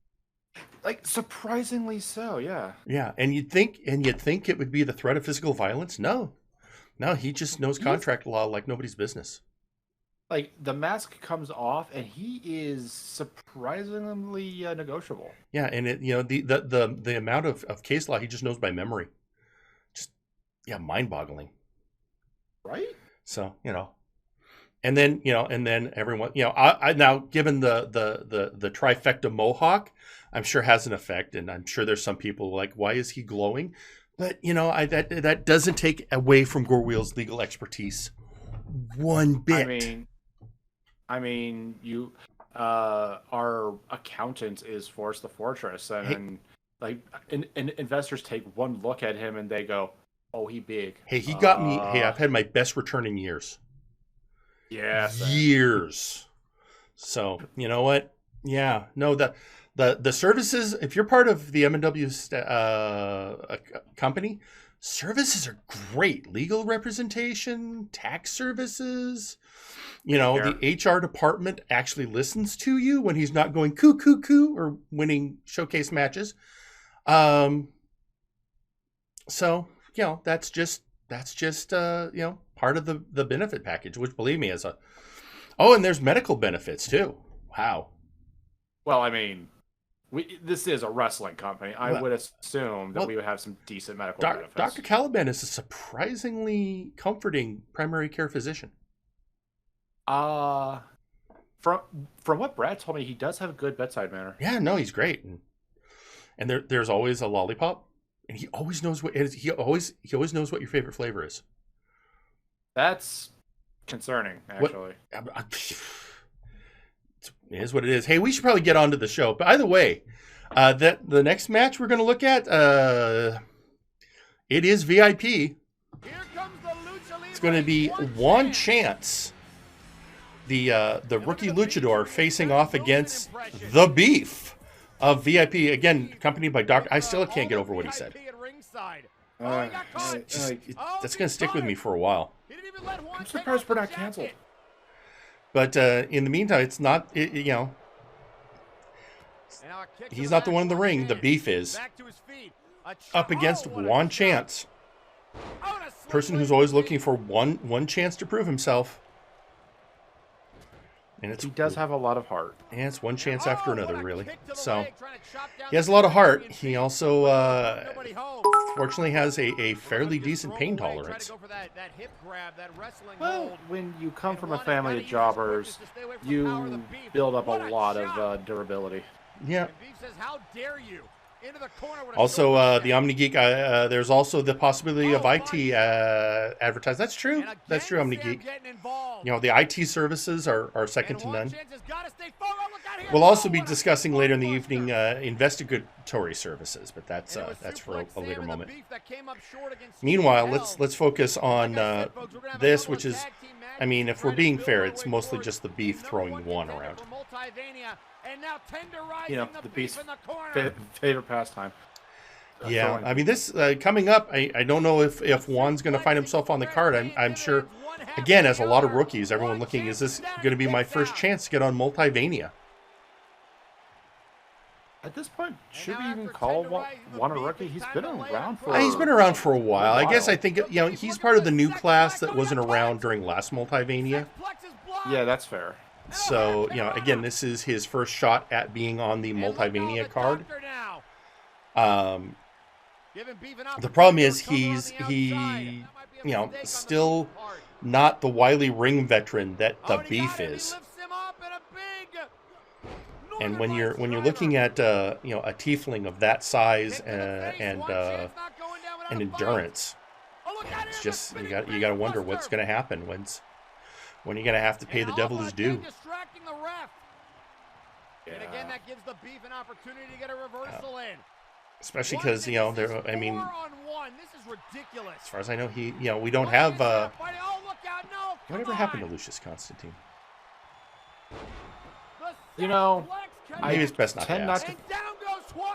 Like surprisingly so, yeah. Yeah, and you'd think it would be the threat of physical violence. No, he just knows contract law like nobody's business. Like the mask comes off, and he is surprisingly negotiable. Yeah, and the amount of case law he just knows by memory, just mind-boggling. Right. So and then everyone I now given the trifecta mohawk, I'm sure has an effect, and I'm sure there's some people like, why is he glowing? But that doesn't take away from Gorewheel's legal expertise one bit. I mean, you, our accountant is Forrest the Fortress, and investors take one look at him and they go, "Oh, he big." Hey, he got me. Hey, I've had my best return in years. Yeah, years. So you know what? Yeah, no, the services. If you're part of the MNW company, services are great. Legal representation, tax services. The HR department actually listens to you when he's not going coo coo coo or winning showcase matches. So that's just part of the benefit package, which believe me and there's medical benefits too. Wow. Well, I mean, this is a wrestling company. I would assume that we would have some decent medical benefits. Dr. Caliban is a surprisingly comforting primary care physician. From what Brad told me, he does have a good bedside manner. Yeah, no, he's great, and there's always a lollipop, and he always knows what he always knows what your favorite flavor is. That's concerning, actually. It is what it is. Hey, we should probably get on to the show. By the way, the next match we're going to look at, it is VIP. Here comes the Lucha Libre. It's going to be Juan Chance, the rookie luchador, facing off against the Beef of VIP, again accompanied by Dr. I still can't get over what he said. That's going to stick with me for a while. I'm surprised we're not canceled. But in the meantime, it's not. He's not the one in the ring. The Beef is up against Juan Chance, person who's always looking for one chance to prove himself. And he does have a lot of heart. And it's one chance after another, really. So he has a lot of heart. He also, fortunately, has a fairly decent pain tolerance. Well, when you come from a family of jobbers, you build up a lot of durability. Yeah. Also, the Omni Geek, there's also the possibility of IT advertising. That's true. That's true, Omni Geek. The IT services are second to none. We'll also be discussing later in the evening investigatory services, but that's for a later moment. Meanwhile, let's focus on this, which is I mean, if we're being fair, it's mostly just the Beef throwing one around. You know, the Beef's favorite pastime. Yeah, I mean, this coming up, I don't know if Juan's going to find himself on the card. I'm sure, again, as a lot of rookies, everyone looking, is this going to be my first chance to get on Multivania? At this point, should we even call Juan a rookie? He's been around for a while. I guess I think, he's part of the new class that wasn't around during last Multivania. Yeah, that's fair. So, again, this is his first shot at being on the Multivania card. The problem is he's still not the wily ring veteran that the Beef is. And when you're looking at a tiefling of that size and endurance, it's just you got to wonder what's going to happen when you're going to have to pay the devil his due. And again, that gives the Beef an opportunity to get a reversal in. Especially because this is ridiculous. As far as I know, we don't have. Whatever happened to Lucius Constantine? Maybe it's best not to ask.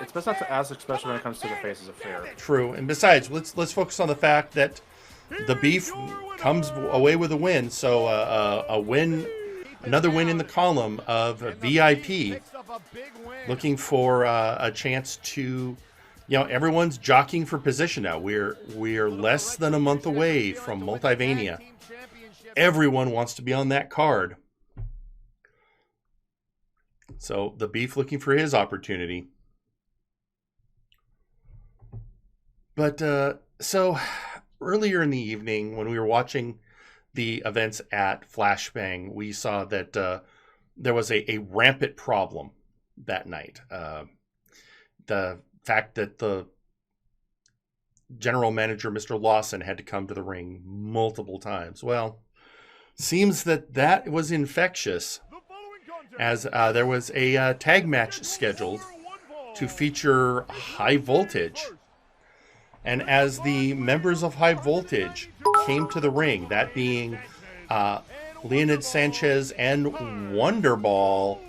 It's best not to ask, especially when it comes to the Faces of Fear. True, and besides, let's focus on the fact that the Beef comes away with a win. So a win, another win in the column of VIP, looking for a chance to. Everyone's jockeying for position now. We're less than a month away from Multivania. Everyone wants to be on that card. So the Beef looking for his opportunity. But so earlier in the evening, when we were watching the events at Flashbang, we saw that there was a rampant problem that night. The fact that the general manager, Mr. Lawson, had to come to the ring multiple times. Well, seems that was infectious, as there was a tag match scheduled to feature High Voltage. And as the members of High Voltage came to the ring, that being Leonid Sanchez and Wonderball,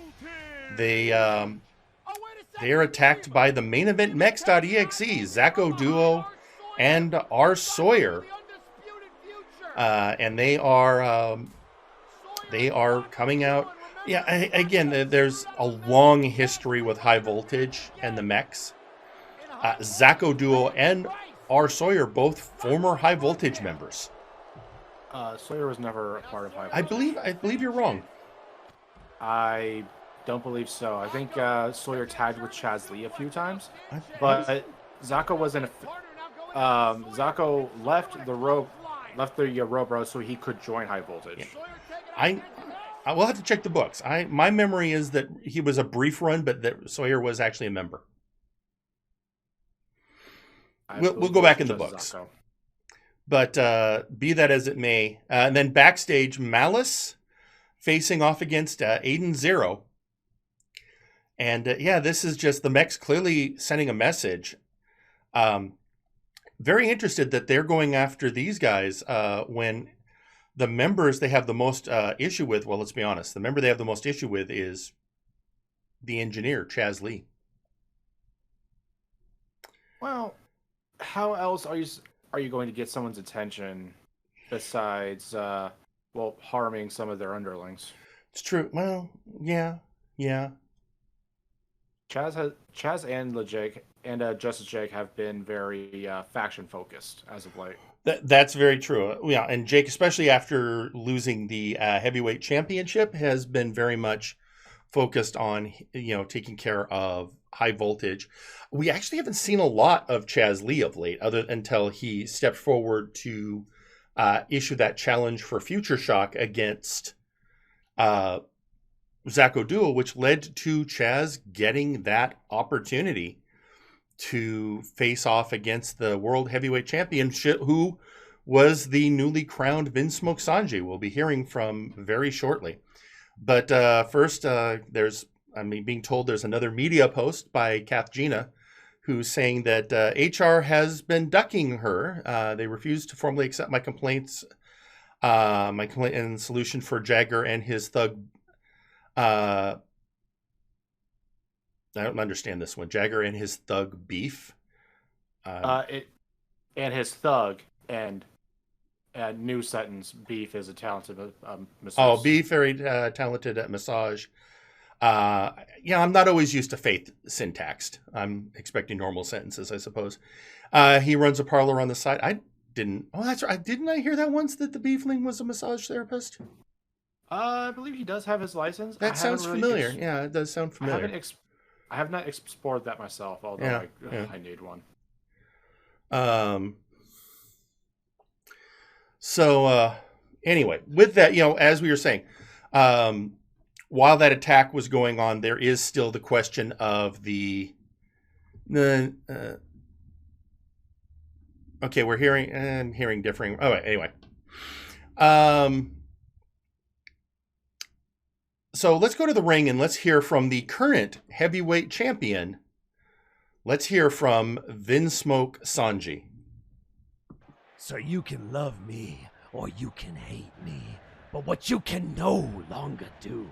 they are attacked by the main event Mex.exe, Zacho Duo, and R. Sawyer. And they are coming out. Yeah, again, there's a long history with High Voltage and the Mex. Zacho Duo and R. Sawyer, both former High Voltage members. Sawyer was never a part of High Voltage. I believe you're wrong. I don't believe so. I think Sawyer tagged with Chaz Lee a few times, but Zacho wasn't. Zacho left the rope row so he could join High Voltage. Yeah. I will have to check the books. My memory is that he was a brief run, but that Sawyer was actually a member. We'll go back in the books. Zacho. But be that as it may, and then backstage, Malice facing off against Aiden Zero. And this is just the Mex clearly sending a message. Very interested that they're going after these guys when the members they have the most issue with, well, let's be honest, the member they have the most issue with is the engineer, Chaz Lee. Well, how else are you going to get someone's attention besides harming some of their underlings? It's true. Well, yeah. Chaz and Jake and Justice Jake have been very faction focused as of late. That's very true. Yeah, and Jake, especially after losing the heavyweight championship, has been very much focused on taking care of High Voltage. We actually haven't seen a lot of Chaz Lee of late, until he stepped forward to issue that challenge for Future Shock against Zacho Duo, which led to Chaz getting that opportunity to face off against the World Heavyweight Championship, who was the newly crowned Vince Smoke Sanjay. We'll be hearing from very shortly. But first, being told there's another media post by Kath Gina, who's saying that HR has been ducking her. They refused to formally accept my complaints My complaint and solution for Jagger and his thug. I don't understand this one. Jagger and his thug beef. And his thug and new sentence, Beef is a talented massage. Oh, Beef, very talented at massage. I'm not always used to Faith syntaxed. I'm expecting normal sentences, I suppose. He runs a parlor on the side. I didn't. Oh, that's right. Didn't I hear that once that the Beefling was a massage therapist? I believe he does have his license. That sounds familiar. Yeah, it does sound familiar. I have not explored that myself, although I need one. So anyway, with that, as we were saying, while that attack was going on, there is still the question of the okay, we're hearing differing. Oh, anyway. So let's go to the ring and let's hear from the current heavyweight champion. Let's hear from Vinsmoke Sanji. So you can love me or you can hate me, but what you can no longer do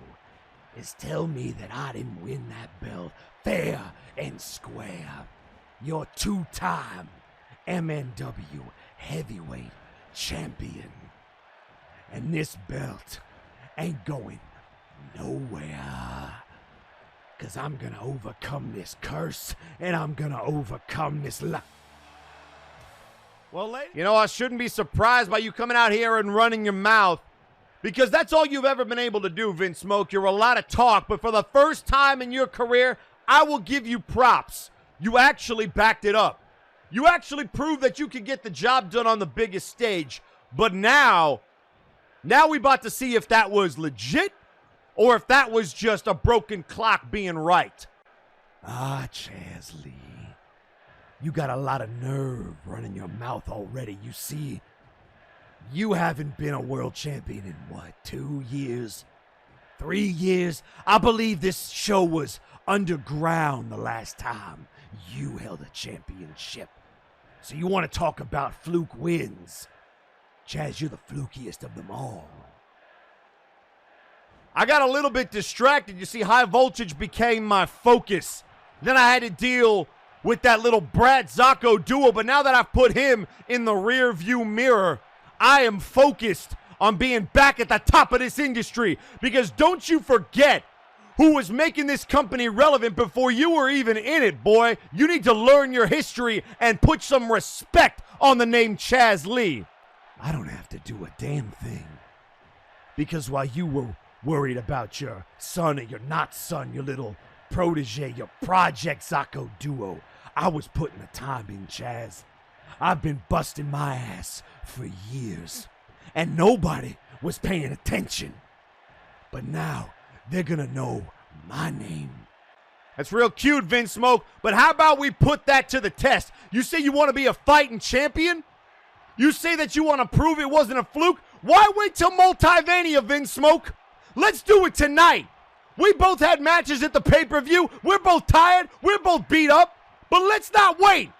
is tell me that I didn't win that belt fair and square. You're two-time MNW heavyweight champion. And this belt ain't going nowhere. 'Cause I'm gonna overcome this curse, and I'm gonna overcome this Well, I shouldn't be surprised by you coming out here and running your mouth, because that's all you've ever been able to do, Vince Smoke. You're a lot of talk, but for the first time in your career, I will give you props. You actually backed it up. You actually proved that you could get the job done on the biggest stage. But now we about to see if that was legit or if that was just a broken clock being right. Ah, Chaz Lee. You got a lot of nerve running your mouth already. You see, you haven't been a world champion in, 2 years? 3 years? I believe this show was underground the last time you held a championship. So you want to talk about fluke wins? Chaz, you're the flukiest of them all. I got a little bit distracted. You see, High Voltage became my focus. Then I had to deal with that little Brad Zacco duo, but now that I've put him in the rear view mirror, I am focused on being back at the top of this industry. Because don't you forget who was making this company relevant before you were even in it, boy. You need to learn your history and put some respect on the name Chaz Lee. I don't have to do a damn thing. Because while you were worried about your son or your not son, your little protege, your Project Zacco duo, I was putting the time in, Chaz. I've been busting my ass for years, and nobody was paying attention. But now they're gonna know my name. That's real cute, Vince Smoke, but how about we put that to the test? You say you want to be a fighting champion? You say that you want to prove it wasn't a fluke? Why wait till Multivania, Vince Smoke? Let's do it tonight. We both had matches at the pay-per-view. We're both tired. We're both beat up. But let's not wait.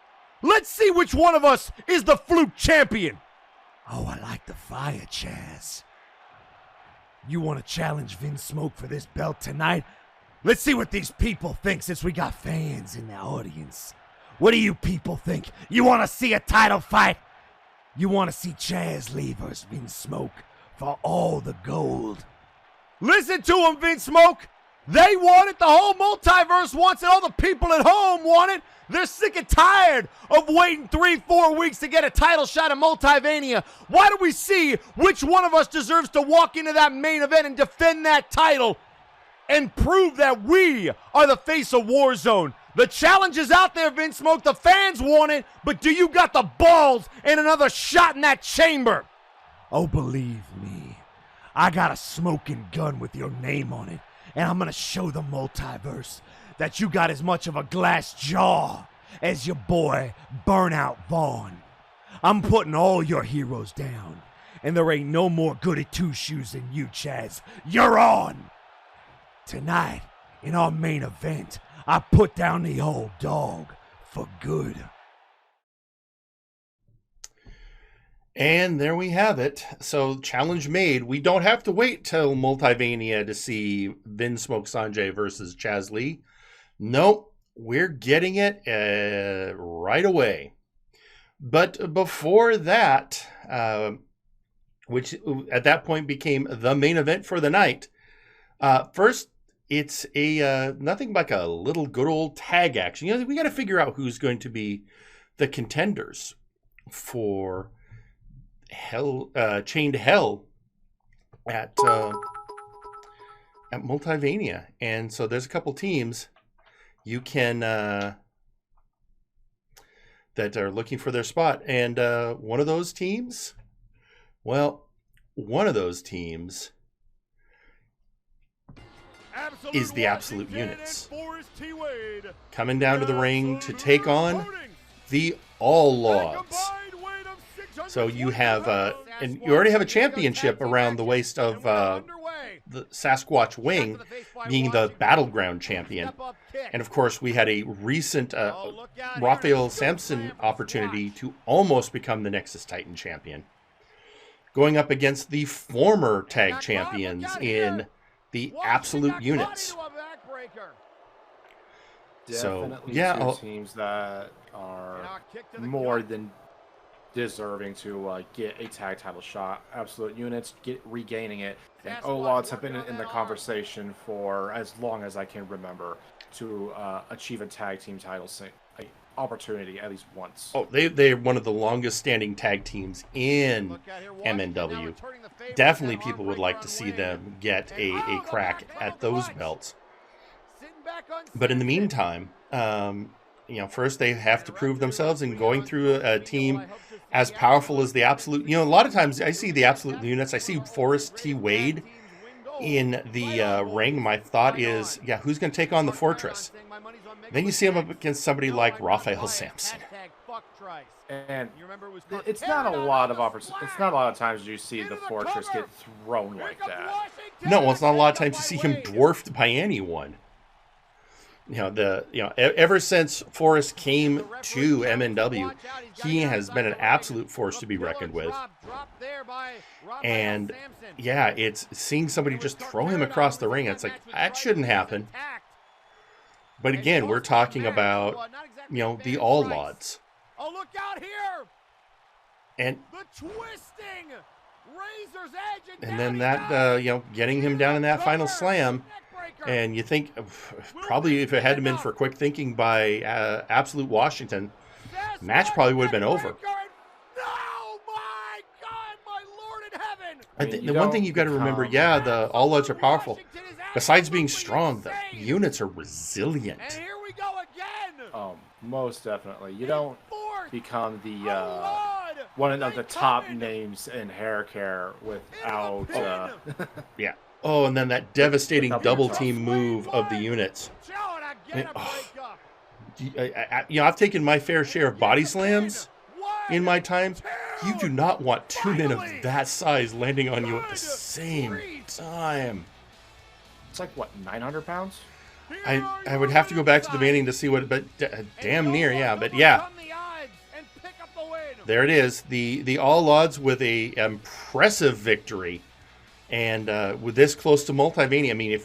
Let's see which one of us is the fluke champion. Oh, I like the fire, Chaz. You want to challenge Vince Smoke for this belt tonight? Let's see what these people think, since we got fans in the audience. What do you people think? You want to see a title fight? You want to see Chaz Lee versus Vince Smoke for all the gold? Listen to them, Vince Smoke. They want it. The whole multiverse wants it. All the people at home want it. They're sick and tired of waiting 3-4 weeks to get a title shot at Multivania. Why don't we see which one of us deserves to walk into that main event and defend that title and prove that we are the face of Warzone? The challenge is out there, Vince Smoke. The fans want it, but do you got the balls and another shot in that chamber? Oh, believe me, I got a smoking gun with your name on it, and I'm going to show the multiverse that you got as much of a glass jaw as your boy Burnout Vaughn. I'm putting all your heroes down, and there ain't no more goody two-shoes than you, Chaz. You're on! Tonight, in our main event, I put down the old dog for good. And there we have it. So challenge made. We don't have to wait till Multivania to see Vin Smoke Sanjay versus Chaz Lee. Nope, we're getting it right away. But before that, which at that point became the main event for the night, first it's a nothing like a little good old tag action. You know, we got to figure out who's going to be the contenders for Hell, Chained Hell at Multivania. And so there's a couple teams you can that are looking for their spot. And one of those teams, is the Absolute Units. Coming down to the ring to take on the All Logs. So you have, and you already have a championship around the waist of the Sasquatch Wing being the Battleground champion. And of course, we had a recent Raphael Sampson opportunity to almost become the Nexus Titan champion, going up against the former tag champions in the Absolute Units. So, yeah, two teams that are more than deserving to get a tag title shot. Absolute Units regaining it, and O-Lods have been in the conversation for as long as I can remember to achieve a tag team title opportunity at least once. Oh, they're one of the longest standing tag teams in MNW. Definitely people would like to see them get a crack at those belts. But in the meantime, first they have to prove themselves, and going through a team as powerful as the Absolute. A lot of times I see the Absolute Units. I see Forrest T. Wade in the ring. My thought is, who's going to take on the Fortress? Then you see him up against somebody like Raphael Sampson. And it's not a lot of It's not a lot of times you see the Fortress get thrown like that. No, well, it's not a lot of times you see him dwarfed by anyone. Ever since Forrest came to MNW, he has been an absolute force to be reckoned with. And it's seeing somebody just throw him across the ring. It's like, that shouldn't happen. But again, we're talking about, the All Lods. Oh, look out here! And the twisting razor's edge, and then that, getting him down in that final slam. And you think, probably if it hadn't been for quick thinking by Absolute Washington, the match probably would have been over. Oh my God, my Lord in heaven! The one thing you've got to remember, the All Lods are powerful. Besides being strong, the units are resilient. And here we go again. Oh, most definitely. You don't become the one of the top names in hair care without. Oh, and then that devastating double team move of the units. I've taken my fair share of body slams in my time. You do not want two men of that size landing on you at the same time. It's like, what, 900 pounds? I would have to go back to the beginning to see what, but damn near, there it is. The All Odds with a impressive victory. And with this close to Multivania, I mean,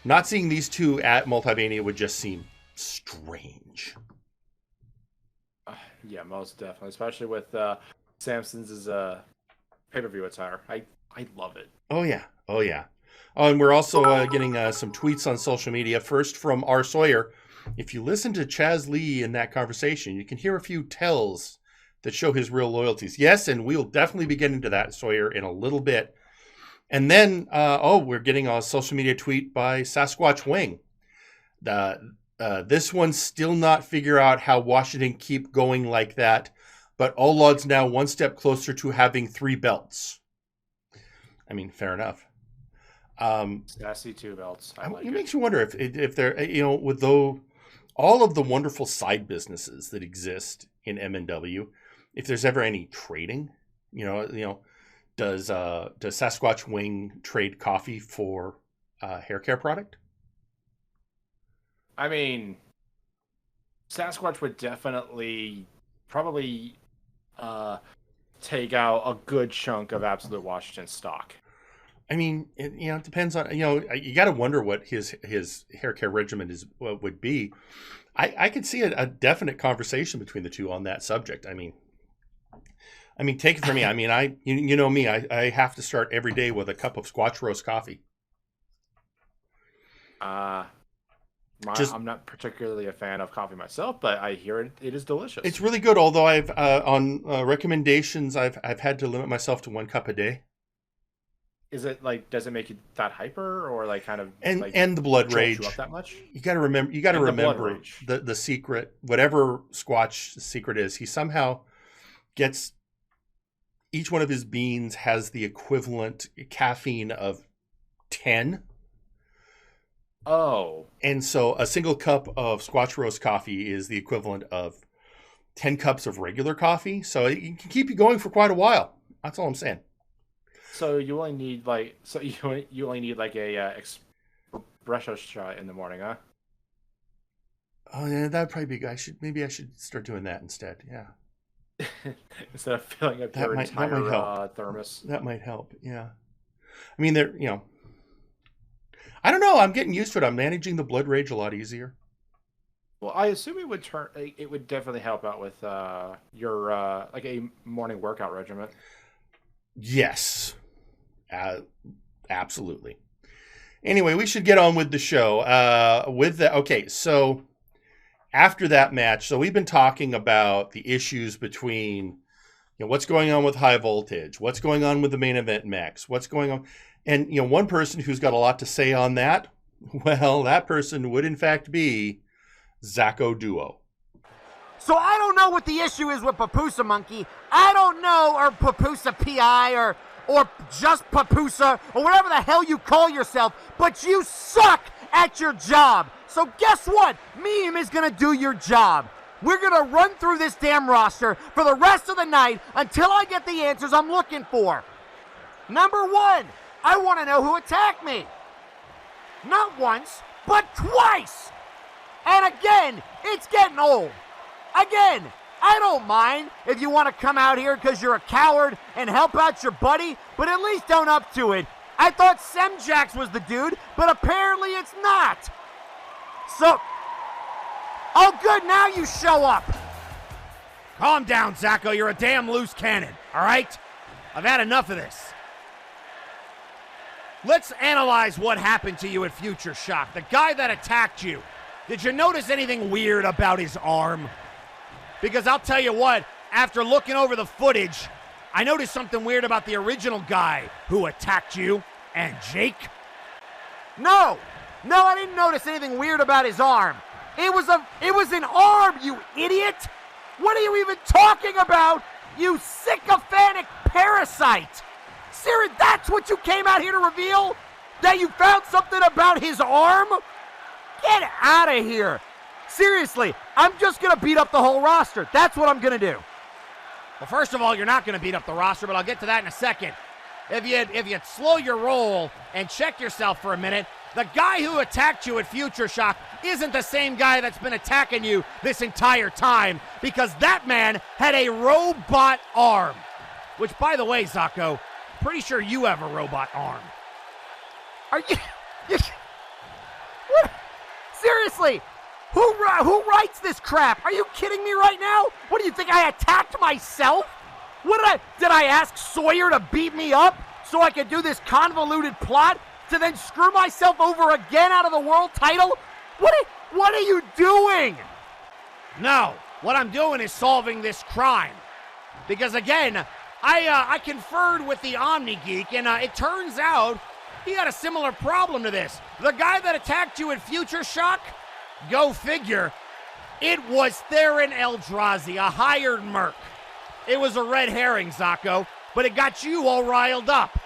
not seeing these two at Multivania would just seem strange. Yeah, most definitely, especially with Samson's pay-per-view attire. I love it. Oh yeah. Oh, and we're also getting some tweets on social media. First from R. Sawyer. If you listen to Chaz Lee in that conversation, you can hear a few tells that show his real loyalties. Yes, and we'll definitely be getting to that, Sawyer, in a little bit. And then, we're getting a social media tweet by Sasquatch Wing. This one's still not figure out how Washington keep going like that, but All Odds now one step closer to having 3 belts. I mean, fair enough. I see 2 belts. It makes you wonder if they're, with all of the wonderful side businesses that exist in MNW, if there's ever any trading, does Sasquatch Wing trade coffee for hair care product? I mean, Sasquatch would definitely probably take out a good chunk of Absolute Washington stock. I mean, it depends on, you got to wonder what his hair care regimen would be. I could see a definite conversation between the two on that subject. I mean, take it from me. I mean, you know me, I have to start every day with a cup of Scotch roast coffee. I'm not particularly a fan of coffee myself, but I hear it is delicious. It's really good. Although I've on recommendations, I've had to limit myself to 1 cup a day. Is it like, does it make you that hyper, or like kind of and the blood rage you up that much? You got to remember the secret, whatever Squatch secret is. He somehow gets, each one of his beans has the equivalent caffeine of 10. Oh. And so a single cup of Scotch roast coffee is the equivalent of 10 cups of regular coffee. So it can keep you going for quite a while. That's all I'm saying. So you only need a espresso shot in the morning, huh? Oh yeah, that'd probably be. I should start doing that instead. Yeah. Instead of filling up your entire thermos. That might help. Yeah. I mean, I don't know. I'm getting used to it. I'm managing the blood rage a lot easier. Well, I assume it would definitely help out with your like a morning workout regimen. Yes. Absolutely. Anyway, we should get on with the show. Okay, so after that match, so we've been talking about the issues between, what's going on with High Voltage, what's going on with the main event mechs, what's going on, and one person who's got a lot to say on that, well, that person would in fact be Zacho Duo. So I don't know what the issue is with Papusa Monkey. I don't know, or Papusa PI, or just Papusa, or whatever the hell you call yourself, but you suck at your job. So guess what? Meme is going to do your job. We're going to run through this damn roster for the rest of the night until I get the answers I'm looking for. Number 1, I want to know who attacked me. Not once, but twice. And again, it's getting old. Again, I don't mind if you want to come out here because you're a coward and help out your buddy, but at least own up to it. I thought Semjax was the dude, but apparently it's not. So, oh good, now you show up. Calm down, Zacho, you're a damn loose cannon, all right? I've had enough of this. Let's analyze what happened to you at Future Shock. The guy that attacked you, did you notice anything weird about his arm? Because I'll tell you what, after looking over the footage, I noticed something weird about the original guy who attacked you and Jake. No, I didn't notice anything weird about his arm. It was an arm, you idiot. What are you even talking about, you sycophantic parasite? Siri, that's what you came out here to reveal? That you found something about his arm? Get out of here. Seriously, I'm just going to beat up the whole roster. That's what I'm going to do. Well, first of all, you're not going to beat up the roster, but I'll get to that in a second. If you'd slow your roll and check yourself for a minute, the guy who attacked you at Future Shock isn't the same guy that's been attacking you this entire time, because that man had a robot arm. Which, by the way, Zacho, pretty sure you have a robot arm. Are you what? Seriously? Who writes this crap? Are you kidding me right now? What do you think, I attacked myself? Did I ask Sawyer to beat me up so I could do this convoluted plot to then screw myself over again out of the world title? What are you doing? No, what I'm doing is solving this crime. Because again, I conferred with the Omni Geek, and it turns out he had a similar problem to this. The guy that attacked you at Future Shock, go figure, it was Theron Eldrazi, a hired merc. It was a red herring, Zacho, but it got you all riled up.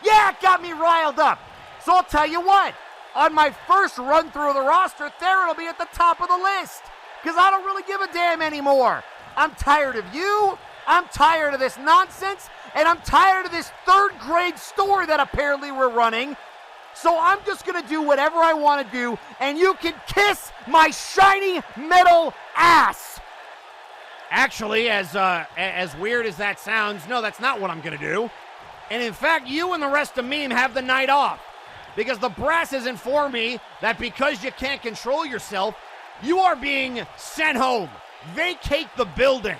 Yeah, it got me riled up. So I'll tell you what, on my first run through of the roster, Theron will be at the top of the list, because I don't really give a damn anymore. I'm tired of you, I'm tired of this nonsense, and I'm tired of this third-grade story that apparently we're running. So I'm just going to do whatever I want to do, and you can kiss my shiny metal ass. Actually, as weird as that sounds, no, that's not what I'm going to do. And in fact, you and the rest of Meme have the night off. Because the brass has informed me that because you can't control yourself, you are being sent home. Vacate the building.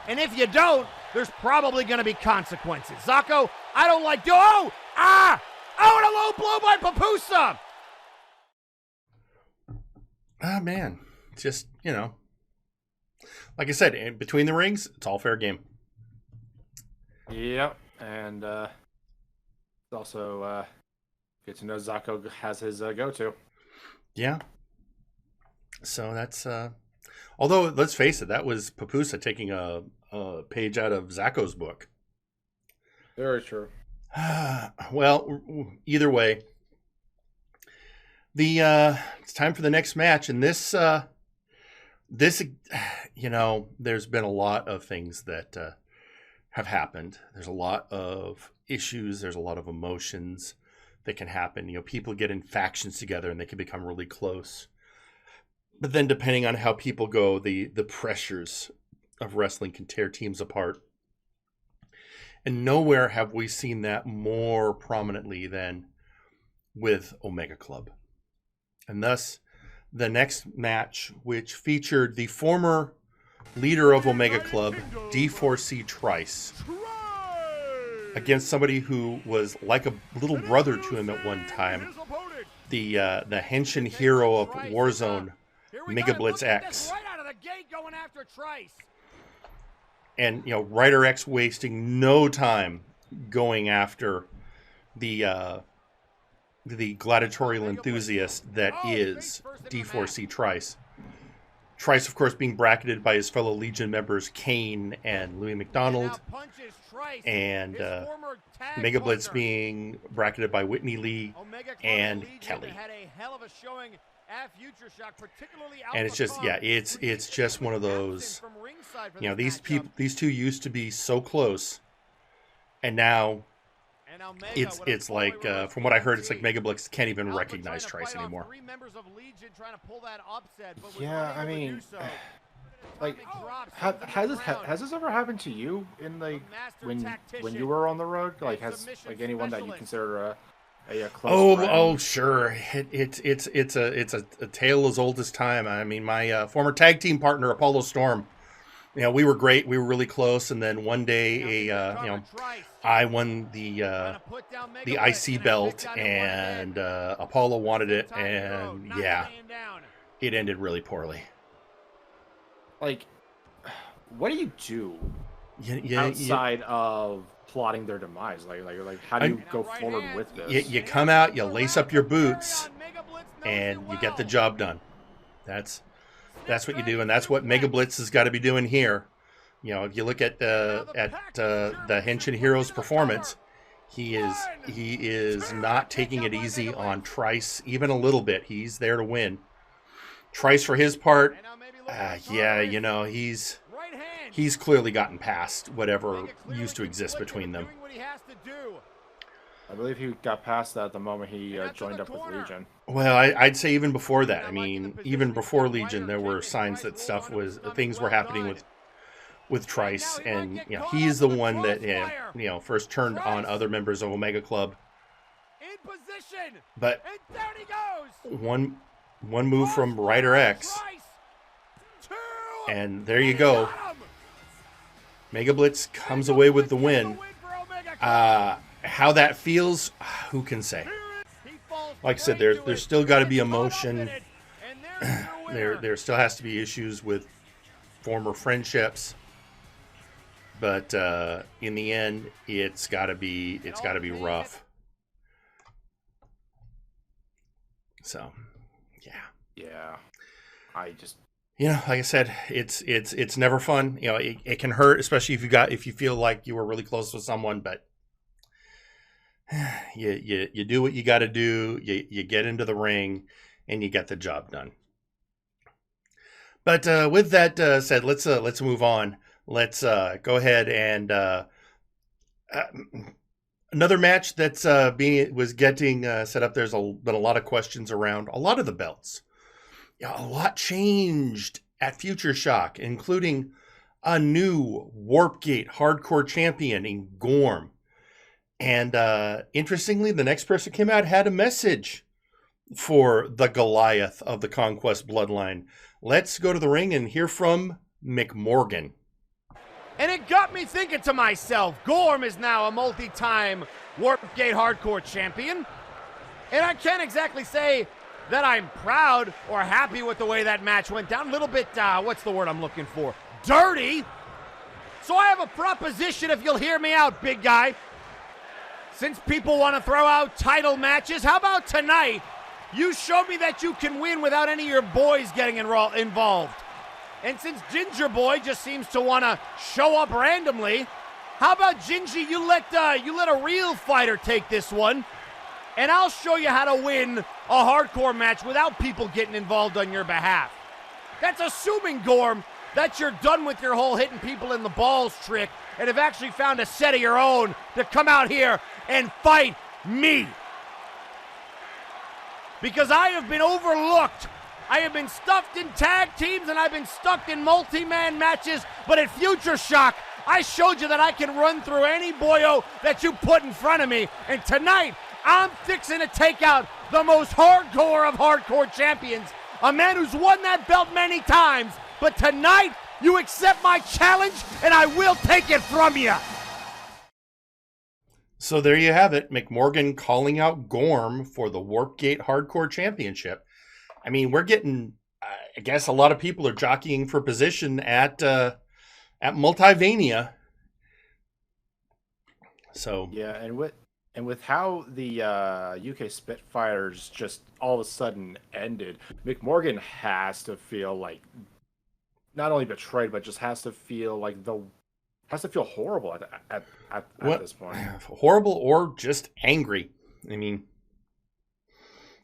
And if you don't, there's probably going to be consequences. Zako, I don't like... Oh! Ah! Oh, and a low blow by Papusa! Ah, man. Just, you know. Like I said, in between the rings, it's all fair game. Yep. And also good to know Zako has his go-to. Yeah. So that's... Although, let's face it, that was Papusa taking a page out of Zako's book. Very true. Well, either way, it's time for the next match, and this, you know, there's been a lot of things that have happened. There's a lot of issues. There's a lot of emotions that can happen. You know, people get in factions together, and they can become really close. But then, depending on how people go, the pressures of wrestling can tear teams apart. And nowhere have we seen that more prominently than with Omega Club. And thus, the next match, which featured the former leader of Omega Club, D4C Trice, against somebody who was like a little brother to him at one time, the henshin hero of Warzone, Mega Blitz X. Right out of the gate going after Trice. And, you know, Ryder X wasting no time going after the gladiatorial enthusiast that is D4C Trice. Trice, of course, being bracketed by his fellow Legion members Kane and Louis McDonald, and Mega Blitz being bracketed by Whitney Lee and Kelly. And it's just, yeah, it's just one of those, you know, these two used to be so close, and now it's like, from what I heard, it's like Mega Blitz can't even recognize Trice anymore. Yeah, I mean, like, has this ever happened to you in like when you were on the rug? Like, has like anyone that you consider a close friend? Oh, sure. It's a tale as old as time. I mean, my former tag team partner, Apollo Storm, you know, we were great. We were really close. And then one day, you know, I won the IC belt, and Apollo wanted it, and yeah, it ended really poorly. Like, what do you do outside of plotting their demise? Like, how do you go forward with this? You come out, you lace up your boots, and you get the job done. That's what you do, and that's what Mega Blitz has got to be doing here. You know, if you look at the Henshin Hero's performance, he is not taking it easy on Trice even a little bit. He's there to win. Trice, for his part, yeah, you know, he's clearly gotten past whatever used to exist between them. I believe he got past that the moment he joined up with Legion. Well, I'd say even before that. I mean, even before Legion, there were signs that things were happening with Trice, and you know, he's the one that you know, first turned on other members of Omega Club. But one move from Ryder X, and there you go. Mega Blitz comes away with the win. How that feels, who can say? Like I said, there's still got to be emotion. There still has to be issues with former friendships. But in the end, it's got to be rough. So, yeah. I just, you know, like I said, it's never fun. You know, it can hurt, especially if you feel like you were really close with someone. But you do what you got to do. You get into the ring, and you get the job done. But with that said, let's move on. Let's go ahead and another match that's was getting set up. There's been a lot of questions around a lot of the belts. Yeah, a lot changed at Future Shock, including a new Warpgate hardcore champion in Gorm. And interestingly, the next person came out had a message for the Goliath of the Conquest bloodline. Let's go to the ring and hear from McMorgan. And it got me thinking to myself, Gorm is now a multi-time Warpgate hardcore champion. And I can't exactly say that I'm proud or happy with the way that match went down. A little bit, what's the word I'm looking for? Dirty. So I have a proposition if you'll hear me out, big guy. Since people want to throw out title matches, how about tonight you show me that you can win without any of your boys getting involved? And since Ginger Boy just seems to want to show up randomly, how about Gingy, you let a real fighter take this one, and I'll show you how to win a hardcore match without people getting involved on your behalf. That's assuming, Gorm, that you're done with your whole hitting people in the balls trick and have actually found a set of your own to come out here and fight me. Because I have been overlooked. I have been stuffed in tag teams and I've been stuck in multi-man matches, but at Future Shock, I showed you that I can run through any boyo that you put in front of me, and tonight, I'm fixing to take out the most hardcore of hardcore champions, a man who's won that belt many times, but tonight, you accept my challenge, and I will take it from you. So there you have it. McMorgan calling out Gorm for the Warpgate Hardcore Championship. I mean, we're getting, I guess a lot of people are jockeying for position at Multivania. So yeah, and with how the UK Spitfires just all of a sudden ended, McMorgan has to feel like not only betrayed, but just has to feel horrible at this point. Horrible or just angry. I mean,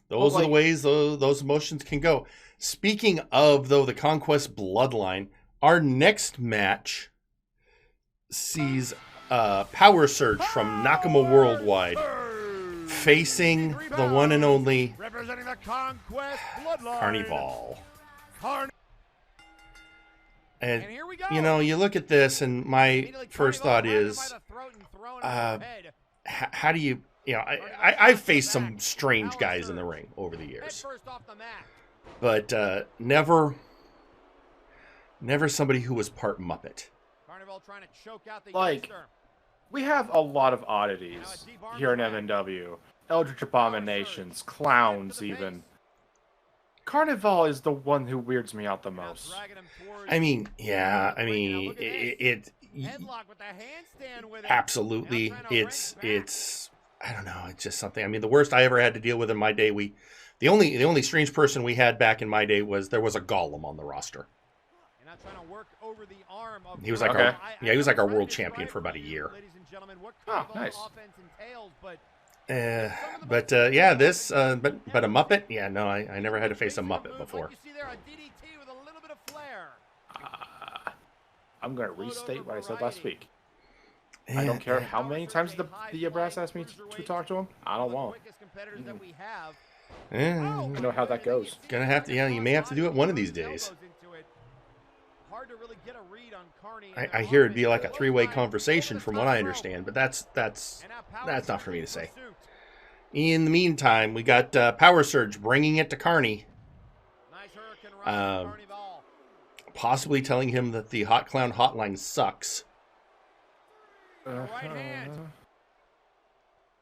those are the ways those emotions can go. Speaking of, though, the Conquest Bloodline, our next match sees Power Surge from Nakama Worldwide facing the one and only representing the Conquest Bloodline, Carnival. And here we go. You know, you look at this, and my first thought is, how do you, I've faced some strange guys in the ring over the years, but never somebody who was part Muppet. Like, we have a lot of oddities here in MNW. Eldritch Abominations, clowns even. Carnival is the one who weirds me out the most. I mean, yeah, I mean, it absolutely, it's, I don't know, it's just something. I mean, the worst I ever had to deal with in my day, the only strange person we had back in my day was there was a Golem on the roster. He was like he was like our world champion for about a year. Oh, nice. But a Muppet? Yeah, no, I never had to face a Muppet before. I'm going to restate what I said last week. I don't care how many times the brass asked me to talk to him. I don't want. You know how that goes. Gonna have to. Yeah, you may have to do it one of these days. I hear it'd be like a three-way conversation from what I understand, but that's not for me to say. In the meantime, we got Power Surge bringing it to Carney. Possibly telling him that the Hot Clown Hotline sucks. Right hand.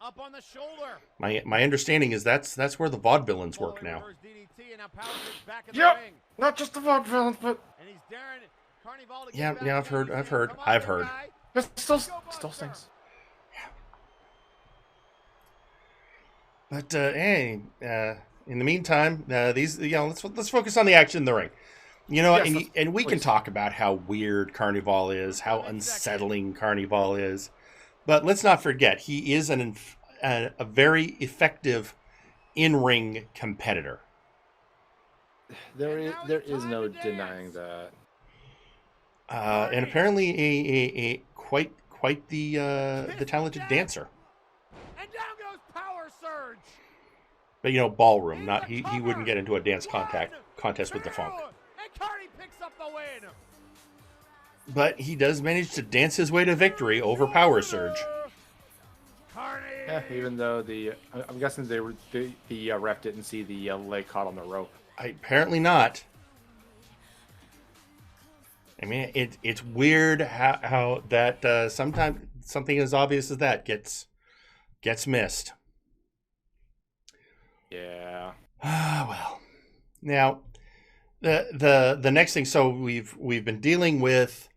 Up on the shoulder. My understanding is that's where the vaudevillains work now. Yep, not just the vaudevillains, but yeah, I've heard. It still stings. But hey, in the meantime, let's focus on the action in the ring. And we can talk about how weird Carnival is, how unsettling Carnival is, but let's not forget he is a very effective in-ring competitor. There is no denying that. And apparently a quite the talented dancer. And down goes Power Surge. But ballroom, not he wouldn't get into a dance contest with the Funk. And Carney picks up the win. But he does manage to dance his way to victory over Power Surge. Yeah, even though I'm guessing the ref didn't see the leg caught on the rope. Apparently not. I mean, it's weird how that sometimes something as obvious as that gets missed. Yeah. Well, now the next thing. So we've been dealing with,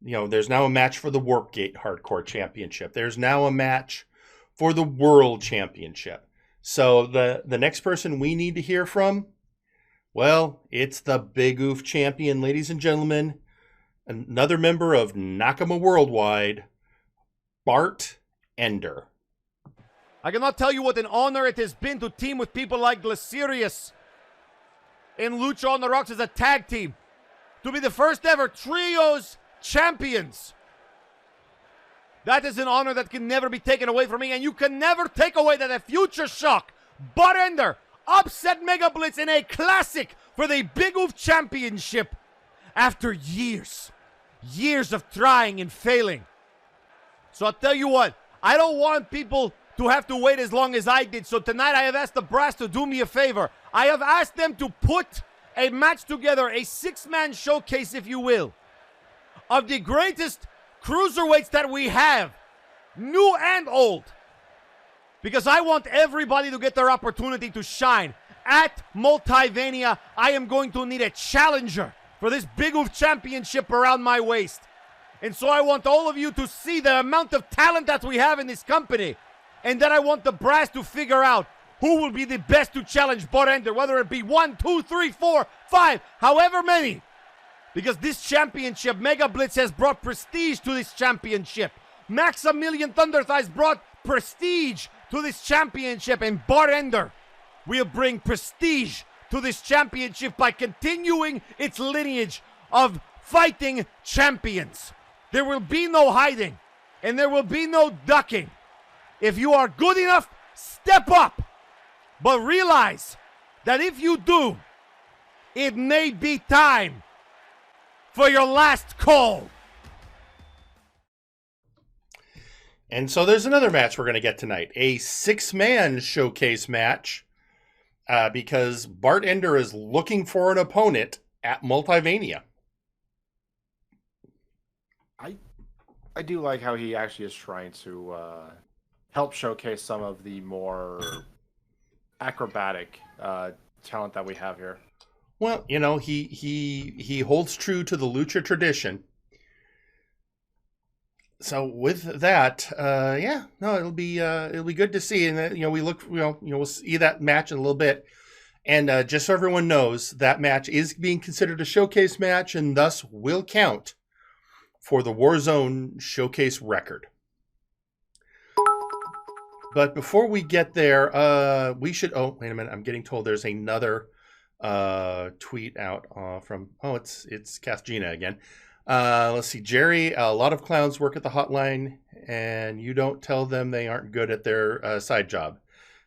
there's now a match for the Warpgate Hardcore Championship. There's now a match for the World Championship. So the next person we need to hear from, well, it's the Big Oof champion, ladies and gentlemen. Another member of Nakama Worldwide, Bart Ender. I cannot tell you what an honor it has been to team with people like Glycerius and Lucha on the Rocks as a tag team. To be the first ever Trios champions. That is an honor that can never be taken away from me, and you can never take away that a Future Shock, Bart Ender, upset Mega Blitz in a classic for the Big Oof Championship after years of trying and failing. So I'll tell you what, I don't want people to have to wait as long as I did. So tonight I have asked the brass to do me a favor. I have asked them to put a match together, a six-man showcase, if you will, of the greatest cruiserweights that we have, new and old. Because I want everybody to get their opportunity to shine. At Multivania, I am going to need a challenger for this Big Oof Championship around my waist. And so I want all of you to see the amount of talent that we have in this company. And then I want the brass to figure out who will be the best to challenge Bart Ender, whether it be 1, 2, 3, 4, 5, however many. Because this championship, Mega Blitz has brought prestige to this championship. Maximilian Thunderthighs brought prestige to this championship. And Bart Ender will bring prestige to this championship by continuing its lineage of fighting champions. There will be no hiding, and there will be no ducking. If you are good enough, step up. But realize that if you do, it may be time for your last call. And so there's another match we're going to get tonight. A six-man showcase match because Bart Ender is looking for an opponent at Multivania. I do like how he actually is trying to help showcase some of the more acrobatic talent that we have here. Well, he holds true to the lucha tradition. So with that, it'll be good to see, and we'll see that match in a little bit. And just so everyone knows, that match is being considered a showcase match, and thus will count for the Warzone showcase record. But before we get there, we should. Oh, wait a minute! I'm getting told there's another tweet out from. Oh, it's Kath Gina again. Let's see, Jerry. A lot of clowns work at the hotline, and you don't tell them they aren't good at their side job.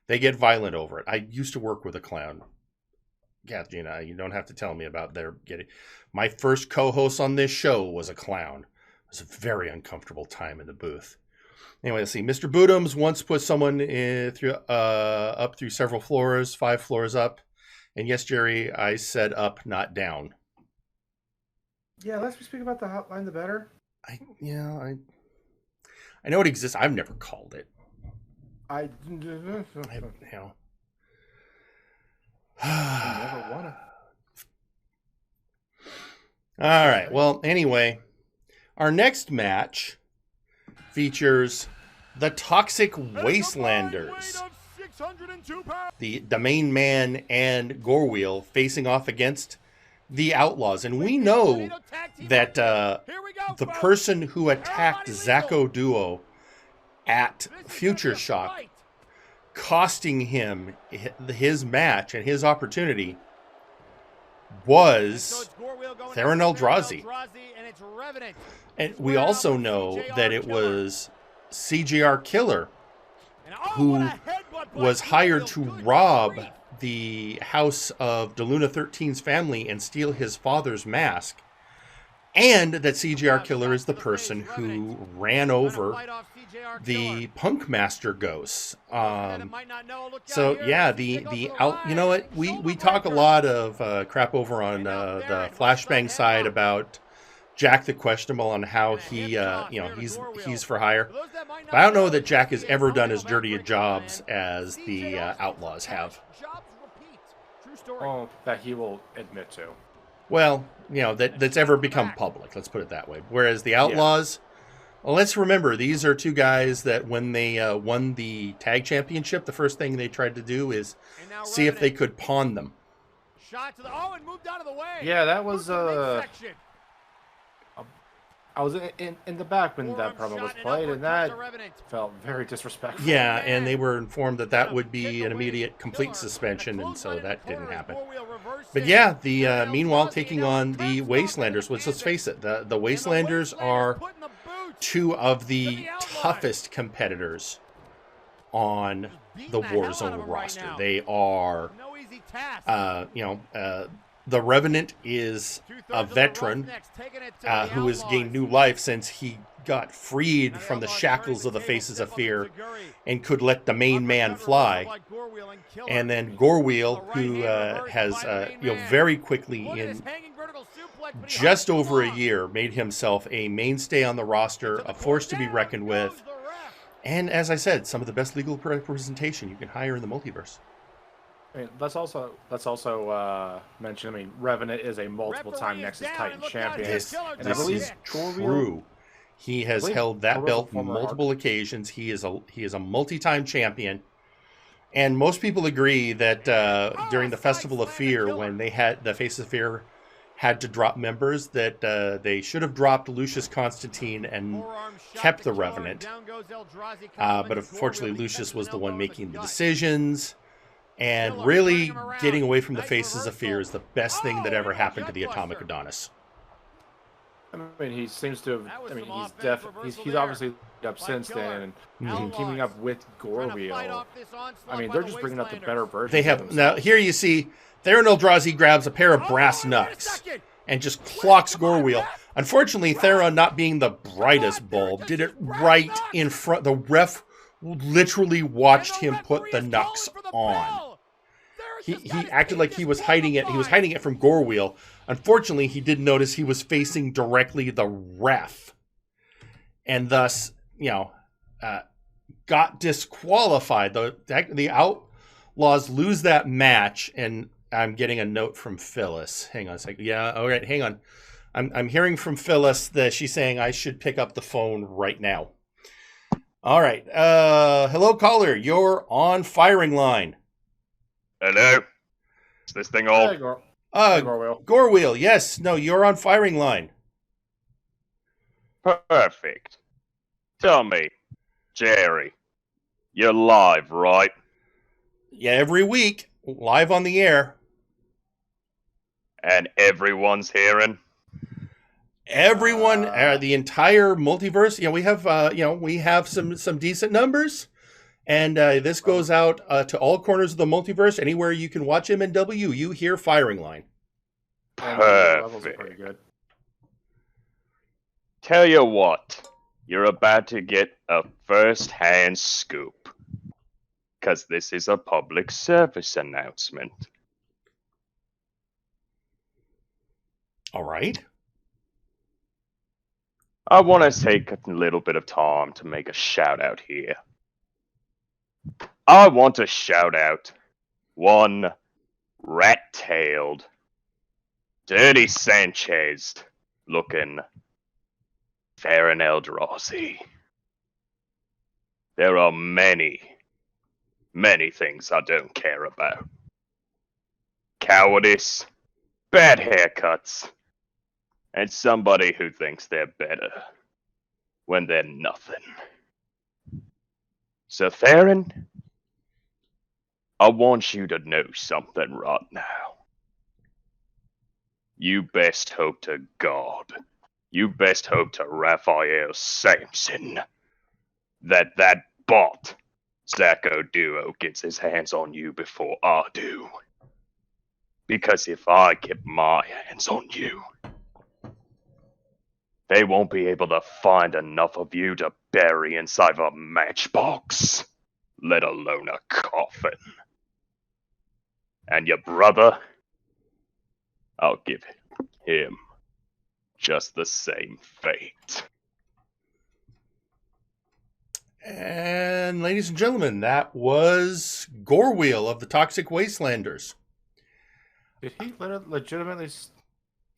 They get violent over it. I used to work with a clown. Kath Gina, you don't have to tell me about their getting. My first co-host on this show was a clown. It was a very uncomfortable time in the booth. Anyway, let's see. Mr. Boodums once put someone up through several floors, 5 floors up. And yes, Jerry, I said up, not down. Yeah, less we speak about the hotline, the better. I know it exists. I've never called it. I never wanna. All right. Well, anyway, our next match features the Toxic Wastelanders. The main man and Gorewheel facing off against the Outlaws. And we know that the person who attacked Zacho Duo at Future Shock, costing him his match and his opportunity, was Theron Eldrazi. And we also know that it was CJR Killer who was hired to rob the house of DeLuna 13's family and steal his father's mask. and that CJR Killer is the person who ran over the Punk Master ghosts. So yeah, the out. You know what? We talk a lot of crap over on the Flashbang side about Jack the Questionable and how he he's for hire. But I don't know that Jack has ever done as dirty a jobs as the Outlaws have. Oh, that he will admit to. Well, that's ever become public. Let's put it that way. Whereas the Outlaws, well, let's remember, these are two guys that when they won the tag championship, the first thing they tried to do is see if they could pawn them. Shot to the and moved out of the way. Yeah, that was I was in the back when that promo was played, and that felt very disrespectful. Yeah, and they were informed that would be an immediate, complete suspension, and so that didn't happen. But yeah, the meanwhile taking on the Wastelanders, which, let's face it, the Wastelanders are two of the toughest competitors on the Warzone roster. They are, the Revenant is a veteran who has gained new life since he got freed from the shackles of the Faces of Fear and could let the main man fly. And then Gorewheel, who has very quickly, in just over a year, made himself a mainstay on the roster, a force to be reckoned with, and as I said, some of the best legal representation you can hire in the multiverse. I mean, let's also mention. I mean, Revenant is a multiple-time Nexus Titan champion. This is true. He has held that belt multiple occasions. He is a multi-time champion, and most people agree that during the Festival of Fear, when they had the Faces of Fear had to drop members, that they should have dropped Lucius Constantine and kept the Revenant. But unfortunately, Lucius was the one making the decisions. And really getting away from the Faces of Fear is the best thing that ever happened to the Atomic Adonis. I mean, he seems to have. I mean, he's obviously up since then, and teaming up with Gorewheel. I mean, they're just bringing up the better version. They have now. Here you see Theron Eldrazi grabs a pair of brass knucks and just clocks Gorewheel. Unfortunately, Theron, not being the brightest bulb, did it right in front. The ref literally watched him put the knucks on. He acted like he was hiding it. He was hiding it from Gorewheel. Unfortunately, he didn't notice he was facing directly the ref, and thus, got disqualified. The Outlaws lose that match, and I'm getting a note from Phyllis. Hang on a second. Yeah, all right, hang on. I'm hearing from Phyllis that she's saying I should pick up the phone right now. All right. Hello, caller. You're on Firing Line. Hello. Is this thing on? Gorewheel. Yes. No, you're on Firing Line. Perfect. Tell me, Jerry, you're live, right? Yeah, every week, live on the air. And everyone's hearing? Everyone, the entire multiverse. We have some decent numbers, and this goes out to all corners of the multiverse. Anywhere you can watch MNW, you hear Firing Line. Perfect. Tell you what, you're about to get a first-hand scoop, because this is a public service announcement. All right. I want to take a little bit of time to make a shout out here. I want to shout out one rat-tailed, dirty Sanchez looking Theron Eldrazi. There are many, many things I don't care about. Cowardice, bad haircuts, and somebody who thinks they're better when they're nothing. So, Theron, I want you to know something right now. You best hope to God, you best hope to Raphael Sampson, that bot, Zacko Duo, gets his hands on you before I do. Because if I get my hands on you, they won't be able to find enough of you to bury inside of a matchbox, let alone a coffin. And your brother, I'll give him just the same fate. And ladies and gentlemen, that was Gorewheel of the Toxic Wastelanders. Did he legitimately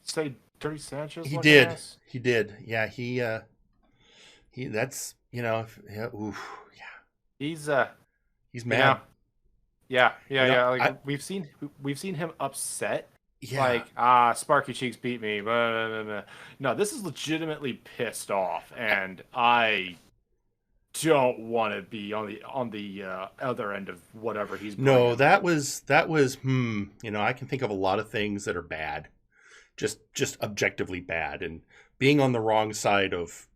say Dirty Sanchez? He did. He did. Yeah, he that's, yeah, oof, yeah. He's mad. Yeah. Like, we've seen him upset. Yeah. Like, Sparky Cheeks beat me. Blah, blah, blah, blah. No, this is legitimately pissed off, and I don't want to be on the other end of whatever he's bringing. No, that was I can think of a lot of things that are bad. Just objectively bad, and being on the wrong side of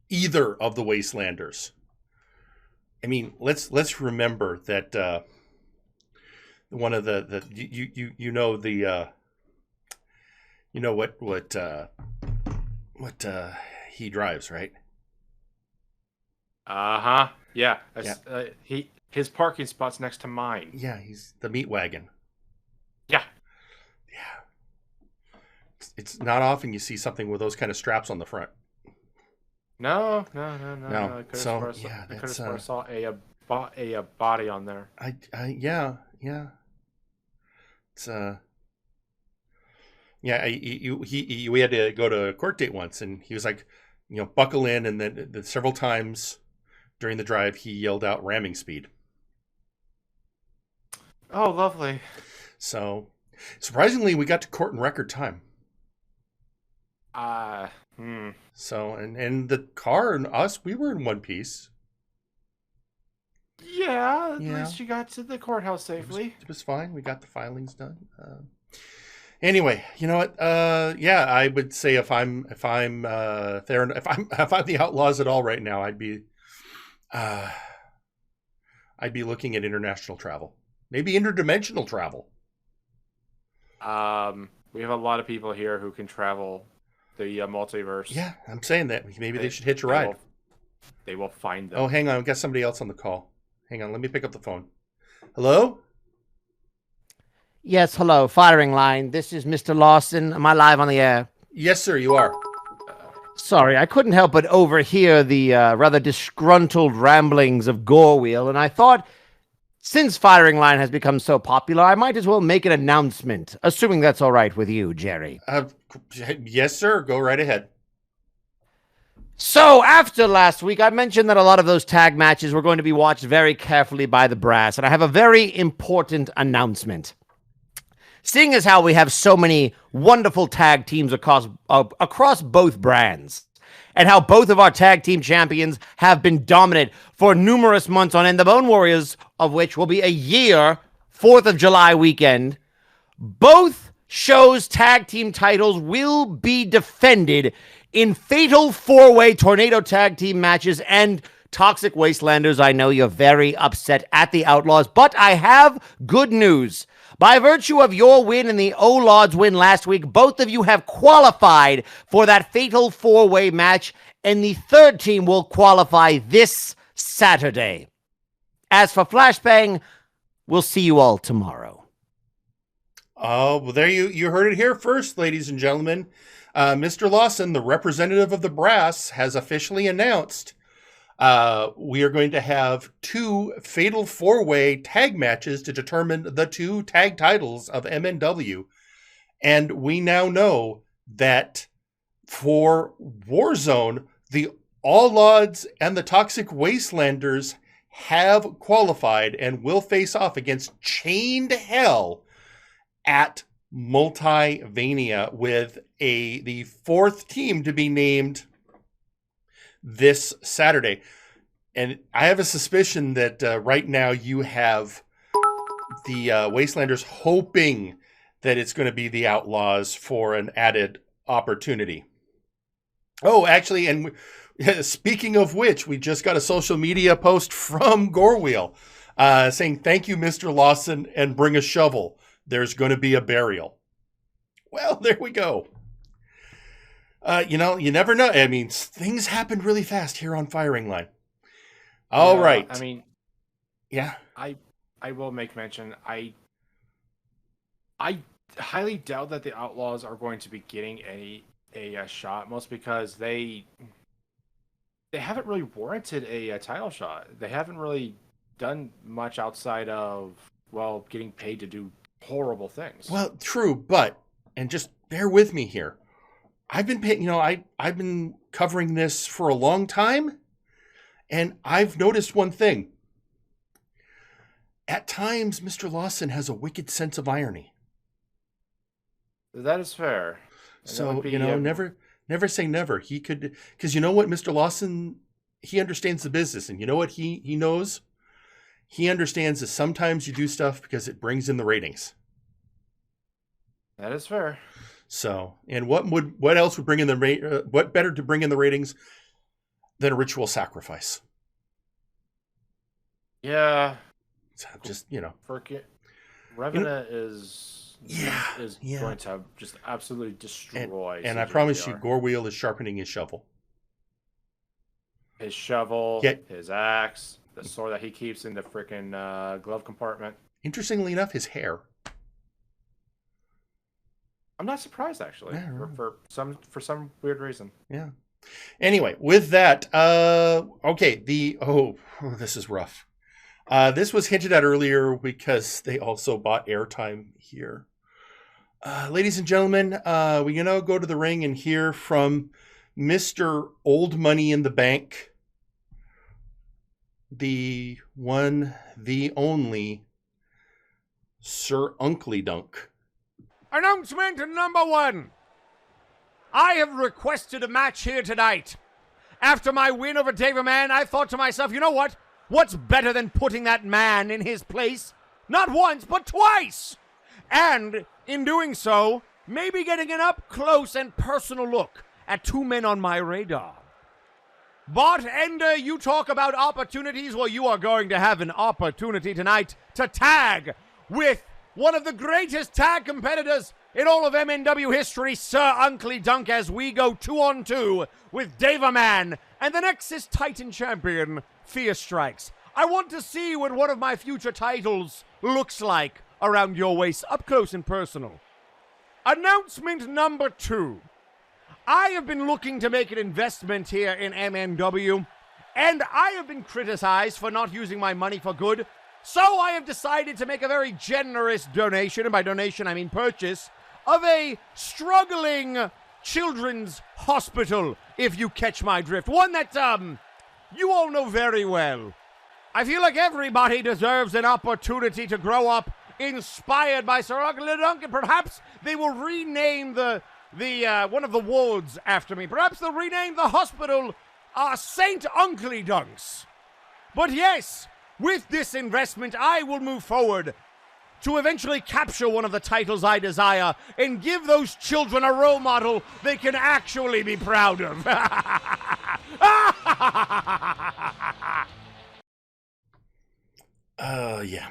either of the Wastelanders. I mean, let's remember that one of the what he drives, right? Yeah. His parking spot's next to mine. Yeah, he's the meat wagon. Yeah. It's not often you see something with those kind of straps on the front. No. I could have saw a body on there. Yeah. It's we had to go to a court date once, and he was like, buckle in, and then several times during the drive he yelled out ramming speed. Oh, lovely. So surprisingly, we got to court in record time. So and the car and us, we were in one piece. Yeah, at least you got to the courthouse safely. It was fine. We got the filings done. Anyway, you know what? I would say if I'm the Outlaws at all right now, I'd be looking at international travel, maybe interdimensional travel. We have a lot of people here who can travel the multiverse. Yeah, I'm saying that maybe they should hitch a ride. They will find them. Oh, hang on, I've got somebody else on the call. Hang on, let me pick up the phone. Hello? Yes, hello, Firing Line. This is Mr. Lawson. Am I live on the air? Yes, sir, you are. Sorry, I couldn't help but overhear the rather disgruntled ramblings of Gorewheel, and I thought, since Firing Line has become so popular, I might as well make an announcement, assuming that's all right with you, Jerry. Yes, sir. Go right ahead. So, after last week, I mentioned that a lot of those tag matches were going to be watched very carefully by the brass, and I have a very important announcement. Seeing as how we have so many wonderful tag teams across both brands, and how both of our tag team champions have been dominant for numerous months on end, the Bone Warriors of which will be a year, 4th of July weekend, both shows' tag team titles will be defended in fatal 4-way tornado tag team matches. And Toxic Wastelanders, I know you're very upset at the Outlaws, but I have good news. By virtue of your win and the O-Lod's win last week, both of you have qualified for that fatal 4-way match, and the third team will qualify this Saturday. As for Flashbang, we'll see you all tomorrow. Oh, well, there you heard it here first, ladies and gentlemen. Mr. Lawson, the representative of the brass, has officially announced we are going to have 2 fatal 4-way tag matches to determine the 2 tag titles of MNW. And we now know that for Warzone, the All Odds and the Toxic Wastelanders have qualified and will face off against Chained Hell at Multivania, with the 4th team to be named this Saturday. And I have a suspicion that right now you have the Wastelanders hoping that it's going to be the Outlaws for an added opportunity. Oh, actually, and speaking of which, we just got a social media post from Gorewheel saying, "Thank you, Mr. Lawson, and bring a shovel. There's going to be a burial." Well, there we go. You never know. I mean, things happened really fast here on Firing Line. All right. I mean, yeah. I will make mention. I highly doubt that the Outlaws are going to be getting a shot, most because they haven't really warranted a title shot. They haven't really done much outside of, well, getting paid to do horrible things. Well, true, but, and just bear with me here. I've been paying, I've been covering this for a long time, and I've noticed one thing. At times, Mr. Lawson has a wicked sense of irony. That is fair. So, never say never. He could, because you know what, Mr. Lawson, he understands the business, and you know what he knows? He understands that sometimes you do stuff because it brings in the ratings. That is fair. So, and what else would bring in what better to bring in the ratings than a ritual sacrifice? Yeah. So just, Revenant is going to just absolutely destroy. And I promise you, Gorewheel is sharpening his shovel. His shovel, his axe, the sword that he keeps in the freaking glove compartment. Interestingly enough, his hair. I'm not surprised, actually, for some weird reason. Yeah. Anyway, with that, okay, this is rough. This was hinted at earlier because they also bought airtime here. Ladies and gentlemen, we now go to the ring and hear from Mr. Old Money in the Bank, the one, the only, Sir Uncle Dunk. Announcement number 1. I have requested a match here tonight. After my win over David Man, I thought to myself, you know what? What's better than putting that man in his place? Not once, but twice! And in doing so, maybe getting an up-close and personal look at two men on my radar. Bart Ender, you talk about opportunities. Well, you are going to have an opportunity tonight to tag with one of the greatest tag competitors in all of MNW history, Sir Uncle Dunk, as we go 2-on-2 with Daverman and the Nexus Titan champion, Fear Strikes. I want to see what one of my future titles looks like around your waist, up close and personal. Announcement number 2. I have been looking to make an investment here in MNW, and I have been criticized for not using my money for good. So I have decided to make a very generous donation, and by donation I mean purchase, of a struggling children's hospital, if you catch my drift. One that, you all know very well. I feel like everybody deserves an opportunity to grow up inspired by Sir Uncle Dunk, and perhaps they will rename the one of the wards after me. Perhaps they'll rename the hospital St. Uncle Dunks. But yes, with this investment, I will move forward to eventually capture one of the titles I desire and give those children a role model they can actually be proud of. Yeah.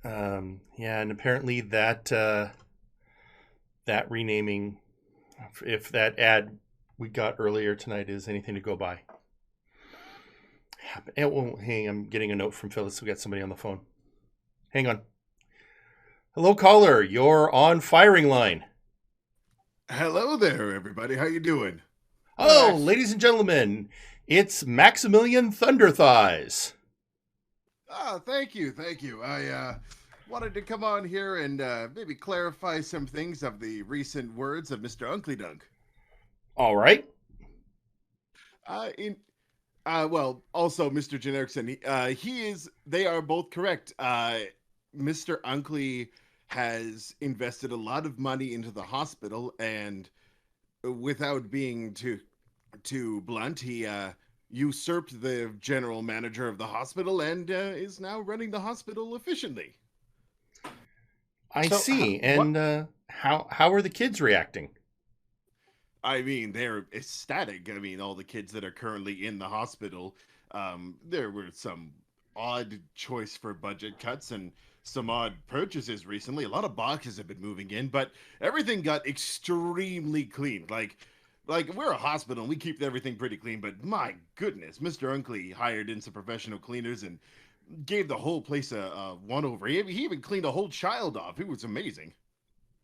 Yeah, and apparently that renaming, if that ad we got earlier tonight is anything to go by. Hey, I'm getting a note from Phyllis. We got somebody on the phone. Hang on. Hello, caller. You're on Firing Line. Hello there, everybody. How you doing? Oh, ladies and gentlemen, it's Maximilian Thunder Thighs. Oh, thank you. I wanted to come on here and maybe clarify some things of the recent words of Mr. Uncle Dunk. All right. Well, also Mr. Generickson, they are both correct. Mr. Uncle has invested a lot of money into the hospital, and without being too blunt, he usurped the general manager of the hospital and is now running the hospital efficiently. I see. And how are the kids reacting? I mean, they're ecstatic. I mean, all the kids that are currently in the hospital, there were some odd choice for budget cuts and some odd purchases recently. A lot of boxes have been moving in, but everything got extremely clean. Like we're a hospital and we keep everything pretty clean, but my goodness, Mr. Unkley hired in some professional cleaners and gave the whole place a one over. He even cleaned a whole child off. It was amazing.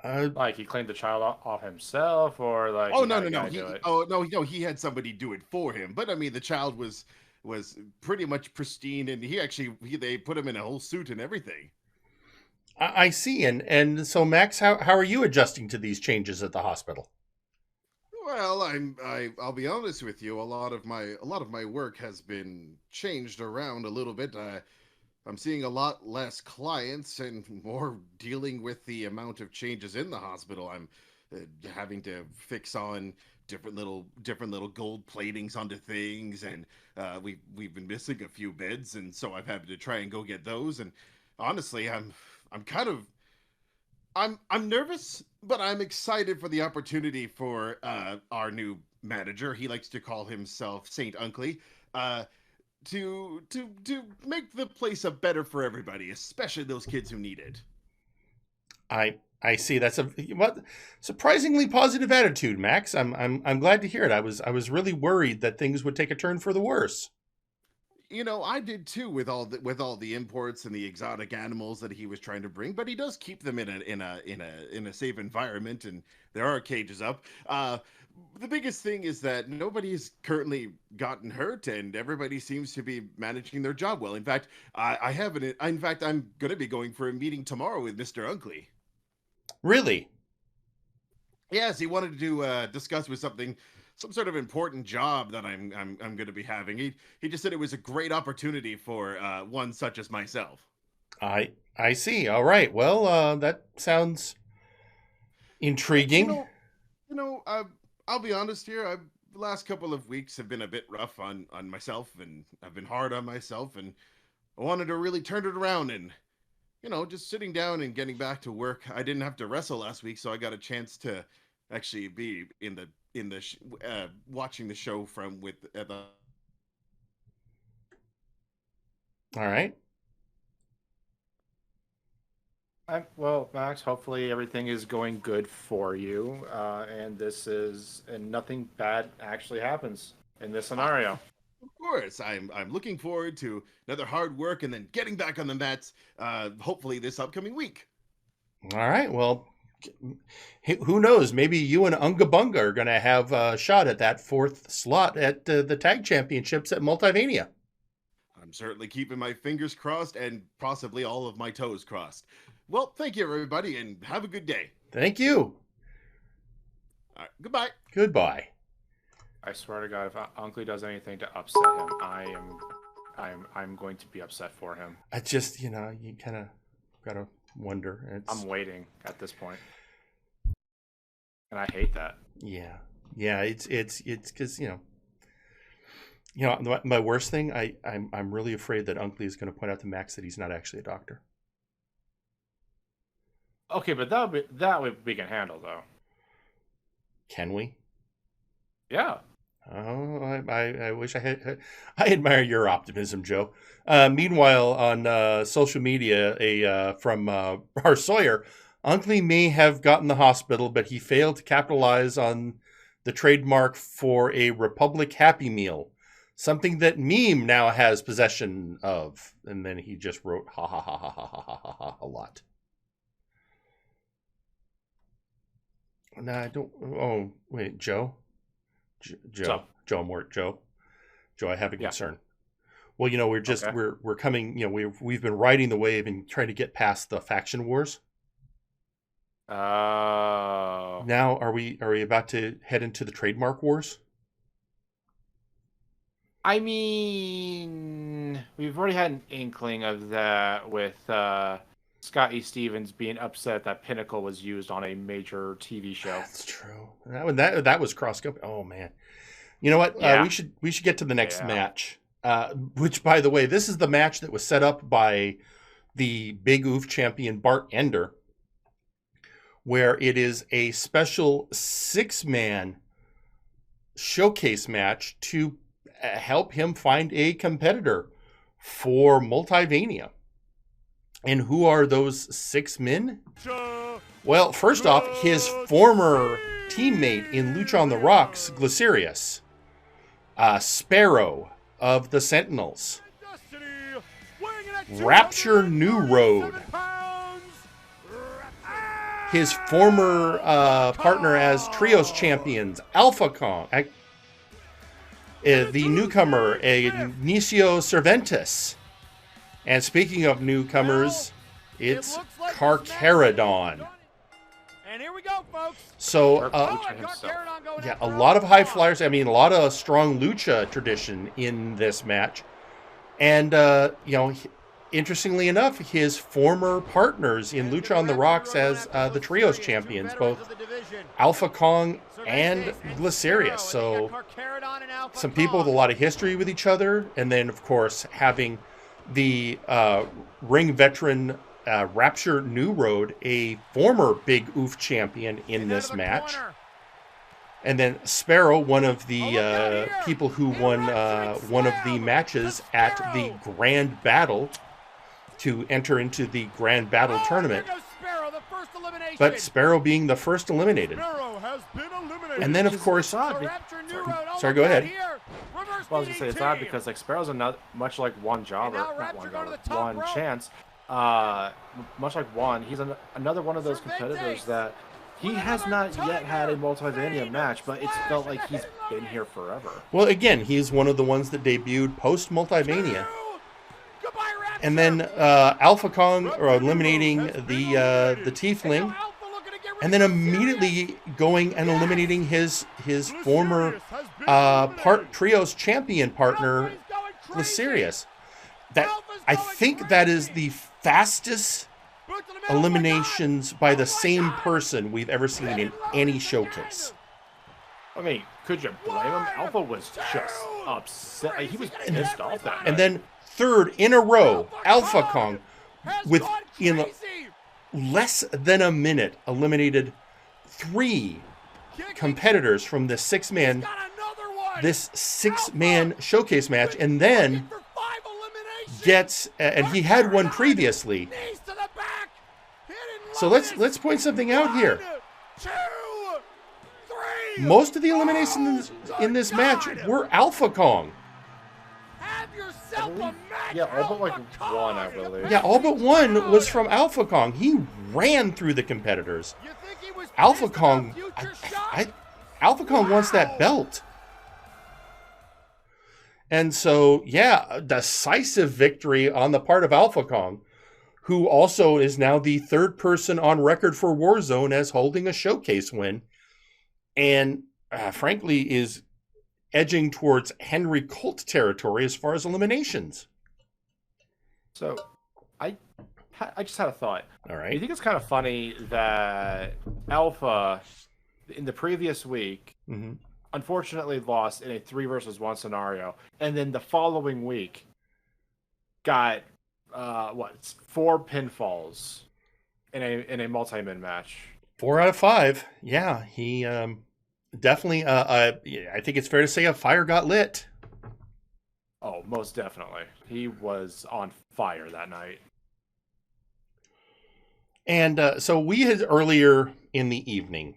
Like he cleaned the child off himself, or like he had somebody do it for him. But I mean, the child was pretty much pristine, and they put him in a whole suit and everything. I see. And so, Max, how are you adjusting to these changes at the hospital? Well, I'll be honest with you. A lot of my work has been changed around a little bit. I'm seeing a lot less clients and more dealing with the amount of changes in the hospital. I'm having to fix on different little gold platings onto things, and we've been missing a few beds, and so I've had to try and go get those. And honestly, I'm nervous, but I'm excited for the opportunity for our new manager. He likes to call himself Saint Unkley. To make the place a better for everybody, especially those kids who need it. I see. That's a surprisingly positive attitude, Max. I'm glad to hear it. I was really worried that things would take a turn for the worse. You know, I did too with all the imports and the exotic animals that he was trying to bring, but he does keep them in a safe environment, and there are cages up. The biggest thing is that nobody's currently gotten hurt, and everybody seems to be managing their job well. In fact, I'm going to be going for a meeting tomorrow with Mr. Unkley. Really? Yes, he wanted to discuss with some sort of important job that I'm going to be having. He just said it was a great opportunity for one such as myself. I see. All right. Well, that sounds intriguing. I'll be honest here. The last couple of weeks have been a bit rough on myself, and I've been hard on myself, and I wanted to really turn it around and, just sitting down and getting back to work. I didn't have to wrestle last week, so I got a chance to actually be watching the show from the. All right. Well, Max, hopefully everything is going good for you, and nothing bad actually happens in this scenario. Of course, I'm looking forward to another hard work and then getting back on the mats, hopefully this upcoming week. All right. Well, who knows? Maybe you and Unga Bunga are going to have a shot at that fourth slot at the tag championships at Multivania. I'm certainly keeping my fingers crossed and possibly all of my toes crossed. Well, thank you, everybody, and have a good day. Thank you. All right, goodbye. Goodbye. I swear to God, if Unkley does anything to upset him, I'm going to be upset for him. I just, you kind of gotta wonder. I'm waiting at this point, and I hate that. Yeah. It's because my worst thing. I'm really afraid that Unkley is going to point out to Max that he's not actually a doctor. Okay, but that we can handle though. Can we? Yeah. Oh, I wish I admire your optimism, Joe. Meanwhile, on social media, from our Sawyer, Unkley may have gotten the hospital, but he failed to capitalize on the trademark for a Republic Happy Meal, something that Meme now has possession of. And then he just wrote ha ha ha ha ha ha ha ha ha a lot. No, I don't. Oh, wait, Joe. Joe, I have a concern. Well, we're coming. We've been riding the wave and trying to get past the faction wars. Oh. Now, are we about to head into the trademark wars? I mean, we've already had an inkling of that with Scott E. Stevens being upset that Pinnacle was used on a major TV show. That's true. That was cross-scope. Oh man, you know what? Yeah. We should get to the next match. Which, by the way, this is the match that was set up by the Big Oof champion Bart Ender, where it is a special 6-man showcase match to help him find a competitor for Multivania. And who are those 6 men? Well, first off, his former teammate in Lucha on the Rocks, Glycerius. Sparrow of the Sentinels. Rapture New Road. His former partner as Trios champions, Alpha Kong. The newcomer, Inicio Cervantes. And speaking of newcomers, it's Carcharodon. And here we go, folks. So, yeah, a lot of high flyers. I mean, a lot of strong lucha tradition in this match. And, you know, interestingly enough, his former partners in Lucha on the Rocks as the Trios champions, both Alpha Kong and Glycerius. So, some people with a lot of history with each other. And then, of course, having the ring veteran Rapture New Road, a former Big Oof champion in this match. And then Sparrow, one of the people who won one of the matches at the Grand Battle to enter into the Grand Battle tournament. But Sparrow being the first eliminated. And then, of course... Sorry, go ahead. Well, I was going to say, it's odd because like Sparrow's another, much like One Jobber, not One Jobber, One Chance, much like Juan, he's another one of those competitors that he has not yet had a Multivania match, but it's felt like he's been here forever. Well, again, he's one of the ones that debuted post-Multivania. And then Alpha Kong eliminating the Tiefling, and then immediately going and eliminating his former Trios champion partner, Glycerius. I think that is the fastest eliminations by the same person we've ever seen in any showcase. I mean, could you blame him? Alpha was just upset. He was pissed off that night. And then third in a row, Alpha Kong, in less than a minute, eliminated 3 competitors from this 6-man showcase match, and then gets, and he had one previously. So let's point something out here. Most of the eliminations in this match were Alpha Kong. Yeah, all but like one, I believe. Yeah, all but one was from Alpha Kong. He ran through the competitors. Alpha Kong, Alpha Kong wants that belt. And so, yeah, decisive victory on the part of Alpha Kong, who also is now the 3rd person on record for Warzone as holding a showcase win. And frankly, is edging towards Henry Colt territory as far as eliminations. So, I just had a thought. All right. You think it's kind of funny that Alpha, in the previous week, unfortunately lost in a 3 versus 1 scenario, and then the following week got 4 pinfalls in a multi-man match. 4 out of 5. Yeah, he definitely. I think it's fair to say a fire got lit. Oh, most definitely. He was on fire that night. And so we had earlier in the evening,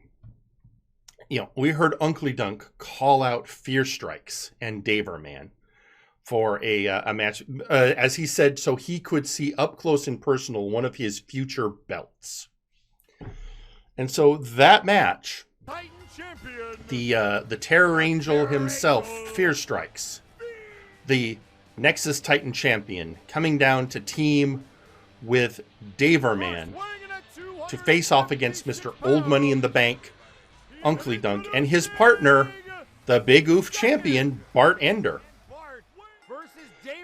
we heard Uncle Dunk call out Fear Strikes and Daverman for a match, as he said, so he could see up close and personal one of his future belts. And so that match, the Terror Angel himself, Fear Strikes, the Nexus Titan champion, coming down to team with Daverman to face off against Mr. Old Money in the Bank, Uncle Dunk, and his partner, the Big Oof champion, Bart Ender.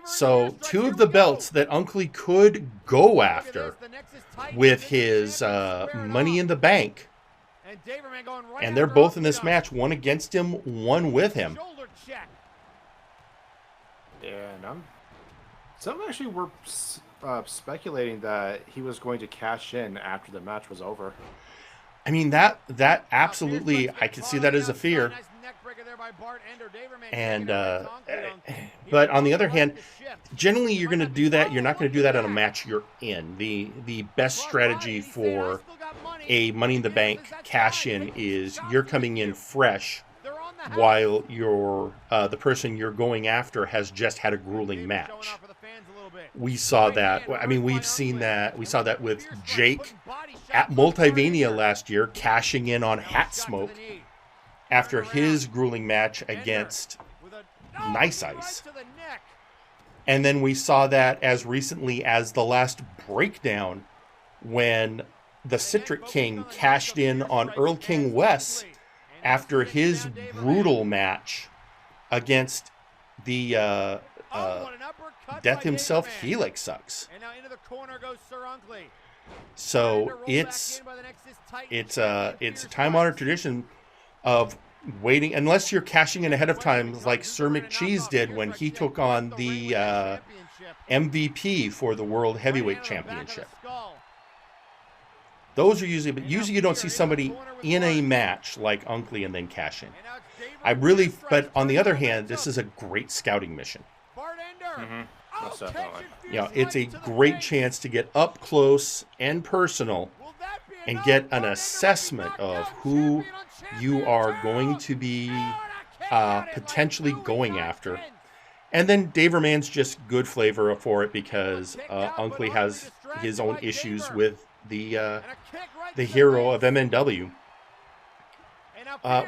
So 2 of the belts that Uncle could go after with his Money in the Bank. And they're both in this match, one against him, one with him. Yeah, and some actually were speculating that he was going to cash in after the match was over. I mean, that absolutely, I could see that as a fear. And but on the other hand, generally you're going to do that. You're not going to do that on a match you're in. The best strategy for a Money in the Bank cash in is you're coming in fresh, while the person you're going after has just had a grueling match. We saw that. I mean, we've seen that. We saw that with Jake at Multivania last year, cashing in on Hat Smoke after his grueling match against Nice Ice. And then we saw that as recently as the last breakdown when the Citric King cashed in on Earl King Wes after his brutal match against the Death himself, Helix Sucks. So it's a time-honored tradition of waiting, unless you're cashing in ahead of time, like Sir McCheese did when he took on the MVP for the World Heavyweight Championship. Those are usually, but usually you don't see somebody in a match like Unkley and then cash in. But on the other hand, this is a great scouting mission. Most definitely. You know, it's a great chance to get up close and personal and get an assessment of who you are going to be potentially going after. And then Dave Man's just good flavor for it because Unkley has his own issues with the hero of MNW,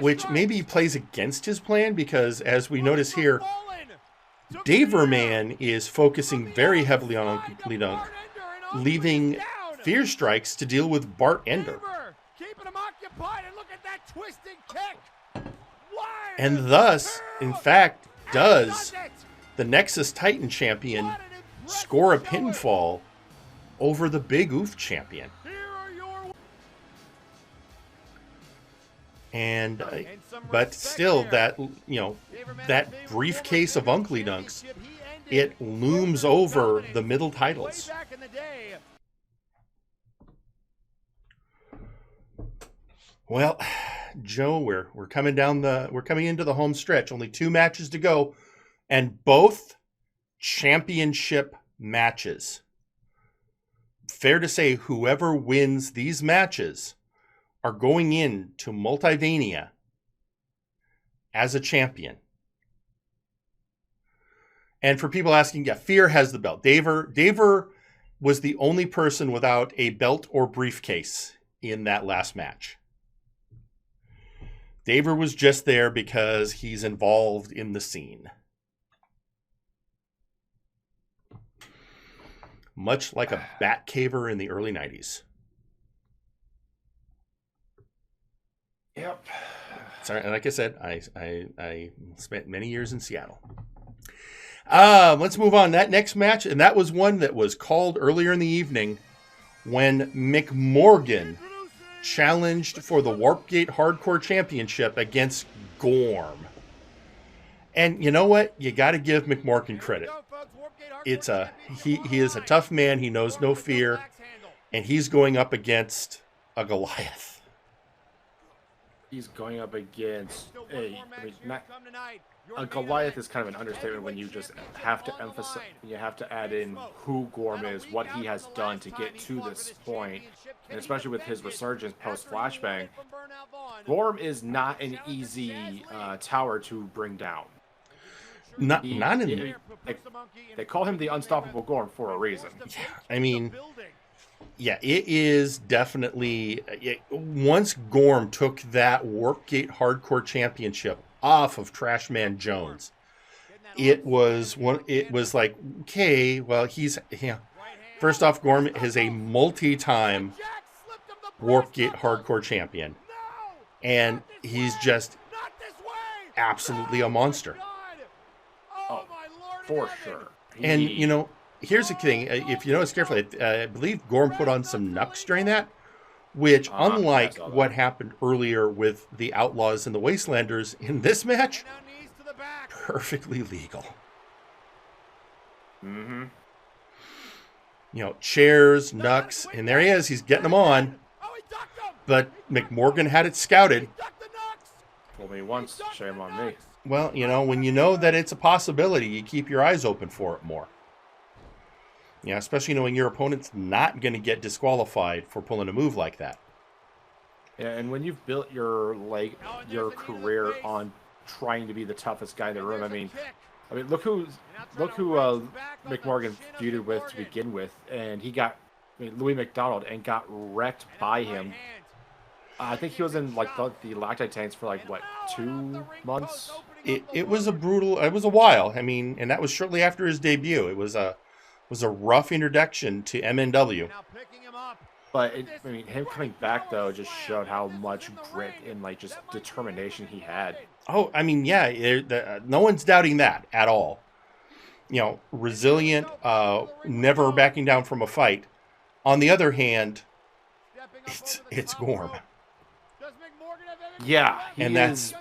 which maybe plays against his plan because, as we notice here, Daverman is focusing very heavily on Uncle Dunk, leaving Fear Strikes to deal with Bart Ender. And thus, in fact, does the Nexus Titan champion score a pinfall over the Big Oof champion. And but still, that that briefcase of Unkley Dunks, it looms over the middle titles. Well, Joe, we're coming into the home stretch. Only 2 matches to go, and both championship matches. Fair to say, whoever wins these matches are going into Multivania as a champion. And for people asking, yeah, Fear has the belt. Daver was the only person without a belt or briefcase in that last match. Daver was just there because he's involved in the scene. Much like a bat caver in the early 90s. Yep. Sorry, like I said, I spent many years in Seattle. Let's move on. That next match, and that was one that was called earlier in the evening when McMorgan challenged for the Warpgate Hardcore Championship against Gorm. And you know what? You got to give McMorgan credit. He is a tough man. He knows no fear, and he's going up against a Goliath. He's going up against a Goliath is kind of an understatement when you just have to emphasize, you have to add in who Gorm is, what he has done to get to this point, and especially with his resurgence post Flashbang. Gorm is not an easy tower to bring down. They call him the Unstoppable Gorm for a reason. Yeah, I mean, yeah, it is definitely. Once Gorm took that Warpgate Hardcore Championship off of Trashman Jones, it was like, okay, well, first off, Gorm is a multi-time Warpgate Hardcore champion, and he's just absolutely a monster. Oh, for sure. And here's the thing: if you notice carefully, I believe Gorm put on some knucks during that, which, unlike what happened earlier with the Outlaws and the Wastelanders in this match, perfectly legal. Mm-hmm. Chairs, knucks, and there he is. He's getting them on. But McMorgan had it scouted. Fool me once, shame on me. Well, you know, when you know that it's a possibility, you keep your eyes open for it more. Yeah, especially knowing your opponent's not going to get disqualified for pulling a move like that. Yeah, and when you've built your career on trying to be the toughest guy in the room, I mean, look who McMorgan feuded with to begin with, and he got Louis McDonald and got wrecked by him. I think he was in like the lactate tanks for like what, 2 months. It was a while. I mean, and that was shortly after his debut. It was a rough introduction to MNW. But him coming back though just showed how much grit and like just determination he had. Oh, I mean, yeah, no one's doubting that at all. You know, resilient, never backing down from a fight. On the other hand, it's Gorm. Yeah, and that's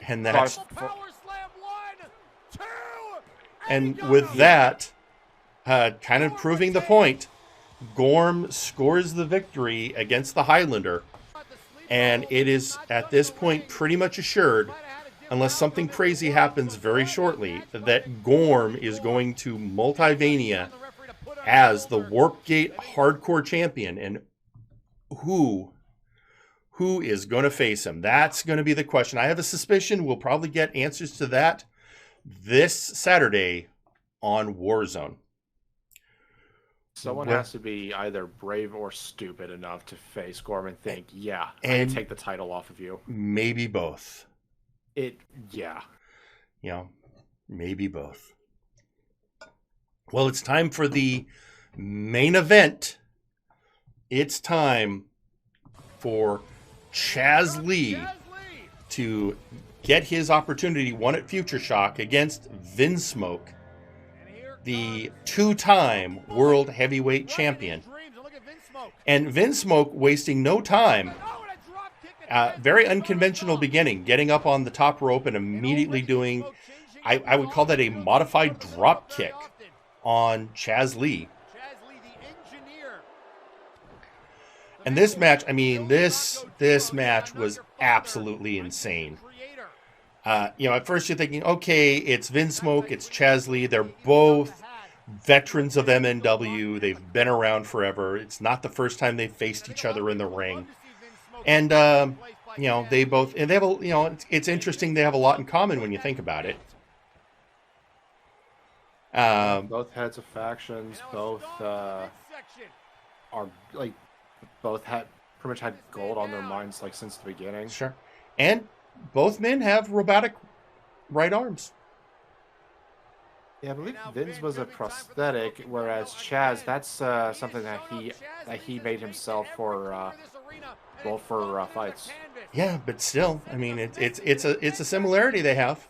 and with that, kind of proving the point, Gorm scores the victory against the Highlander, and it is at this point pretty much assured, unless something crazy happens very shortly, that Gorm is going to Multivania as the Warpgate Hardcore Champion. And who is going to face him? That's going to be the question. I have a suspicion we'll probably get answers to that this Saturday on Warzone. Someone has to be either brave or stupid enough to face Gorm and think, I can take the title off of you. Maybe both. Yeah. You know, maybe both. Well, it's time for the main event. It's time for Chaz Lee to get his opportunity, won at Future Shock, against Vinsmoke, the 2-time World Heavyweight Champion. And Vinsmoke wasting no time. Very unconventional beginning, getting up on the top rope and immediately doing, I would call that a modified drop kick on Chaz Lee. And this match, I mean, this match was absolutely insane. You know, at first you're thinking, okay, it's Vinsmoke, it's Chaz Lee. They're both veterans of MNW. They've been around forever. It's not the first time they've faced each other in the ring. And, you know, they have a, you know, it's interesting. They have a lot in common when you think about it. Both heads of factions, both had pretty much had gold on their minds like since the beginning. Sure. And both men have robotic right arms. Yeah, I believe Vin's was a prosthetic, whereas Chaz, that's something that he made himself for fights. Yeah, but still, I mean, it's a similarity they have.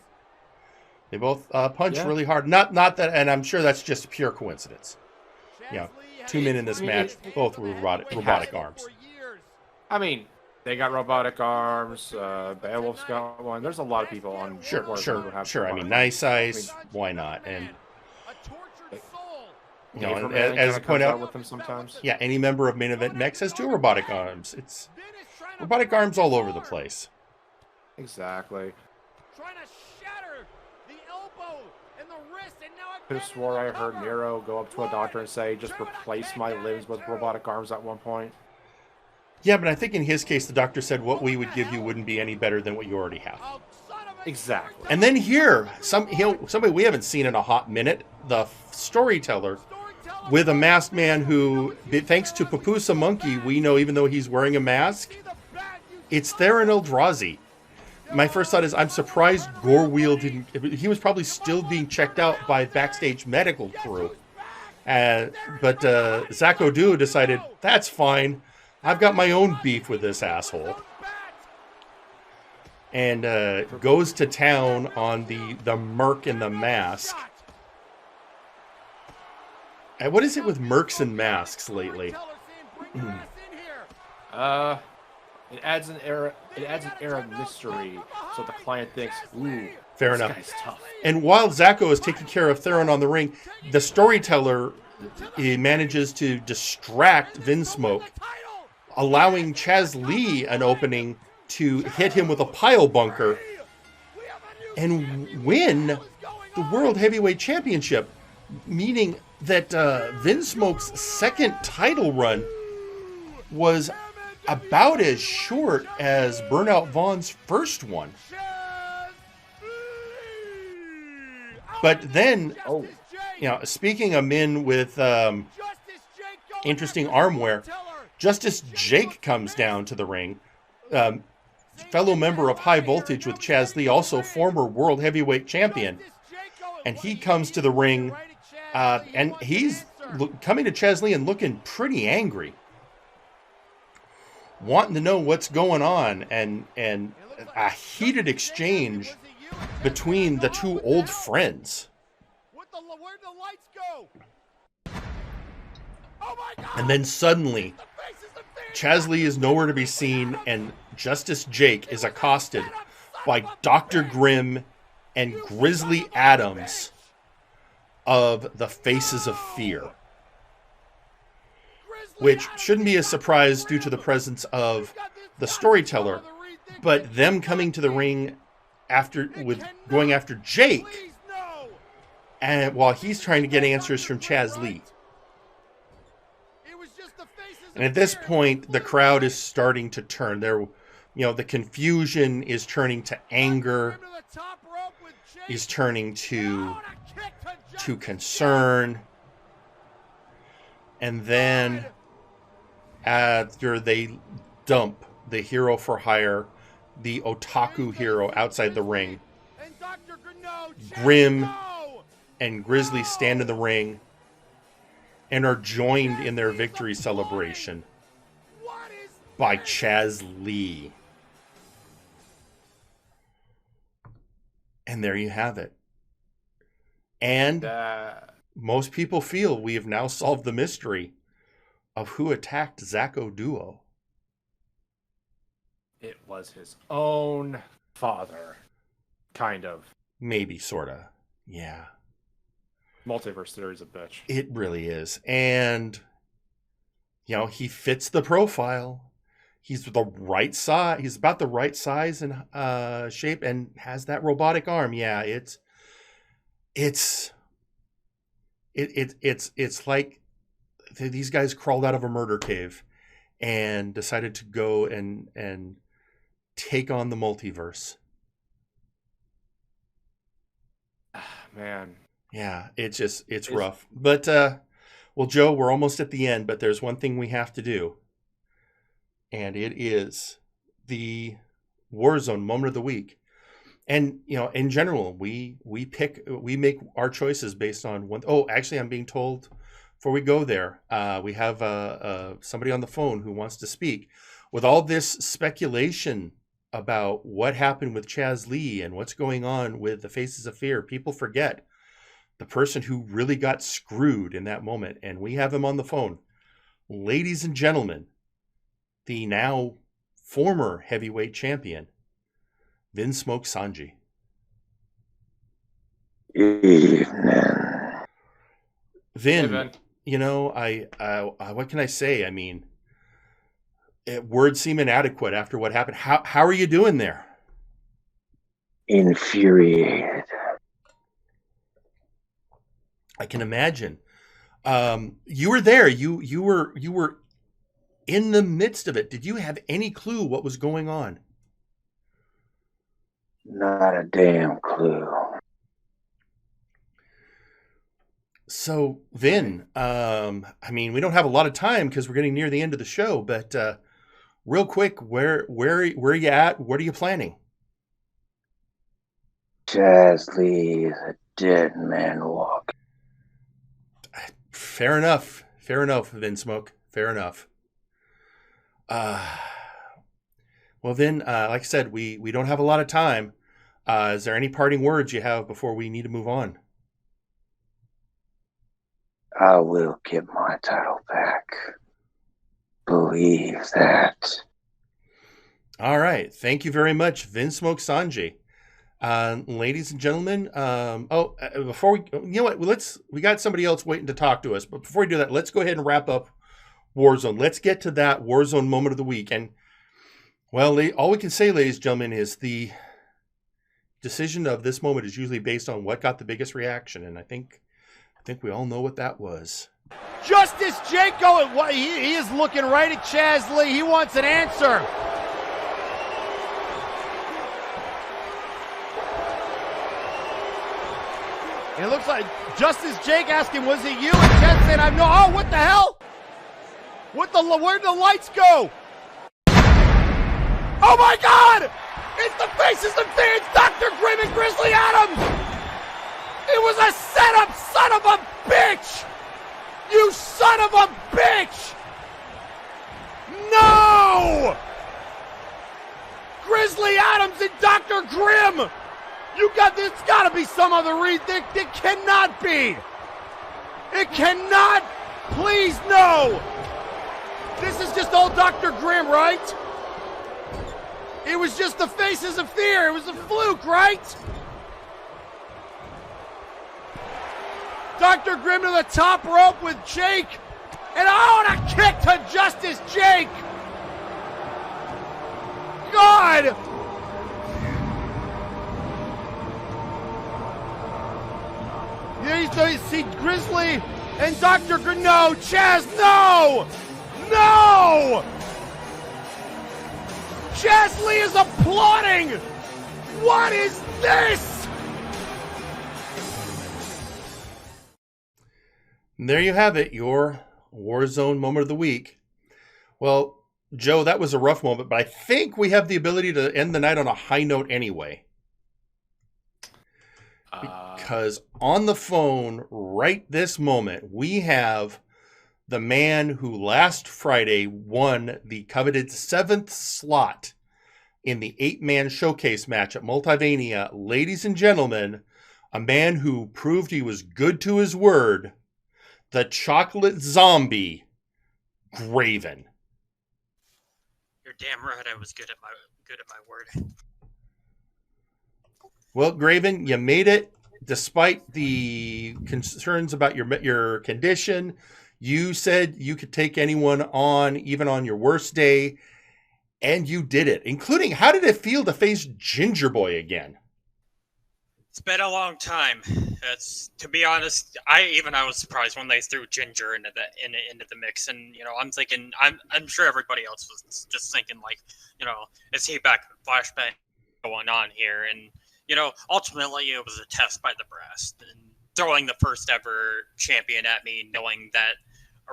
They both punch really hard. Not that, and I'm sure that's just pure coincidence. Yeah, 2 men in this match, both with robotic arms. I mean, they got robotic arms. Beowulf's got one. There's a lot of people on. Sure. I mean, Nice Ice. Why not? And you know, and as pointed out, with them sometimes. Yeah, any member of Main Event Mex has 2 robotic arms. It's robotic arms all over the place. Exactly. I could have swore I heard Nero go up to a doctor and say, "Just replace my limbs with robotic arms" at one point. Yeah, but I think in his case, the doctor said what we would give you wouldn't be any better than what you already have. Exactly. And then here, somebody we haven't seen in a hot minute, the storyteller, with a masked man who, thanks to Papusa Monkey, we know even though he's wearing a mask, it's Theron Eldrazi. My first thought is, I'm surprised Gorwheel didn't. He was probably still being checked out by backstage medical crew. But Zach O'Du decided, that's fine. I've got my own beef with this asshole. And goes to town on the Merc in the mask. And what is it with Mercs and masks lately? It adds an air of mystery, so the client thinks, ooh, fair this enough. Guy's tough. And while Zacho is taking care of Theron on the ring, the storyteller manages to distract Vinsmoke, allowing Chaz Lee an opening to hit him with a pile bunker, and win the World Heavyweight Championship, meaning that Vince Smoke's second title run was about as short as Burnout Vaughn's first one. But then, speaking of men with interesting arm wear, Justice Jake comes down to the ring. Fellow member of High Voltage with Chaz Lee, also former World Heavyweight Champion. And he comes to the ring, and he's coming to Chaz Lee and looking pretty angry. Wanting to know what's going on, and a heated exchange between the two old friends. Where'd the lights go? Oh my God! And then suddenly, Chaz Lee is nowhere to be seen, and Justice Jake is accosted by Dr. Grimm and Grizzly Adams of the Faces of Fear. Which shouldn't be a surprise due to the presence of the storyteller, but them coming to the ring going after Jake, and while he's trying to get answers from Chaz Lee. And at this point, the crowd is starting to turn. The confusion is turning to anger, is turning to concern, and then after they dump the hero for hire, the otaku hero outside the ring, Grimm and Grizzly stand in the ring and are joined in their victory celebration by Chaz Lee. And there you have it. And most people feel we have now solved the mystery of who attacked Zacho Duo. It was his own father. Kind of. Maybe, sorta. Yeah. Multiverse theory's a bitch. It really is. And, he fits the profile. He's the right size. He's about the right size and shape, and has that robotic arm. Yeah, it's like these guys crawled out of a murder cave and decided to go and take on the multiverse. Man. Yeah, it's rough. But, Joe, we're almost at the end, but there's one thing we have to do. And it is the Warzone Moment of the Week. And, in general, we make our choices based on one. Oh, actually, I'm being told before we go there, we have somebody on the phone who wants to speak. With all this speculation about what happened with Chaz Lee and what's going on with the Faces of Fear, people forget the person who really got screwed in that moment. And we have him on the phone. Ladies and gentlemen, the now former heavyweight champion, Vin Smoke Sanji. Evening. Vin, what can I say? I mean, words seem inadequate after what happened. How are you doing there? Infuriated. I can imagine. You were there. You were in the midst of it. Did you have any clue what was going on? Not a damn clue. So, Vin, we don't have a lot of time because we're getting near the end of the show, but real quick, where are you at? What are you planning? Chaz Lee is a dead man walking. Fair enough, Vin Smoke. Fair enough. Well, Vin, like I said, we don't have a lot of time. Is there any parting words you have before we need to move on? I will get my title back. Believe that. All right. Thank you very much, Vin Smoke Sanji. Ladies and gentlemen, before we got somebody else waiting to talk to us, but before we do that, let's go ahead and wrap up Warzone. Let's get to that Warzone Moment of the Week. And, well, all we can say, ladies and gentlemen, is the decision of this moment is usually based on what got the biggest reaction, and I think we all know what that was. Justice Jake going. He is looking right at Chaz Lee. He wants an answer. And it looks like Justice Jake asking, was it you? And Chaz saying, I'm no. Oh, what the hell? Where'd the lights go? Oh my God! It's the Faces of Fear. It's Dr. Grim and Grizzly Adams. It was a setup, son of a bitch! You son of a bitch! No! Grizzly Adams and Dr. Grimm! There's gotta be some other reason. It cannot be! It cannot! Please, no! This is just all Dr. Grimm, right? It was just the Faces of Fear. It was a fluke, right? Dr. Grimm to the top rope with Jake. And a kick to Justice Jake. God. You see Grizzly and Dr. Grimm. No, Chaz, no. No. Chaz Lee is applauding. What is this? And there you have it, your Warzone moment of the week. Well, Joe, that was a rough moment, but I think we have the ability to end the night on a high note anyway. Because on the phone right this moment, we have the man who last Friday won the coveted 7th slot in the 8-man showcase match at Multivania. Ladies and gentlemen, a man who proved he was good to his word, the chocolate zombie, Graven. You're damn right I was good at my word. Well, Graven, you made it despite the concerns about your condition. You said you could take anyone on, even on your worst day, and you did it. Including, how did it feel to face Ginger Boy again? It's been a long time. To be honest, I was surprised when they threw Ginger into the mix, and I'm thinking, I'm sure everybody else was just thinking, like, is he back in Flashbang going on here? And ultimately it was a test by the brass, and throwing the first ever champion at me, knowing that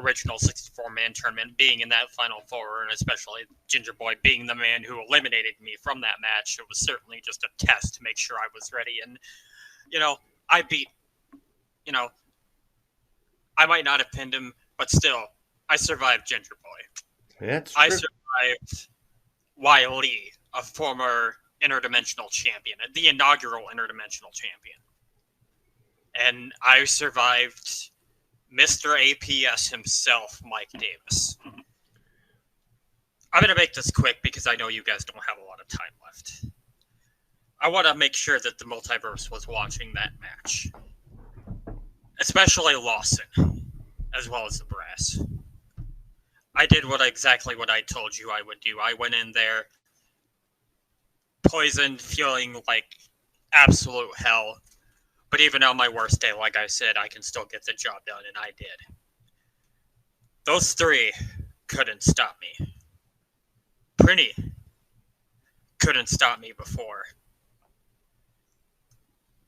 original 64-man tournament, being in that Final Four, and especially Ginger Boy being the man who eliminated me from that match, it was certainly just a test to make sure I was ready. And, I beat, I might not have pinned him, but still, I survived Ginger Boy. That's I true. survived Wiley, a former interdimensional champion, the inaugural interdimensional champion. And I survived Mr. APS himself, Mike Davis. I'm going to make this quick because I know you guys don't have a lot of time left. I want to make sure that the Multiverse was watching that match. Especially Lawson, as well as the brass. I did exactly what I told you I would do. I went in there, poisoned, feeling like absolute hell. But even on my worst day, like I said, I can still get the job done, and I did. Those three couldn't stop me. Prinny couldn't stop me before.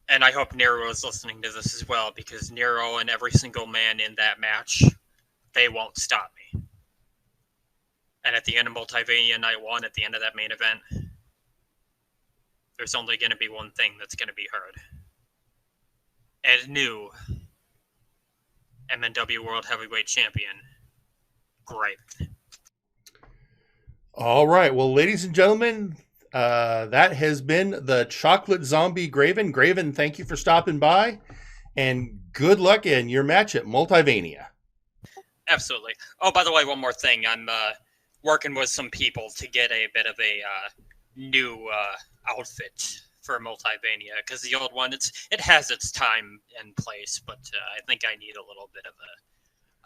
And I hope Nero is listening to this as well, because Nero and every single man in that match, they won't stop me. And at the end of Multivania Night 1, at the end of that main event, there's only going to be one thing that's going to be heard. And new MNW World Heavyweight Champion, Graven. All right. Well, ladies and gentlemen, that has been the Chocolate Zombie Graven. Graven, thank you for stopping by, and good luck in your match at Multivania. Absolutely. Oh, by the way, one more thing. I'm working with some people to get a bit of a new outfit for Multivania, because the old one, it has its time and place, but I think I need a little bit of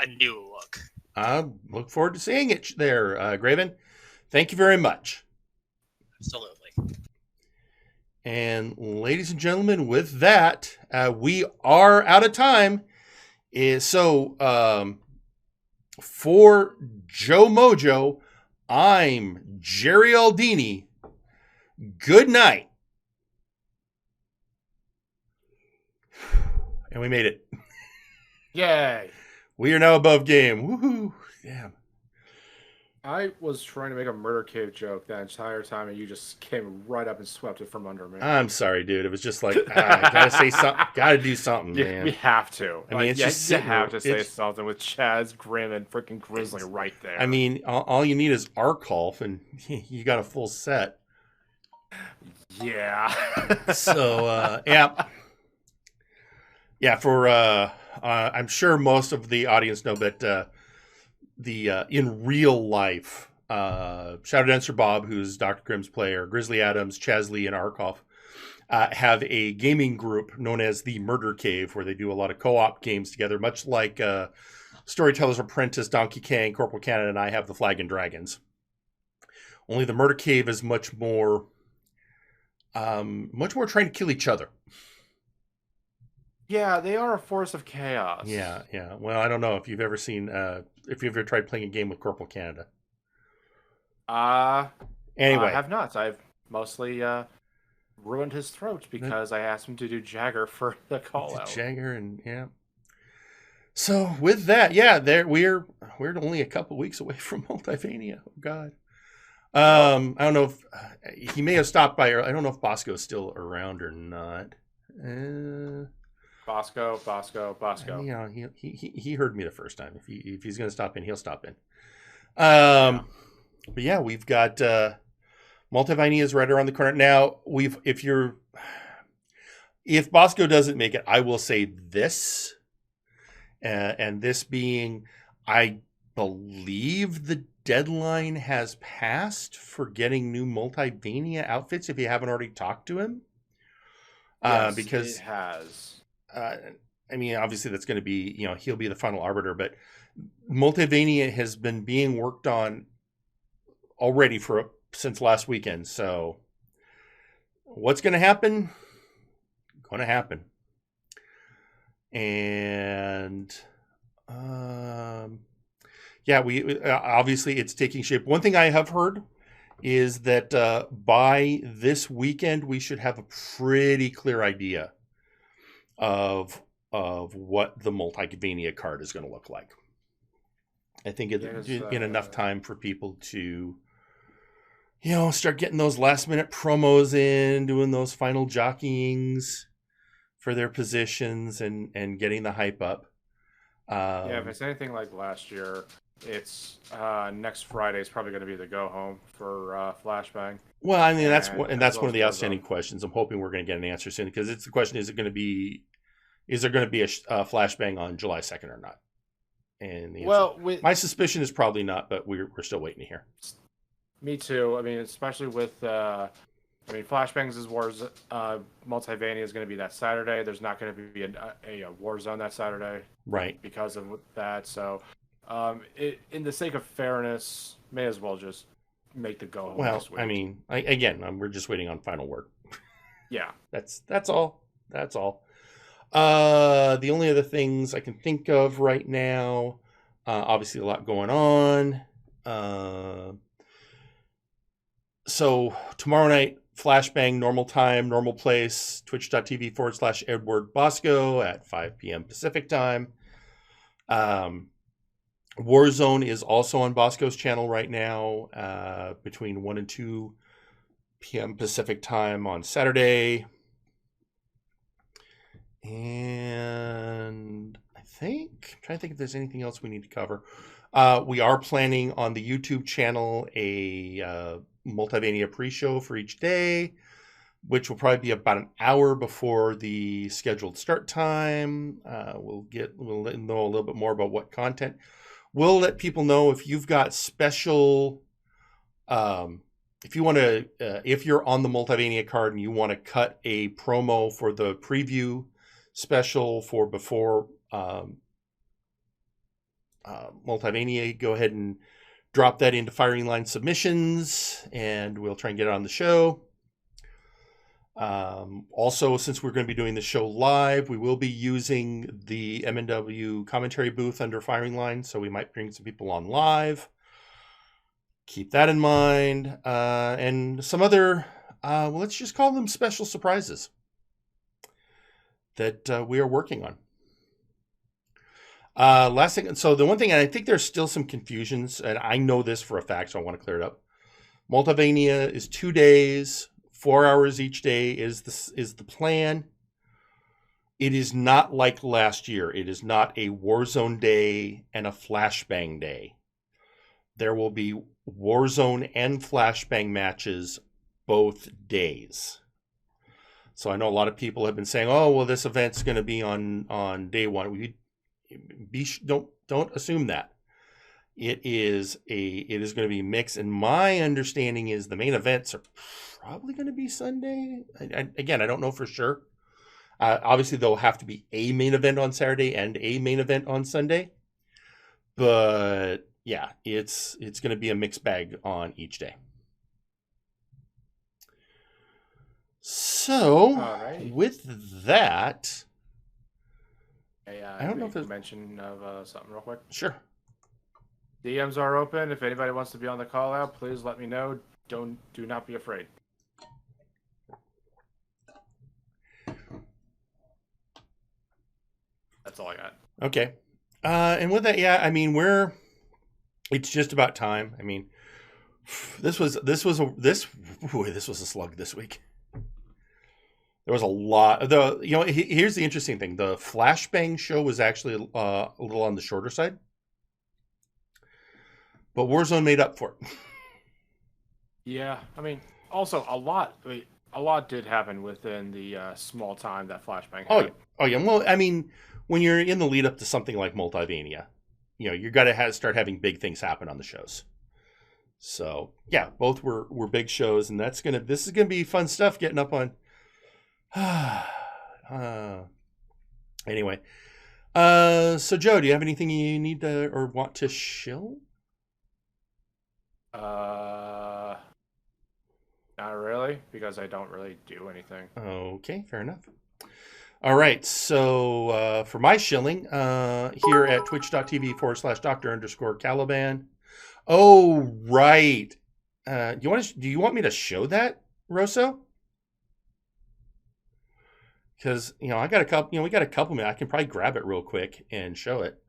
a new look. I look forward to seeing it there, Graven. Thank you very much. Absolutely. And ladies and gentlemen, with that, we are out of time. So for Joe Mojo, I'm Jerry Aldini. Good night. And we made it. Yay. We are now above game. Woohoo. Damn. I was trying to make a murder cave joke that entire time, and you just came right up and swept it from under me. I'm sorry, dude. It was just like, gotta say something. Gotta do something, man. We have to. I mean, it's just you have to say something with Chaz, Grim, and freaking Grizzly right there. I mean, all you need is Arkolf, and you got a full set. Yeah. So, yeah. For I'm sure most of the audience know that in real life, Shadow Dancer Bob, who's Dr. Grimm's player, Grizzly Adams, Chaz Lee, and Arkolf have a gaming group known as the Murder Cave, where they do a lot of co-op games together, much like Storyteller's Apprentice, Donkey Kong, Corporal Canada, and I have the Flag and Dragons. Only the Murder Cave is much more trying to kill each other. Yeah, they are a force of chaos. Yeah. Well, I don't know if you've ever seen, if you've ever tried playing a game with Corporal Canada. Anyway. I have not. I've mostly ruined his throat because I asked him to do Jagger for the call-out. Jagger, and yeah. So with that, we're only a couple weeks away from Multivania. Oh God. I don't know if he may have stopped by, or I don't know if Bosco is still around or not. Bosco. Yeah, he heard me the first time. If he's going to stop in, he'll stop in. But yeah, we've got Multivania is right around the corner. Now, if Bosco doesn't make it, I will say this, and this being, I believe the deadline has passed for getting new Multivania outfits. If you haven't already talked to him, yes, because it has. I mean, obviously that's going to be, he'll be the final arbiter, but Multivania has been being worked on already since last weekend. So what's going to happen? Going to happen. And, we obviously it's taking shape. One thing I have heard is that by this weekend, we should have a pretty clear idea of what the Multivania card is going to look like. I think in enough time for people to, start getting those last minute promos in, doing those final jockeyings for their positions and getting the hype up. If it's anything like last year, it's next Friday is probably going to be the go home for Flashbang. Well, I mean, that's one of the outstanding questions. I'm hoping we're going to get an answer soon, because it's the question: is there going to be a Flashbang on July 2nd or not? And the answer, my suspicion is probably not, but we're still waiting to hear. Me too. I mean, especially with Flashbangs is Multivania is going to be that Saturday. There's not going to be a Warzone that Saturday, right? Because of that. So, in the sake of fairness, may as well just make the go home. Well, I mean, we're just waiting on final word. Yeah, that's all. That's all. The only other things I can think of right now, obviously a lot going on. So tomorrow night, Flashbang, normal time, normal place, twitch.tv/Edward Bosco at 5 p.m. Pacific time. Warzone is also on Bosco's channel right now, between 1 and 2 p.m. Pacific time on Saturday. And I'm trying to think if there's anything else we need to cover. We are planning on the YouTube channel a Multivania pre-show for each day, which will probably be about an hour before the scheduled start time. We'll know a little bit more about what content. We'll let people know if you've got special, if you're on the Multivania card and you want to cut a promo for the preview special for before Multivania, go ahead and drop that into Firing Line submissions, and we'll try and get it on the show. Also, since we're going to be doing the show live, we will be using the MNW commentary booth under Firing Line, so we might bring some people on live. Keep that in mind. And some other, well, let's just call them special surprises that we are working on. Last thing, so the one thing, and I think there's still some confusions, and I know this for a fact, so I want to clear it up. Multivania is 2 days, 4 hours each day is the plan. It is not like last year. It is not a Warzone day and a Flashbang day. There will be Warzone and Flashbang matches both days. So I know a lot of people have been saying, "Oh, well, this event's going to be on day one." Don't assume that. It is going to be mixed, and my understanding is the main events are probably going to be Sunday. Again, I don't know for sure. Obviously, there'll have to be a main event on Saturday and a main event on Sunday. But yeah, it's going to be a mixed bag on each day. So, with that, I don't know if there's mention of something real quick. Sure. DMs are open. If anybody wants to be on the call out, please let me know. Do not be afraid. That's all I got. Okay. And with that, yeah, I mean, it's just about time. I mean, this was a slug this week. There was a lot. Here's the interesting thing. The Flashbang show was actually a little on the shorter side. But Warzone made up for it. Yeah, I mean, also a lot did happen within the small time that Flashbang had. Oh yeah. Well, I mean, when you're in the lead up to something like Multivania, you got to start having big things happen on the shows. So yeah, both were big shows, and this is gonna be fun stuff getting up on. Anyway, so Joe, do you have anything you need to or want to shill? Not really, because I don't really do anything. Okay, fair enough. All right, so for my shilling, here at twitch.tv/Dr_Caliban. Oh, right. Do you want me to show that, Rosso? Because I got a couple. We got a couple minutes. I can probably grab it real quick and show it.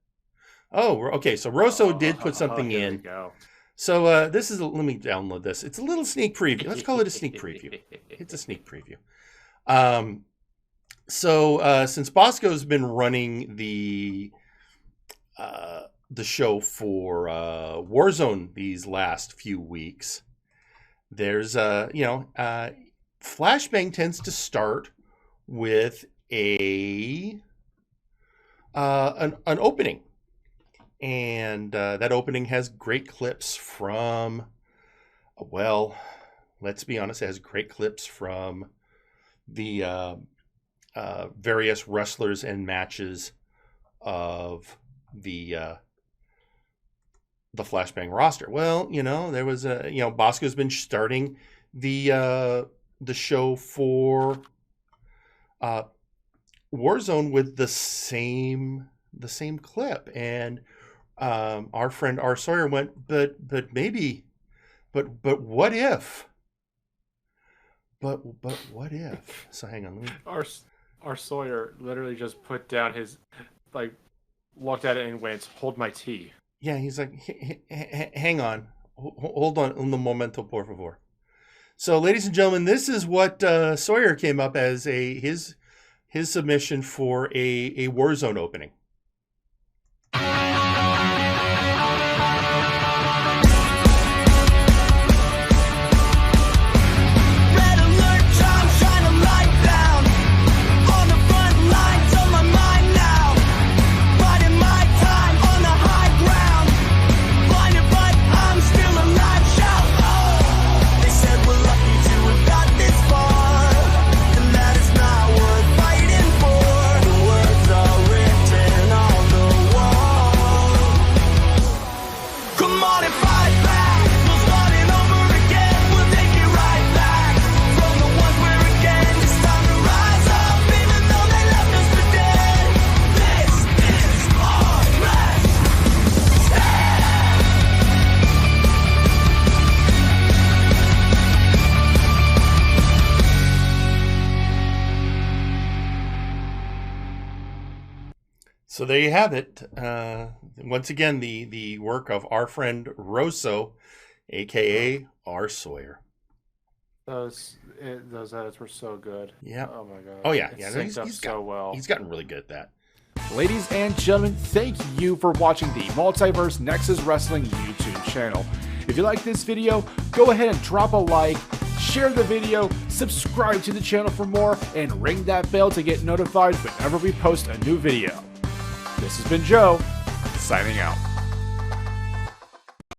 Oh, okay. So Rosso did put something in. Go. So this is. Let me download this. It's a little sneak preview. Let's call it a sneak preview. It's a sneak preview. So since Bosco's been running the show for Warzone these last few weeks, there's Flashbang tends to start with an opening, and that opening has great clips from, well, let's be honest, it has great clips from the various wrestlers and matches of the Flashbang roster. Well, there was Bosco's been starting the show for Warzone with the same clip, and our friend R. Sawyer went, but what if? But what if? So hang on, our Sawyer literally just put down his, looked at it and went, "Hold my tea." Yeah, he's like, hang on, hold on, un momento, por favor. So, ladies and gentlemen, this is what Sawyer came up as his submission for a Warzone opening. So there you have it. Once again, the work of our friend Rosso, aka R. Sawyer. Those edits were so good. Yeah. Oh my god. Oh yeah, It yeah. synced up so well. He's gotten really good at that. Ladies and gentlemen, thank you for watching the Multiverse Nexus Wrestling YouTube channel. If you like this video, go ahead and drop a like, share the video, subscribe to the channel for more, and ring that bell to get notified whenever we post a new video. This has been Joe, signing out.